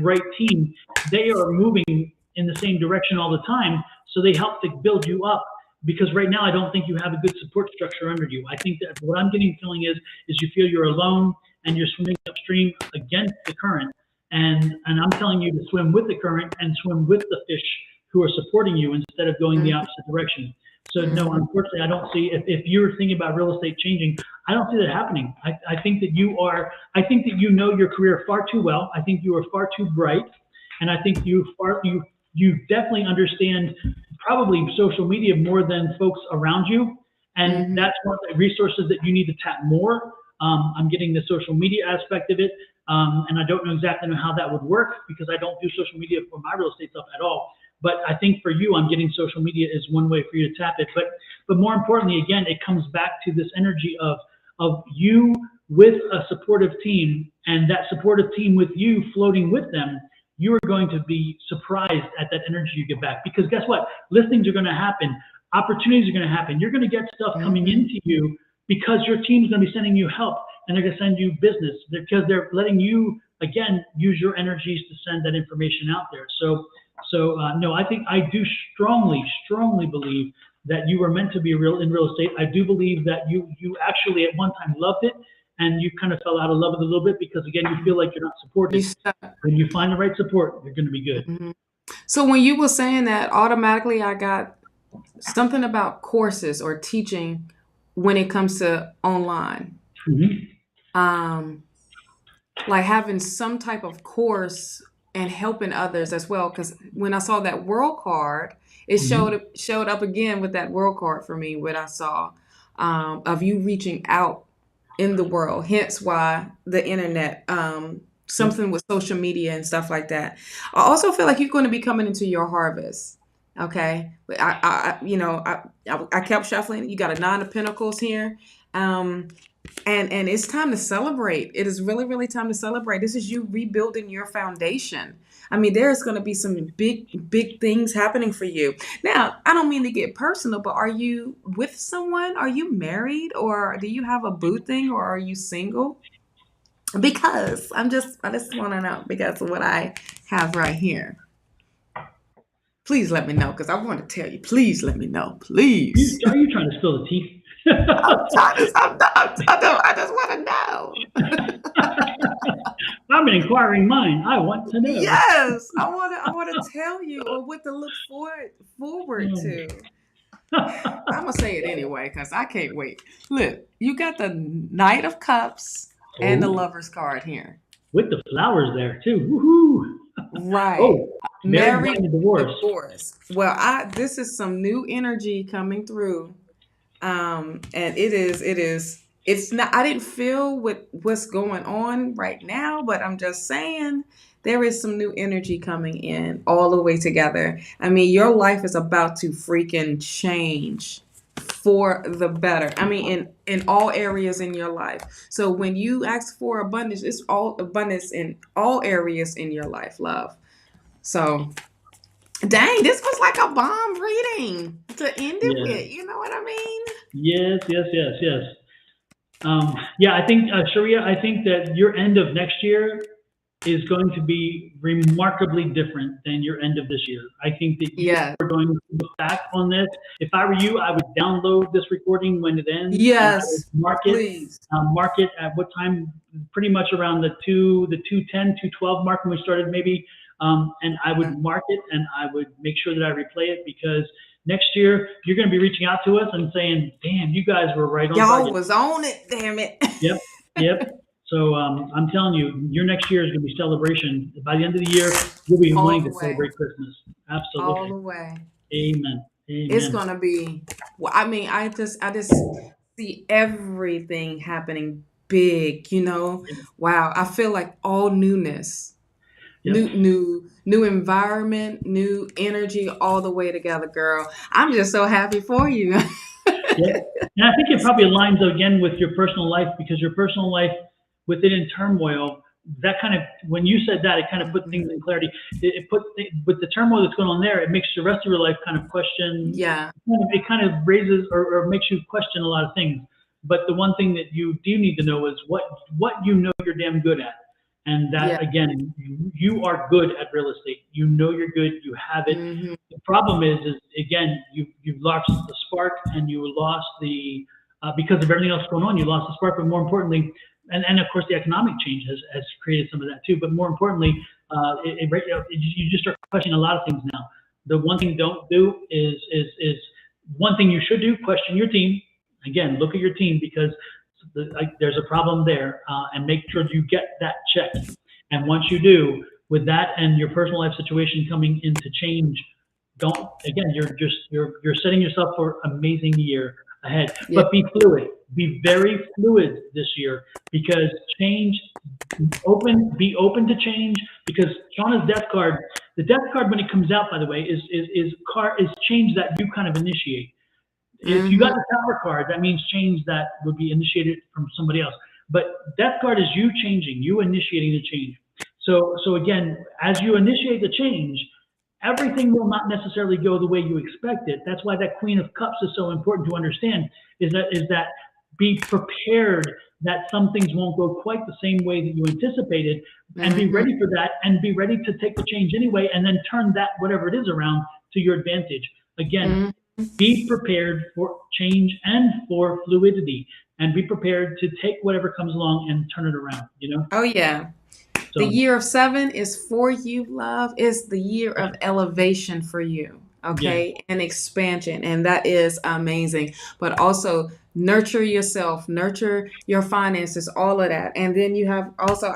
right team, they are moving in the same direction all the time, so they help to build you up. Because right now I don't think you have a good support structure under you. I think that what I'm getting feeling is you feel you're alone and you're swimming upstream against the current. And I'm telling you to swim with the current and swim with the fish who are supporting you instead of going the opposite direction. So no, hmm, unfortunately, I don't see, if you're thinking about real estate changing, I don't see that happening. I think that I think that you know your career far too well. I think you are far too bright. And I think you definitely understand probably social media more than folks around you. And hmm, that's one of the resources that you need to tap more. I'm getting the social media aspect of it. And I don't know exactly how that would work because I don't do social media for my real estate stuff at all. But I think for you, I'm getting social media is one way for you to tap it. But more importantly, again, it comes back to this energy of you with a supportive team and that supportive team with you floating with them. You are going to be surprised at that energy you get back because guess what? Listings are going to happen, opportunities are going to happen. You're going to get stuff coming hmm. into you because your team's going to be sending you help and they're going to send you business because they're letting you again use your energies to send that information out there. So no, I think I do strongly believe that you were meant to be in real estate. I do believe that you actually at one time loved it and you kind of fell out of love with it a little bit because again you feel like you're not You supported. start. When you find the right support, you're going to be good. Mhm. So when you were saying that, automatically I got something about courses or teaching when it comes to online. Hmm. Um, like having some type of course and helping others as well. Because when I saw that world card, it Hmm. showed up again with that world card for me. What I saw of you reaching out in the world. Hence why the internet, Yep. something with social media and stuff like that. I also feel like you're going to be coming into your harvest. Okay, I kept shuffling. You got a nine of pentacles here. Um, and it's time to celebrate. It is really, really time to celebrate. This is you rebuilding your foundation. I mean, there's going to be some big things happening for you. Now, I don't mean to get personal, but are you with someone? Are you married, or do you have a boo thing, or are you single? Because I just want to know because of what I have right here. Please let me know because I want to tell you. Please let me know. Please. Are you trying to spill the tea? I'm trying to. I just want to know. I'm an inquiring mind. I want to know. Yes, I want to tell you or what to look forward Mm. to. I'm gonna say it anyway because I can't wait. Look, you got the Knight of Cups and the Oh, Lover's card here. with the flowers there too. Woohoo! Right. Oh, married, Married, blind, and divorced. divorce. Well, I this is some new energy coming through. And it's not, I didn't feel what's going on right now, but I'm just saying there is some new energy coming in all the way together. I mean, your life is about to freaking change for the better. I mean, in all areas in your life. So when you ask for abundance, it's all abundance in all areas in your life, love. So dang, this was like a bomb reading to end it Yeah. with. You know what I mean? Yes, yes, yes, yes. Yeah, I think, Sharia, I think that your end of next year is going to be remarkably different than your end of this year. I think that you Yeah. are going to look back on this. If I were you, I would download this recording when it ends, and I would Yes. Please. mark it at what time, pretty much around the 2:10, 2:12 mark when we started, maybe. And I would mark it, and I would make sure that I replay it because next year you're going to be reaching out to us and saying, "Damn, you guys were right on Y'all target." was on it, damn it. Yep, yep. So I'm telling you, your next year is going to be celebration. By the end of the year, you'll be All wanting the to way. celebrate Christmas. All Absolutely. the way. Amen. It's Amen. gonna be well, I mean, I just see everything happening big, you know. Wow. I feel like all newness. Yep. New environment, new energy all the way together, girl. I'm just so happy for you. Yep. And I think it probably aligns again with your personal life because your personal life, with it in turmoil, that kind of, when you said that, it kind of put things in clarity. It put, with the turmoil that's going on there, it makes the rest of your life kind of question, Yeah. it kind of raises or makes you question a lot of things. But the one thing that you do need to know is what you know you're damn good at. And Yeah. that, again, you are good at real estate. You know you're good. You have it. Hmm. The problem is again, you lost the spark and you lost the because of everything else going on, you lost the spark. But more importantly, and of course, the economic change has created some of that too. But more importantly, you just start questioning a lot of things now. The one thing don't do is one thing you should do: question your team. Again, look at your team because there's a problem there, and make sure you get that checked. And once you do, with that and your personal life situation coming into change, don't again you're setting yourself for an amazing year ahead. Yeah. But be fluid, be very fluid this year because change, be open to change because Shauna's death card, the death card when it comes out, by the way, is change that you kind of initiate. If you got Hmm. the Tower card, that means change that would be initiated from somebody else. But Death card is you changing, you initiating the change. So again, as you initiate the change, everything will not necessarily go the way you expect it. That's why that Queen of Cups is so important to understand. Is that be prepared that some things won't go quite the same way that you anticipated, and be Hmm. ready for that, and be ready to take the change anyway, and then turn that whatever it is around to your advantage. Again, Hmm. be prepared for change and for fluidity, and be prepared to take whatever comes along and turn it around. Oh yeah. The So year of seven is for you, love. It's the year of elevation for you, yeah, okay? And expansion. And that is amazing. But also nurture yourself, nurture your finances, all of that. And then you have also,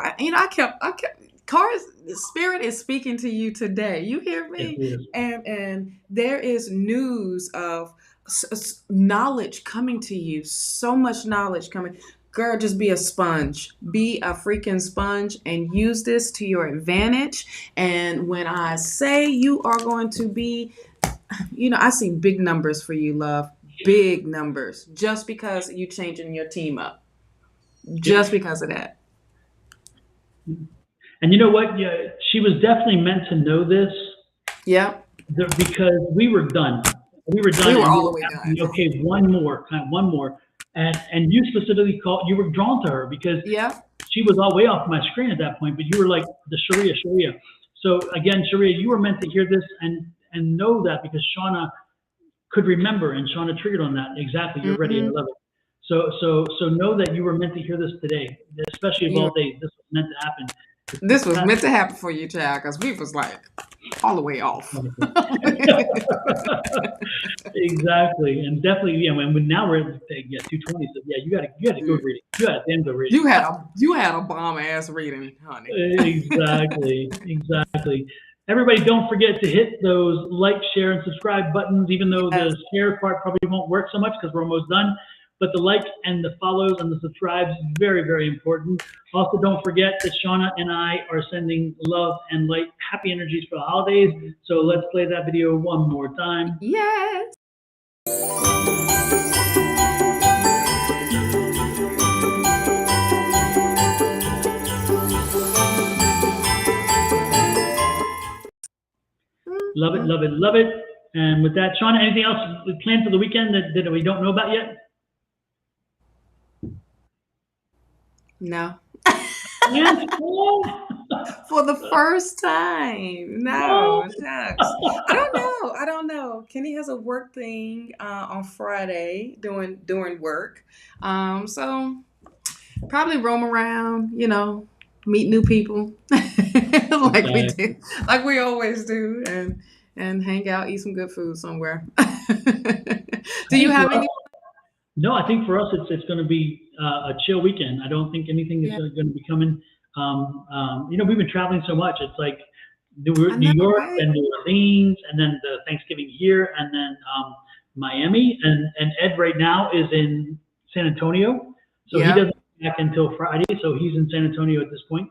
cars, spirit is speaking to you today. You hear it me? is. And there is news of knowledge coming to you, so much knowledge coming. Girl, just be a sponge. Be a freaking sponge and use this to your advantage. And when I say you are going to be, I see big numbers for you, love. big numbers just because you changing your team up. Just because of that. And you know what? Yeah, she was definitely meant to know this Yep. because we were done. We were done, We were and we all the were way asking, done. okay, one more, and you specifically called. You were drawn to her because Yep. she was all way off my screen at that point. But you were like the Sharia. So again, Sharia, you were meant to hear this and know that because Shawna could remember, and Shawna triggered on that. Exactly, you're ready. I Hmm. love it. So know that you were meant to hear this today, especially of all days. This was meant to happen. This was meant to happen for you, child, because we was like all the way off. Exactly, and definitely, yeah. When now we're at 220. So yeah, you got a good reading. You got a damn good reading. You had a bomb ass reading, honey. Exactly. Everybody, don't forget to hit those like, share, and subscribe buttons. Even though Yes. the share part probably won't work so much because we're almost done. But the like and the follows and the subscribes is very, very important. Also, don't forget that Shawna and I are sending love and light, happy energies for the holidays. So let's play that video one more time. Yes. Love it, love it, love it. And with that, Shawna, anything else planned for the weekend that we don't know about yet? No. Yes. For the first time. No, shucks. I don't know. Kenny has a work thing on Friday doing work. So probably roam around, meet new people like we always do, and hang out, eat some good food somewhere. Do you have any? No, I think for us it's going to be a chill weekend. I don't think anything is going to be coming. We've been traveling so much. It's like New York Right? and New Orleans, and then the Thanksgiving here, and then Miami. And Ed right now is in San Antonio, so he doesn't come back until Friday. So he's in San Antonio at this point.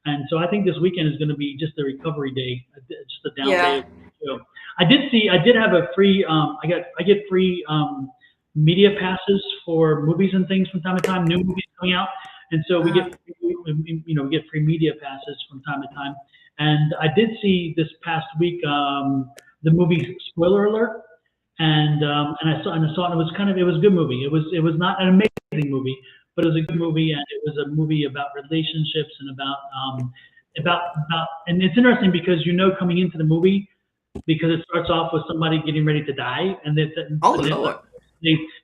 And so I think this weekend is going to be just a recovery day, just a down day. I did have a free. I get free media passes for movies and things from time to time. New movies coming out, and so we get free media passes from time to time. And I did see this past week the movie Spoiler Alert, and I saw it. And it was a good movie. It was not an amazing movie, but it was a good movie, and it was a movie about relationships and about and it's interesting because coming into the movie, because it starts off with somebody getting ready to die, and Lord.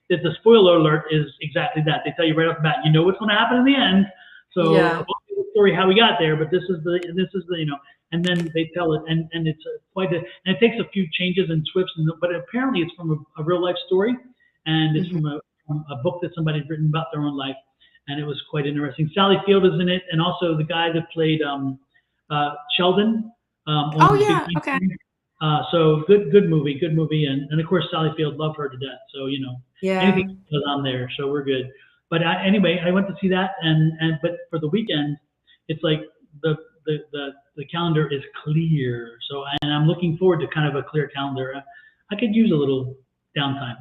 The spoiler alert is exactly that. They tell you right off the bat, you know what's going to happen in the end. So I won't tell the story how we got there, but this is the and then they tell it, and it's and it takes a few changes and twists, but apparently it's from a real life story, and it's from a book that somebody's written about their own life, and it was quite interesting. Sally Field is in it, and also the guy that played Sheldon. Okay. So good movie, and of course Sally Field, love her to death. So anything goes on there, so we're good. But anyway, I went to see that, but for the weekend, it's like the calendar is clear. So and I'm looking forward to kind of a clear calendar. I could use a little downtime.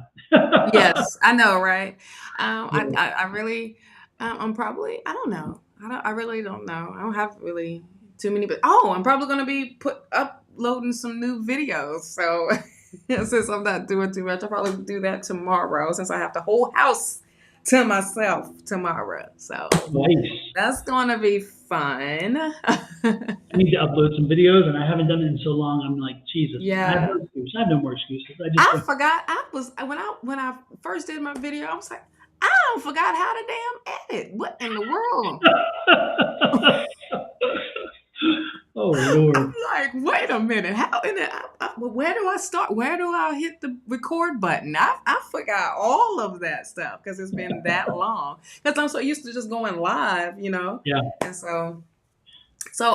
Yes, I know, right? I really, I'm probably, I don't know. I really don't know. I don't have really too many, but I'm probably going to be uploading some new videos. So since I'm not doing too much, I'll probably do that tomorrow since I have the whole house to myself tomorrow. So nice. That's going to be fun. I need to upload some videos, and I haven't done it in so long. I'm like, Jesus. Yeah. I have no more excuses. I forgot. When I first did my video, I was like, I forgot how to damn edit. What in the world? Oh Lord! I'm like, wait a minute. How in it? Where do I start? Where do I hit the record button? I forgot all of that stuff because it's been that long. Because I'm so used to just going live, Yeah. And so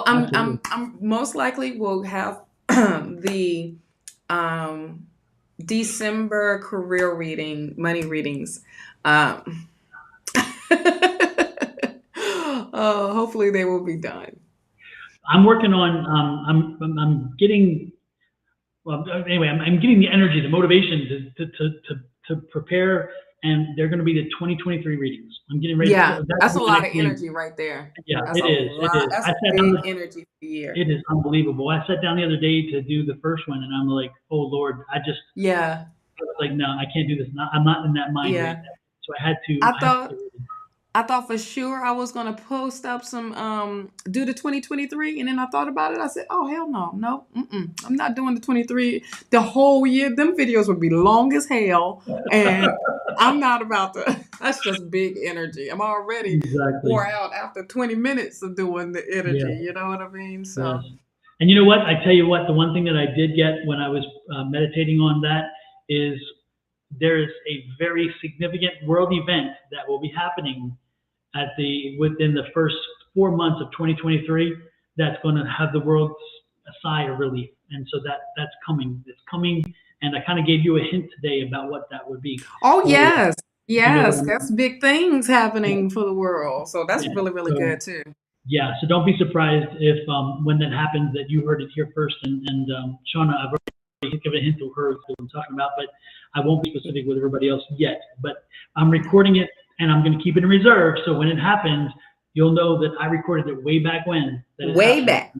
I'm most likely will have the December career reading, money readings. Hopefully they will be done. I'm working on. I'm getting. Well, anyway, I'm getting the energy, the motivation to to prepare, and they're going to be the 2023 readings. I'm getting ready. Yeah, that's a the lot of next thing. energy right there. Yeah, That's it a is. It lot. is. That's I a sat big down. energy for the year. It is unbelievable. I sat down the other day to do the first one, and I'm like, oh Lord, I Yeah, was like, no, I can't do this. I'm not in that mind right yeah. now. So I had to. I I had thought to. I thought for sure I was gonna post up some do the 2023, and then I thought about it. I said, oh hell no, I'm not doing the 23 the whole year. Them videos would be long as hell, and I'm not about to. That's just big energy. I'm already Exactly. wore out after 20 minutes of doing the energy. Yeah. You know what I mean? Yes. So And you know what? I tell you what. The one thing that I did get when I was meditating on that is there is a very significant world event that will be happening within the first 4 months of 2023 that's going to have the world a sigh of relief. And so that's coming. It's coming. And I kind of gave you a hint today about what that would be. oh So, yes, you know what I yes, mean? that's big things happening for the world. So that's Yeah. really So, good too. yeah. So don't be surprised if when that happens that you heard it here first. And Shawna, I've already given a hint to her what I'm talking about, but I won't be specific with everybody else yet. But I'm recording it, and I'm going to keep it in reserve. So when it happens, you'll know that I recorded it way back when. Way back.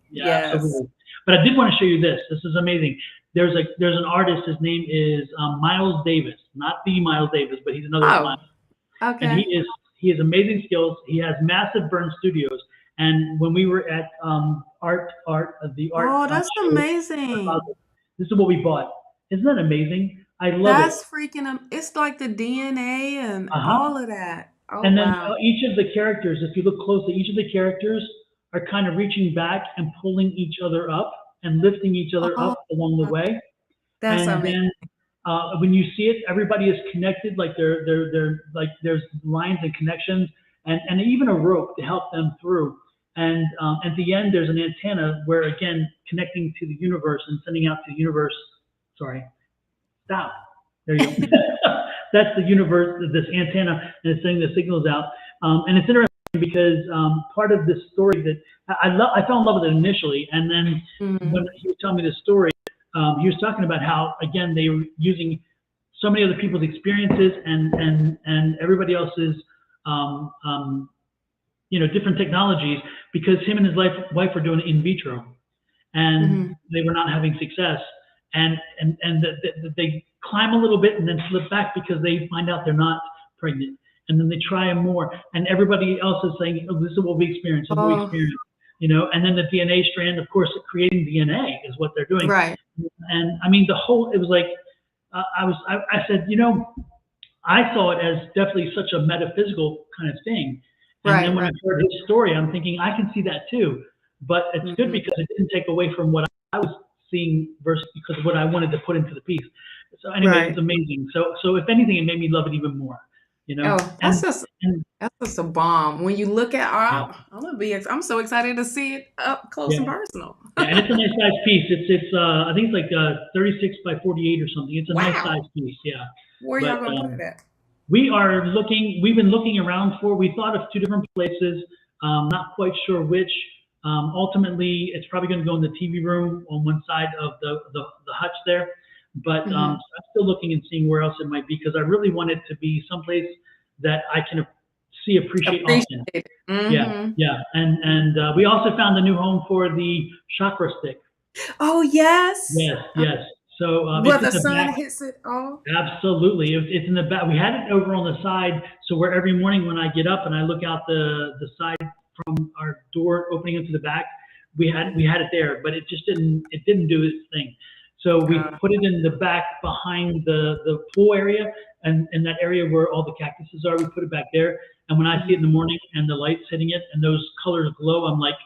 Yeah, Yes. absolutely. But I did want to show you this. This is amazing. There's an artist. His name is Miles Davis, not the Miles Davis, but he's another Oh, Miles. And okay. he has amazing skills. He has massive burn studios. And when we were at the art Oh, that's show, amazing. this is what we bought. Isn't that amazing? I love That's it. freaking it's like the DNA and Uh-huh. all of that. Oh And then wow. each of the characters, if you look closely, each of the characters are kind of reaching back and pulling each other up and lifting each other Oh, up along the way. that's And amazing. then when you see it, everybody is connected, like they're like there's lines and connections, and even a rope to help them through. And at the end, there's an antenna where again connecting to the universe and sending out to the universe. Sorry, stop. There you go. That's the universe, this antenna, and it's sending the signals out. And it's interesting because part of this story that I fell in love with it initially, and then Mhm. when he was telling me the story, he was talking about how again they were using so many other people's experiences and everybody else's different technologies because him and his wife were doing it in vitro, and Mhm. they were not having success. And they climb a little bit and then slip back because they find out they're not pregnant. And then they try more, and everybody else is saying, "Oh, this is what we experience. This is what we Oh, experience." And then the DNA strand, of course, creating DNA is what they're doing. right. And I mean, it was like, I said, I saw it as definitely such a metaphysical kind of thing. And then when I heard his story, I'm thinking I can see that too. But it's good Mhm. because it didn't take away from what I was seeing versus because of what I wanted to put into the piece. So anyway, Right. it's amazing. So if anything, it made me love it even more. Oh, And that's just a bomb. When you look at yeah, I'm so excited to see it up close and yeah, personal. yeah, and it's a nice size piece. It's I think it's like 36 by 48 or something. It's a nice Wow. size piece. Yeah. Where But y'all gonna put it at? we've been looking around we thought of two different places, not quite sure which. Ultimately, it's probably going to go in the TV room on one side of the hutch there. But Mhm. I'm still looking and seeing where else it might be because I really want it to be someplace that I can appreciate often. Appreciate it. Yeah, Mhm. yeah. And we also found a new home for the chakra stick. Oh, yes. Yes, yes. So Where the it's a sun back. hits it all. Absolutely. It's in the back. We had it over on the side, so where every morning when I get up and I look out the side from our door opening into the back, we had it there, but it just didn't do its thing. So we Uh, put it in the back behind the pool area and in that area where all the cactuses are, we put it back there. And when I see it in the morning and the light's hitting it and those colors glow, I'm like,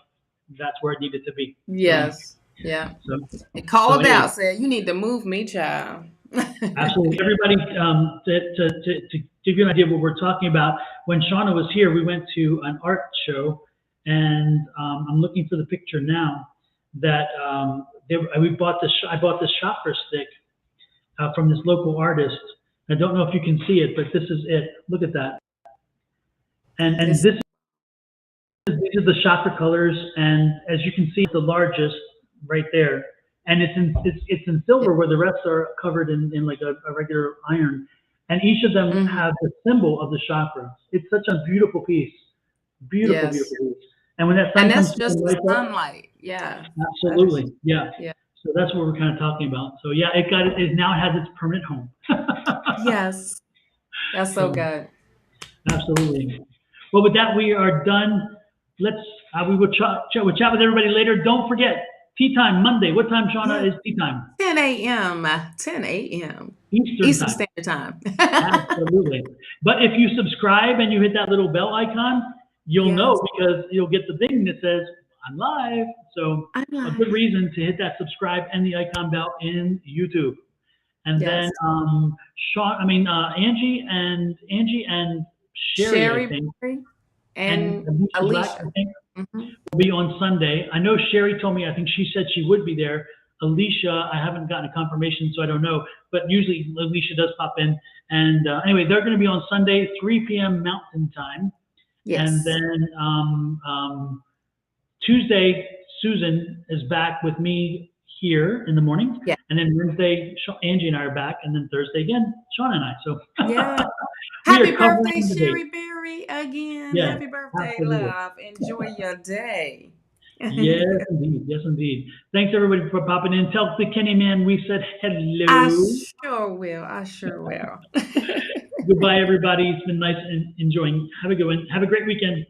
that's where it needed to be. yes. Yeah. So It called anyway. out, said, you need to move me, child. Absolutely. Everybody, to give you an idea of what we're talking about, when Shawna was here, we went to an art show, and I'm looking for the picture now that I bought this chakra stick from this local artist. I don't know if you can see it, but this is it. Look at that. And It's these are the chakra colors, and as you can see, it's the largest right there. and it's in silver where the rest are covered in like a regular iron, and each of them Hmm. have the symbol of the chakras. It's such a beautiful piece, beautiful, Yes. beautiful piece. And when that And sun comes that's through and just the lights up, sunlight. Yeah. That is, absolutely, yeah. yeah. So that's what we're kind of talking about. So yeah, it now has its permanent home. Yes. That's so So good. absolutely. Well, with that, we are done. Let's we will we'll chat with everybody later. Don't forget tea time Monday. What time, Shauna, Yeah. is tea time? 10 a.m. 10 a.m. Eastern Eastern time. Standard Time. Absolutely. But if you subscribe and you hit that little bell icon, you'll Yes. know because you'll get the ding that says I'm live. So I'm a good live. reason to hit that subscribe and the icon bell in YouTube. And then Yes. Angie and Sherry, I Sherry think, Berry and and Alicia Black, I Alicia. think, Hmm. will be on Sunday. I know Sherry told me, I think she said she would be there. Alicia, I haven't gotten a confirmation, so I don't know. But usually Alicia does pop in. And anyway, they're going to be on Sunday, 3 p.m. Mountain Time. And Yes. then Tuesday, Susan is back with me here in the morning. Yeah. And then Wednesday, Angie and I are back. And then Thursday again, Sean and I. So Yeah. we Happy are covering birthday, the day. Sherry Berry, again. Yeah, Happy birthday, absolutely. love. Enjoy your day. Yes, indeed. Yes, indeed. Thanks everybody for popping in. Tell the Kenny man we said I hello. sure will. I sure will. Goodbye, everybody. It's been nice enjoying. Have a good one. Have a great weekend.